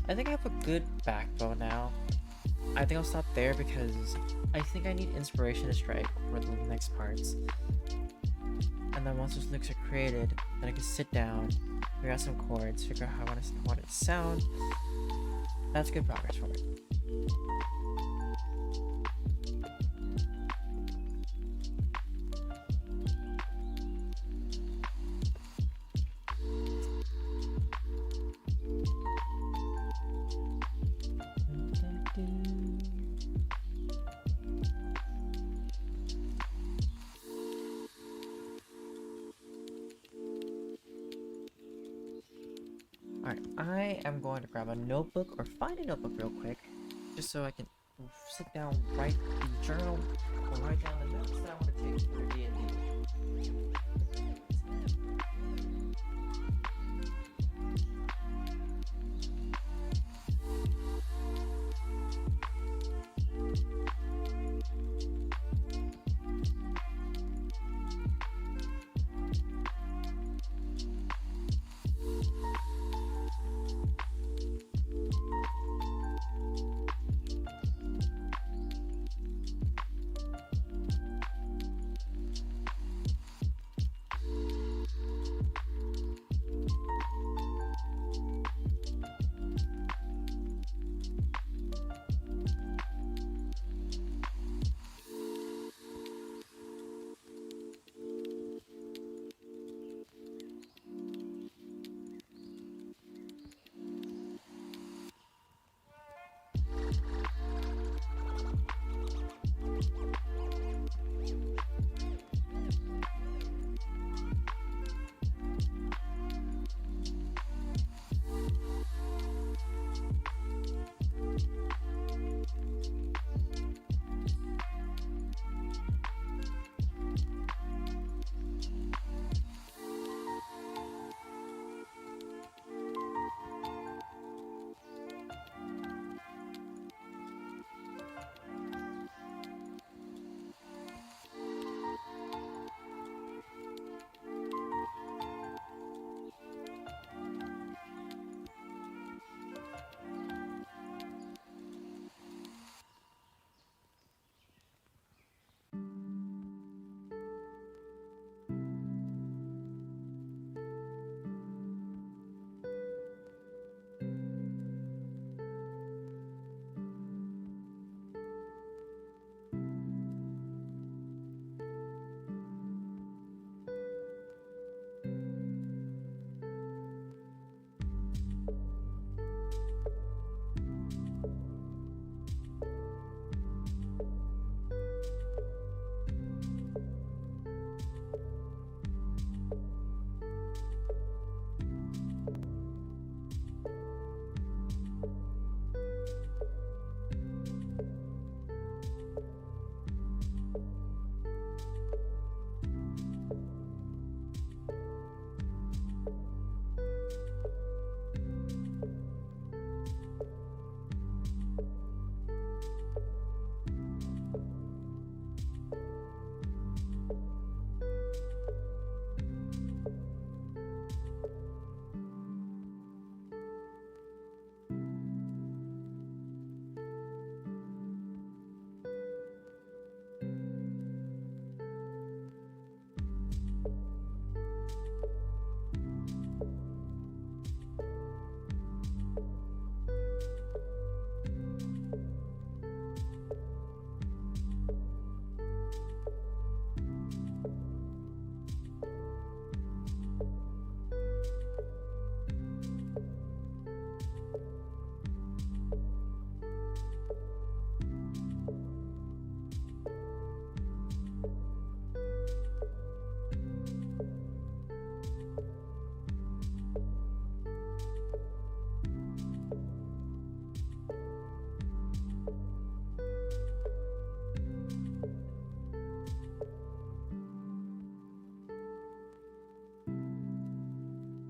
I think I have a good backbone now. I think I'll stop there because I think I need inspiration to strike for the next parts. And then once those licks are created, then I can sit down, figure out some chords, figure out how I want it to sound. That's good progress for me. Alright, I am going to grab a notebook or find a notebook real quick, just so I can sit down, write the journal, or write down the notes that I want to take for D&D.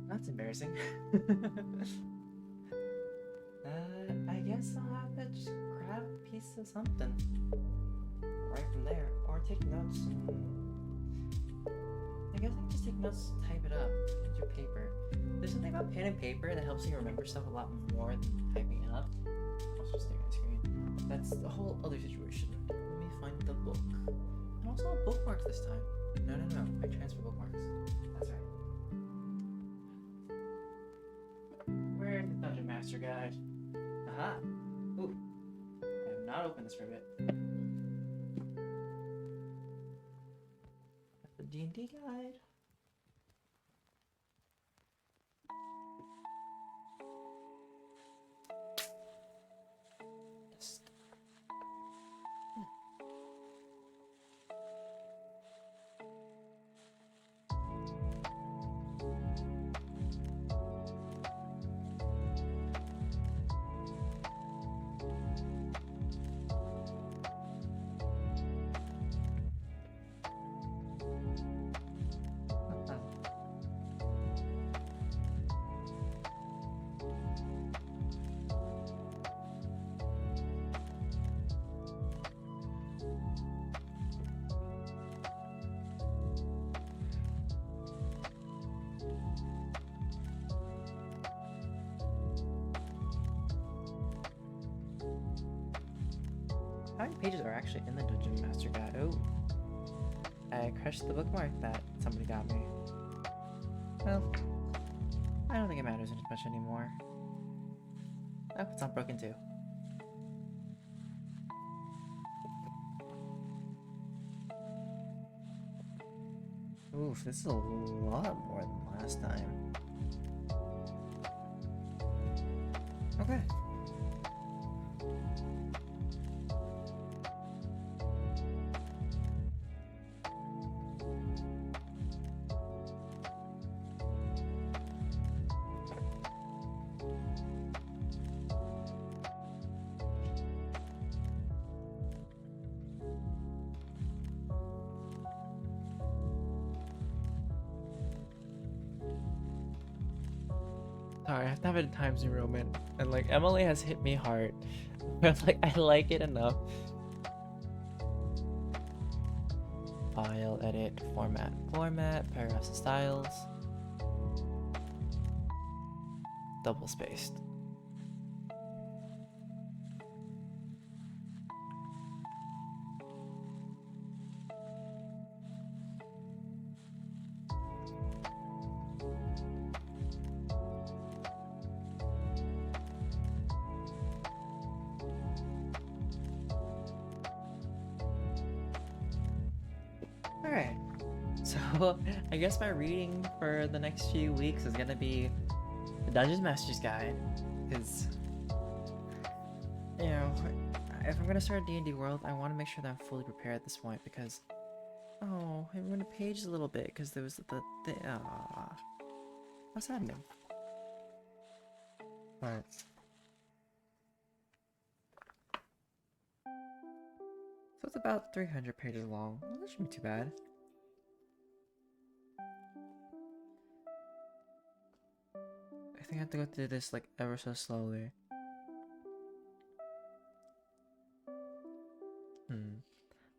That's embarrassing. I guess I'll have to just grab a piece of something right from there, or take notes. And I guess I can just take notes, type it up, and do paper. There's something about pen and paper that helps you remember stuff a lot more than typing it up. Also stare at the screen. That's a whole other situation. Let me find the book. And also a bookmark this time. No. I transfer bookmarks. That's right. Where's the Dungeon Master Guide? Aha! Ooh. I have not opened this for a bit. That's the D&D guide. How many pages are actually in the Dungeon Master Guide? Oh, I crushed the bookmark that somebody got me. Well, I don't think it matters as much anymore. Oh, it's not broken too. Oof, this is a lot more than last time. Okay. Sorry, I have to have a Times New Roman, and like Emily has hit me hard. Like I like it enough. File, edit, format, paragraphs and styles. Double spaced. Alright, so I guess my reading for the next few weeks is gonna be the Dungeon Master's Guide, because, you know, if I'm gonna start a D&D world, I want to make sure that I'm fully prepared at this point, because, oh, I ruined a page a little bit, because there was what's happening? Alright. So it's about 300 pages long. Well, that shouldn't be too bad. I think I have to go through this like ever so slowly. I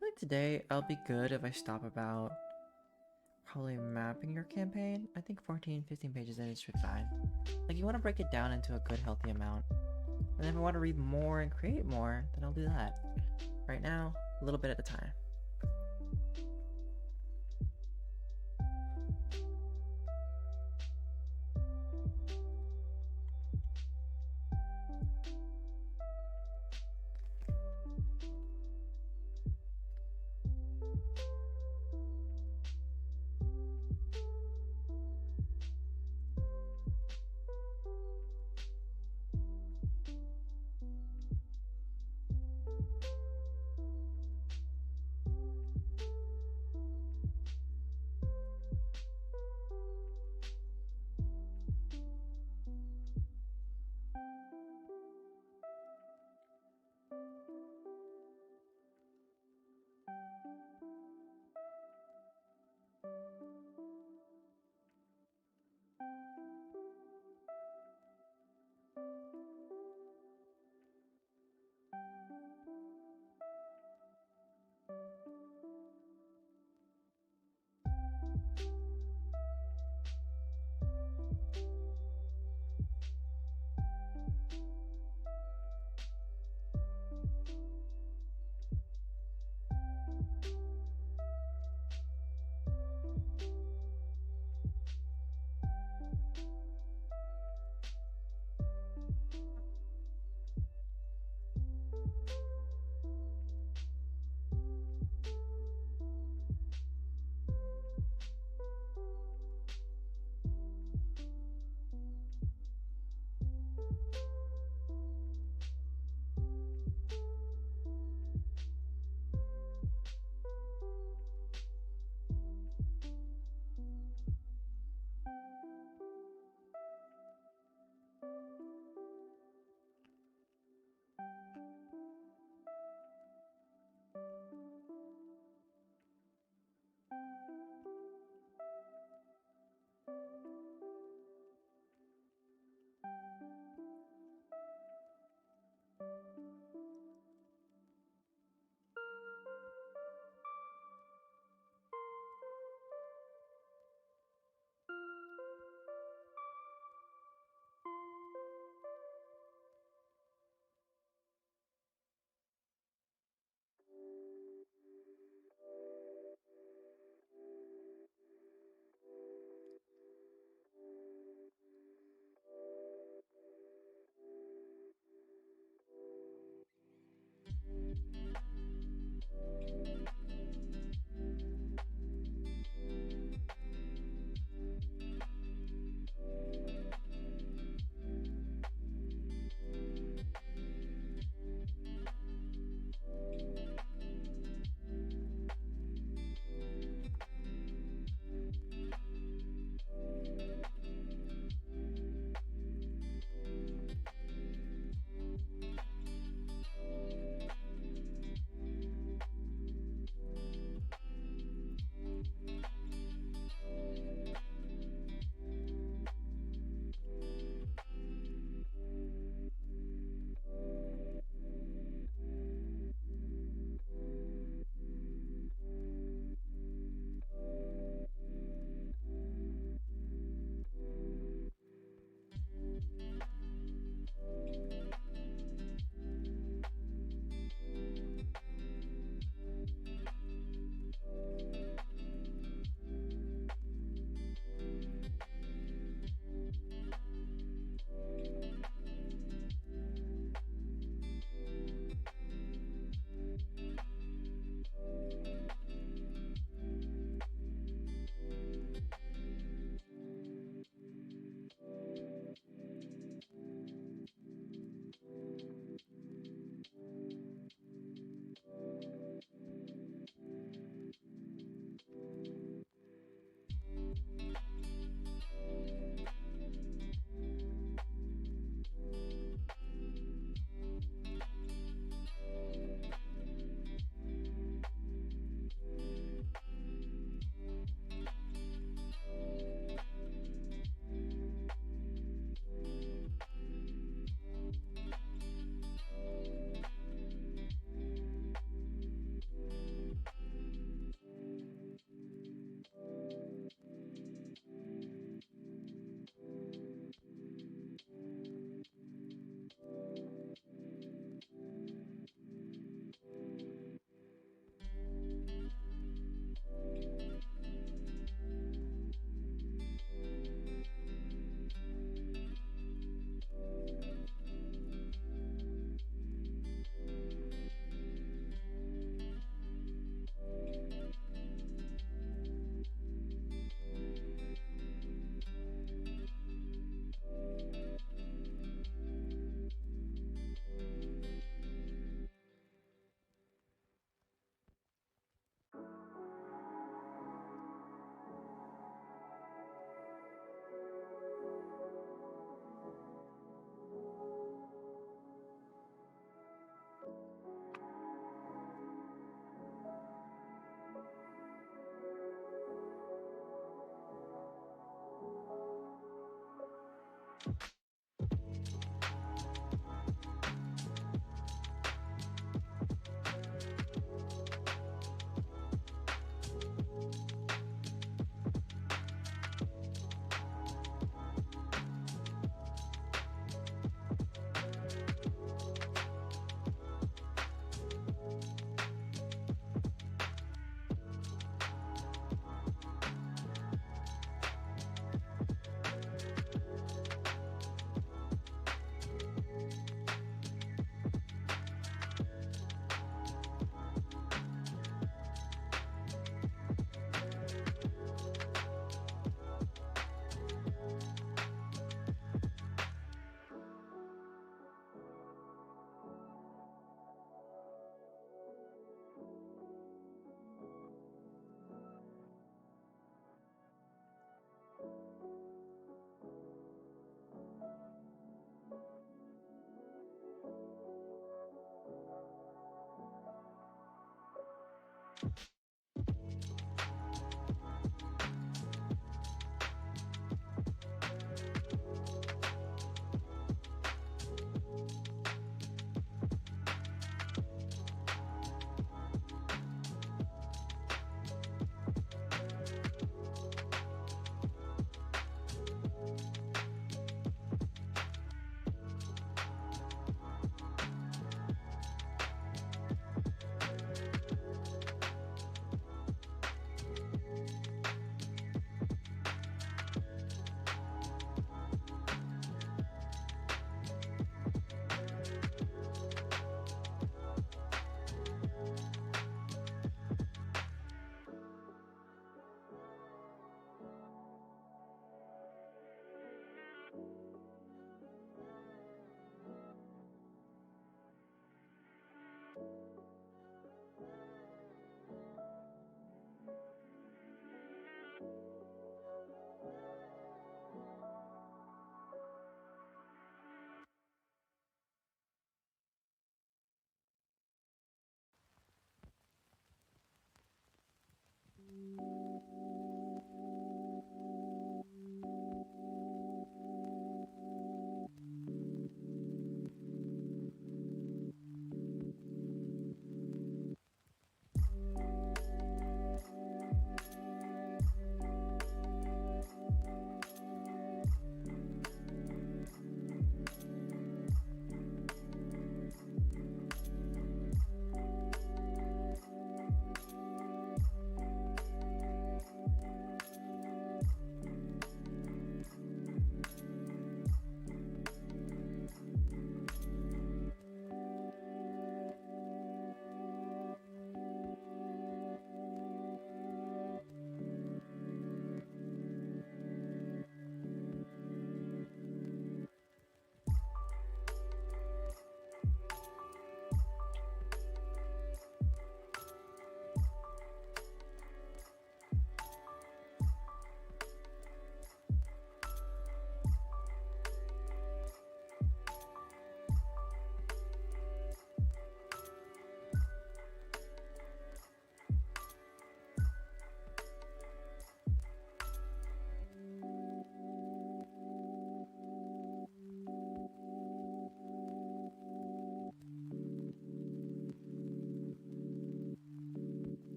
think today I'll be good if I stop about probably mapping your campaign. I think 14, 15 pages in is fine. Like you want to break it down into a good healthy amount. And if I want to read more and create more, then I'll do that. Right now, a little bit at a time.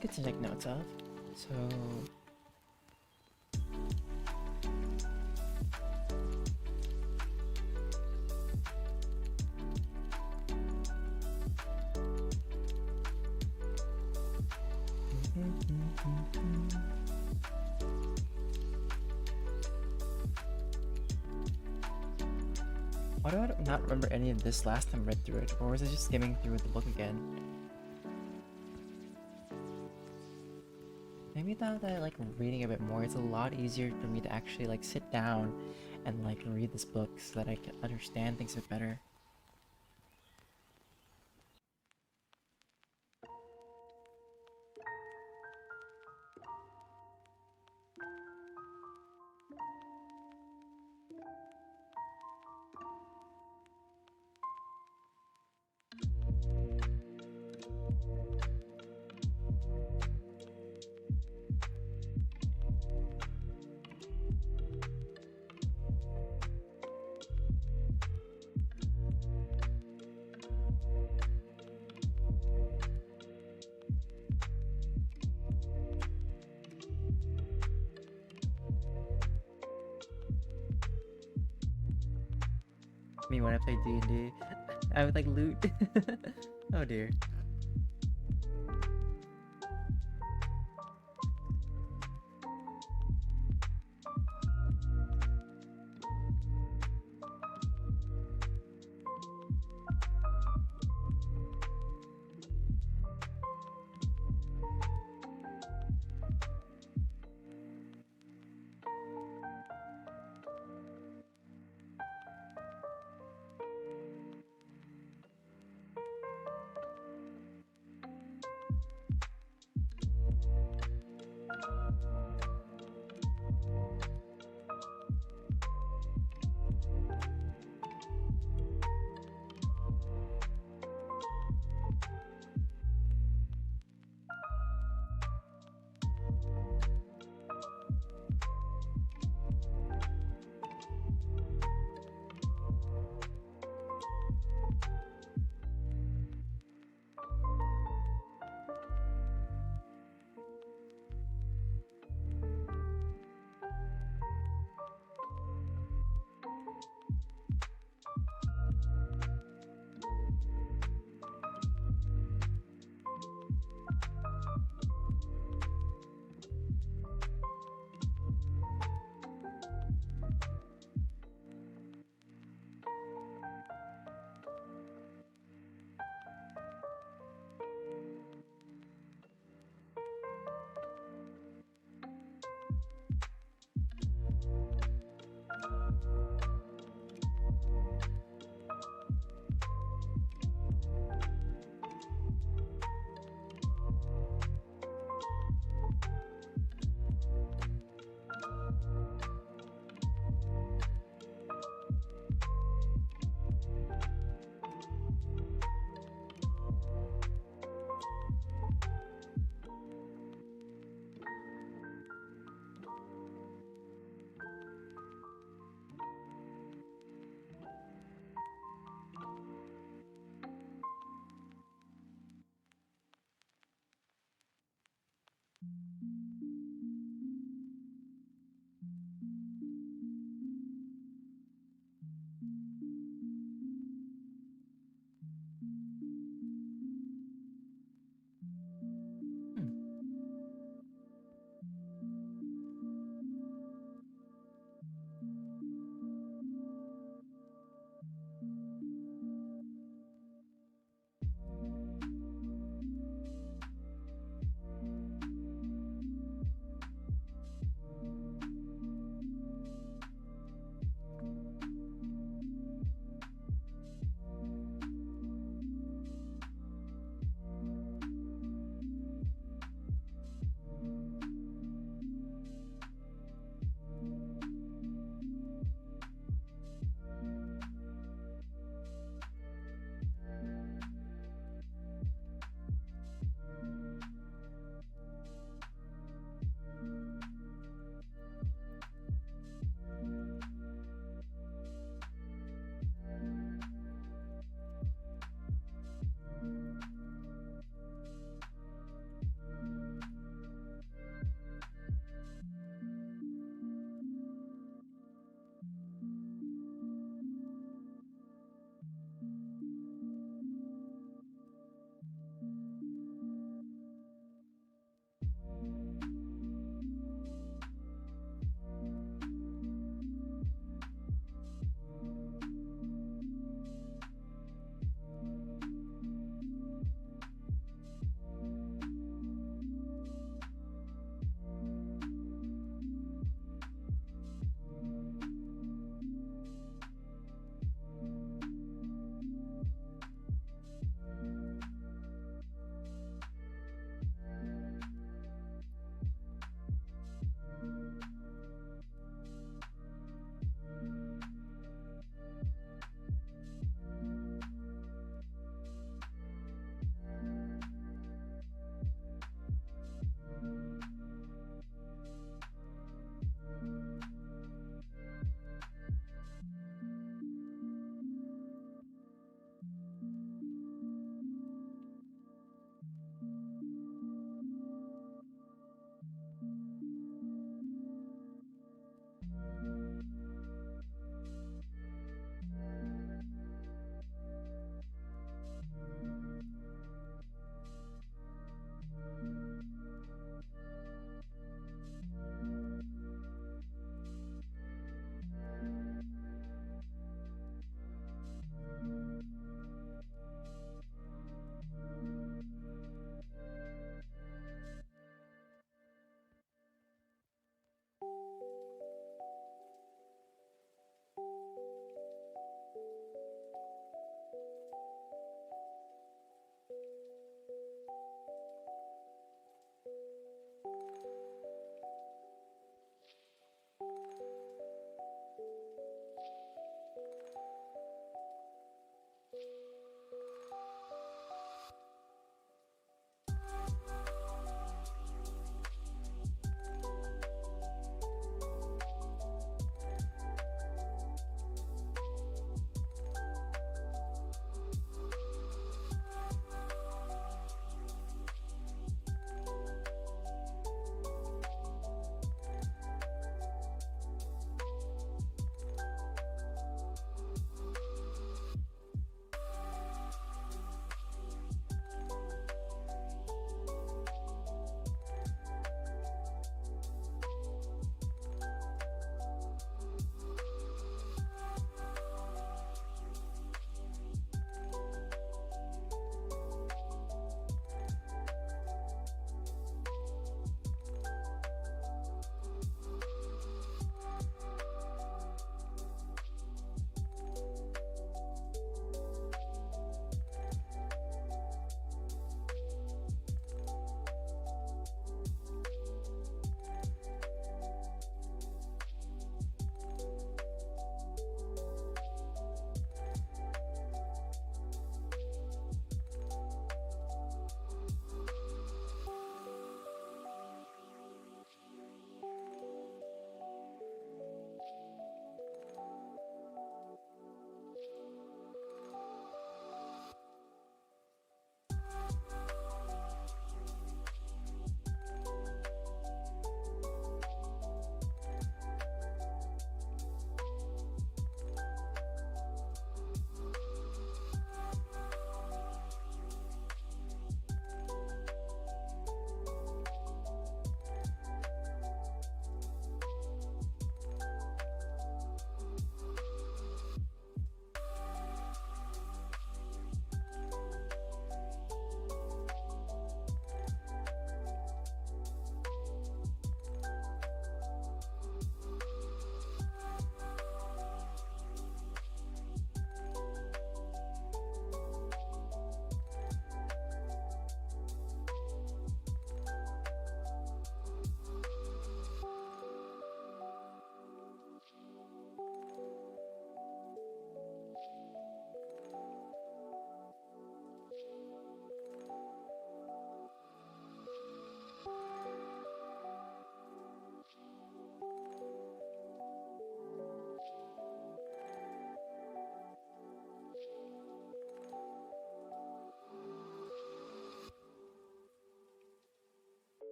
good to take notes of. So why do I not remember any of this last time I read through it? Or was I just skimming through the book again? Maybe now that I like reading a bit more, it's a lot easier for me to actually like sit down and like read this book so that I can understand things a bit better. I mean, when I play D&D, I would like loot. Oh dear.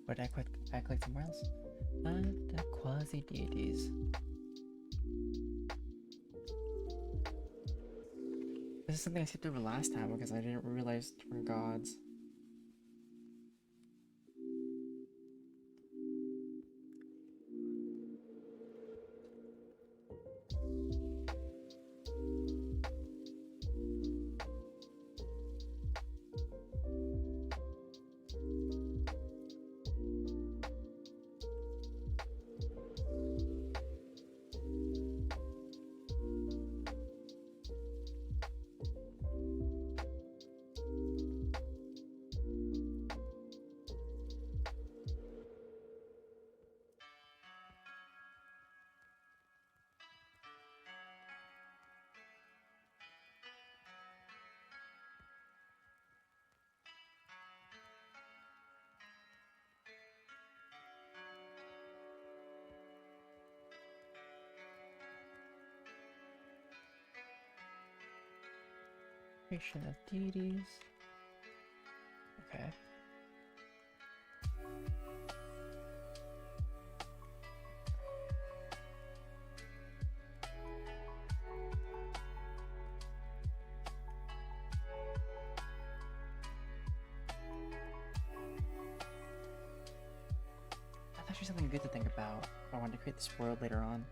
Where did I click somewhere else? The quasi deities. This is something I skipped over last time because I didn't realize different gods. Creation of deities. Okay. That's actually something good to think about. I want to create this world later on.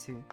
too.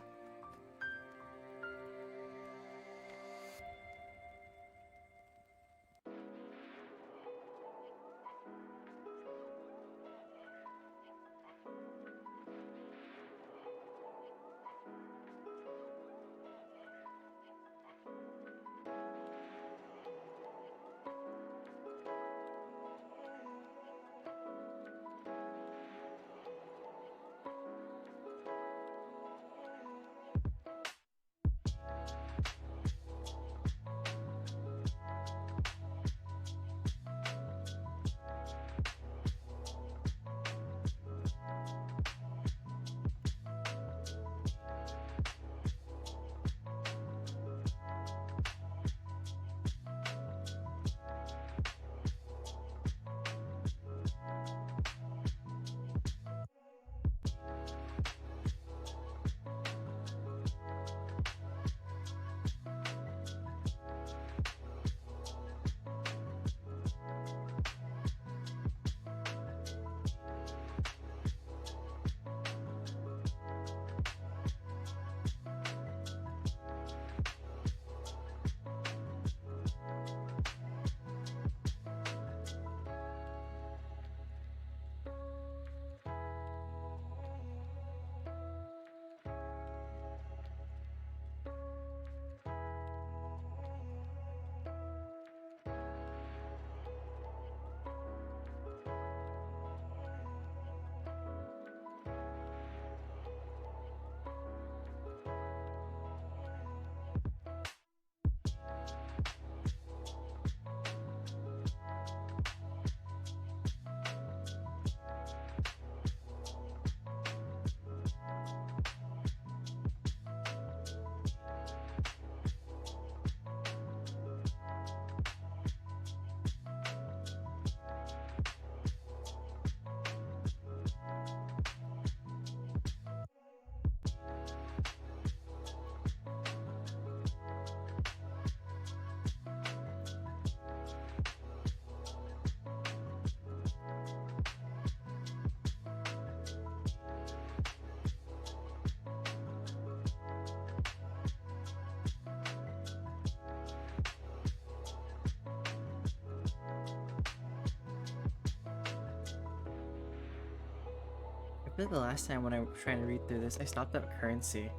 I feel the last time when I was trying to read through this, I stopped at currency.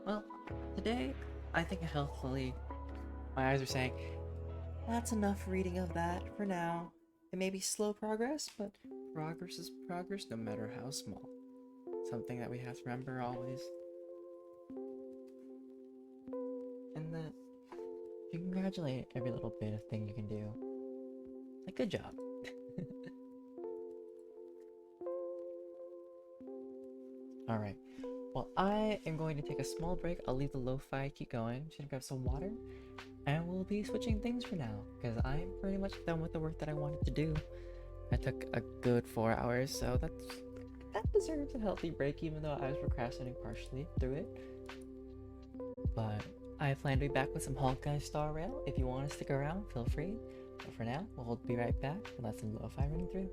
Well, today, I think healthfully, my eyes are saying, that's enough reading of that for now. It may be slow progress, but progress is progress no matter how small. Something that we have to remember always. And that you congratulate every little bit of thing you can do. Like, good job. Alright, well, I am going to take a small break. I'll leave the lo-fi keep going. Just gonna grab some water, and we'll be switching things for now, because I'm pretty much done with the work that I wanted to do. I took a good 4 hours, so that deserves a healthy break, even though I was procrastinating partially through it. But I plan to be back with some Hawkeye Star Rail. If you want to stick around, feel free. But for now, we'll be right back and let some lo-fi run through.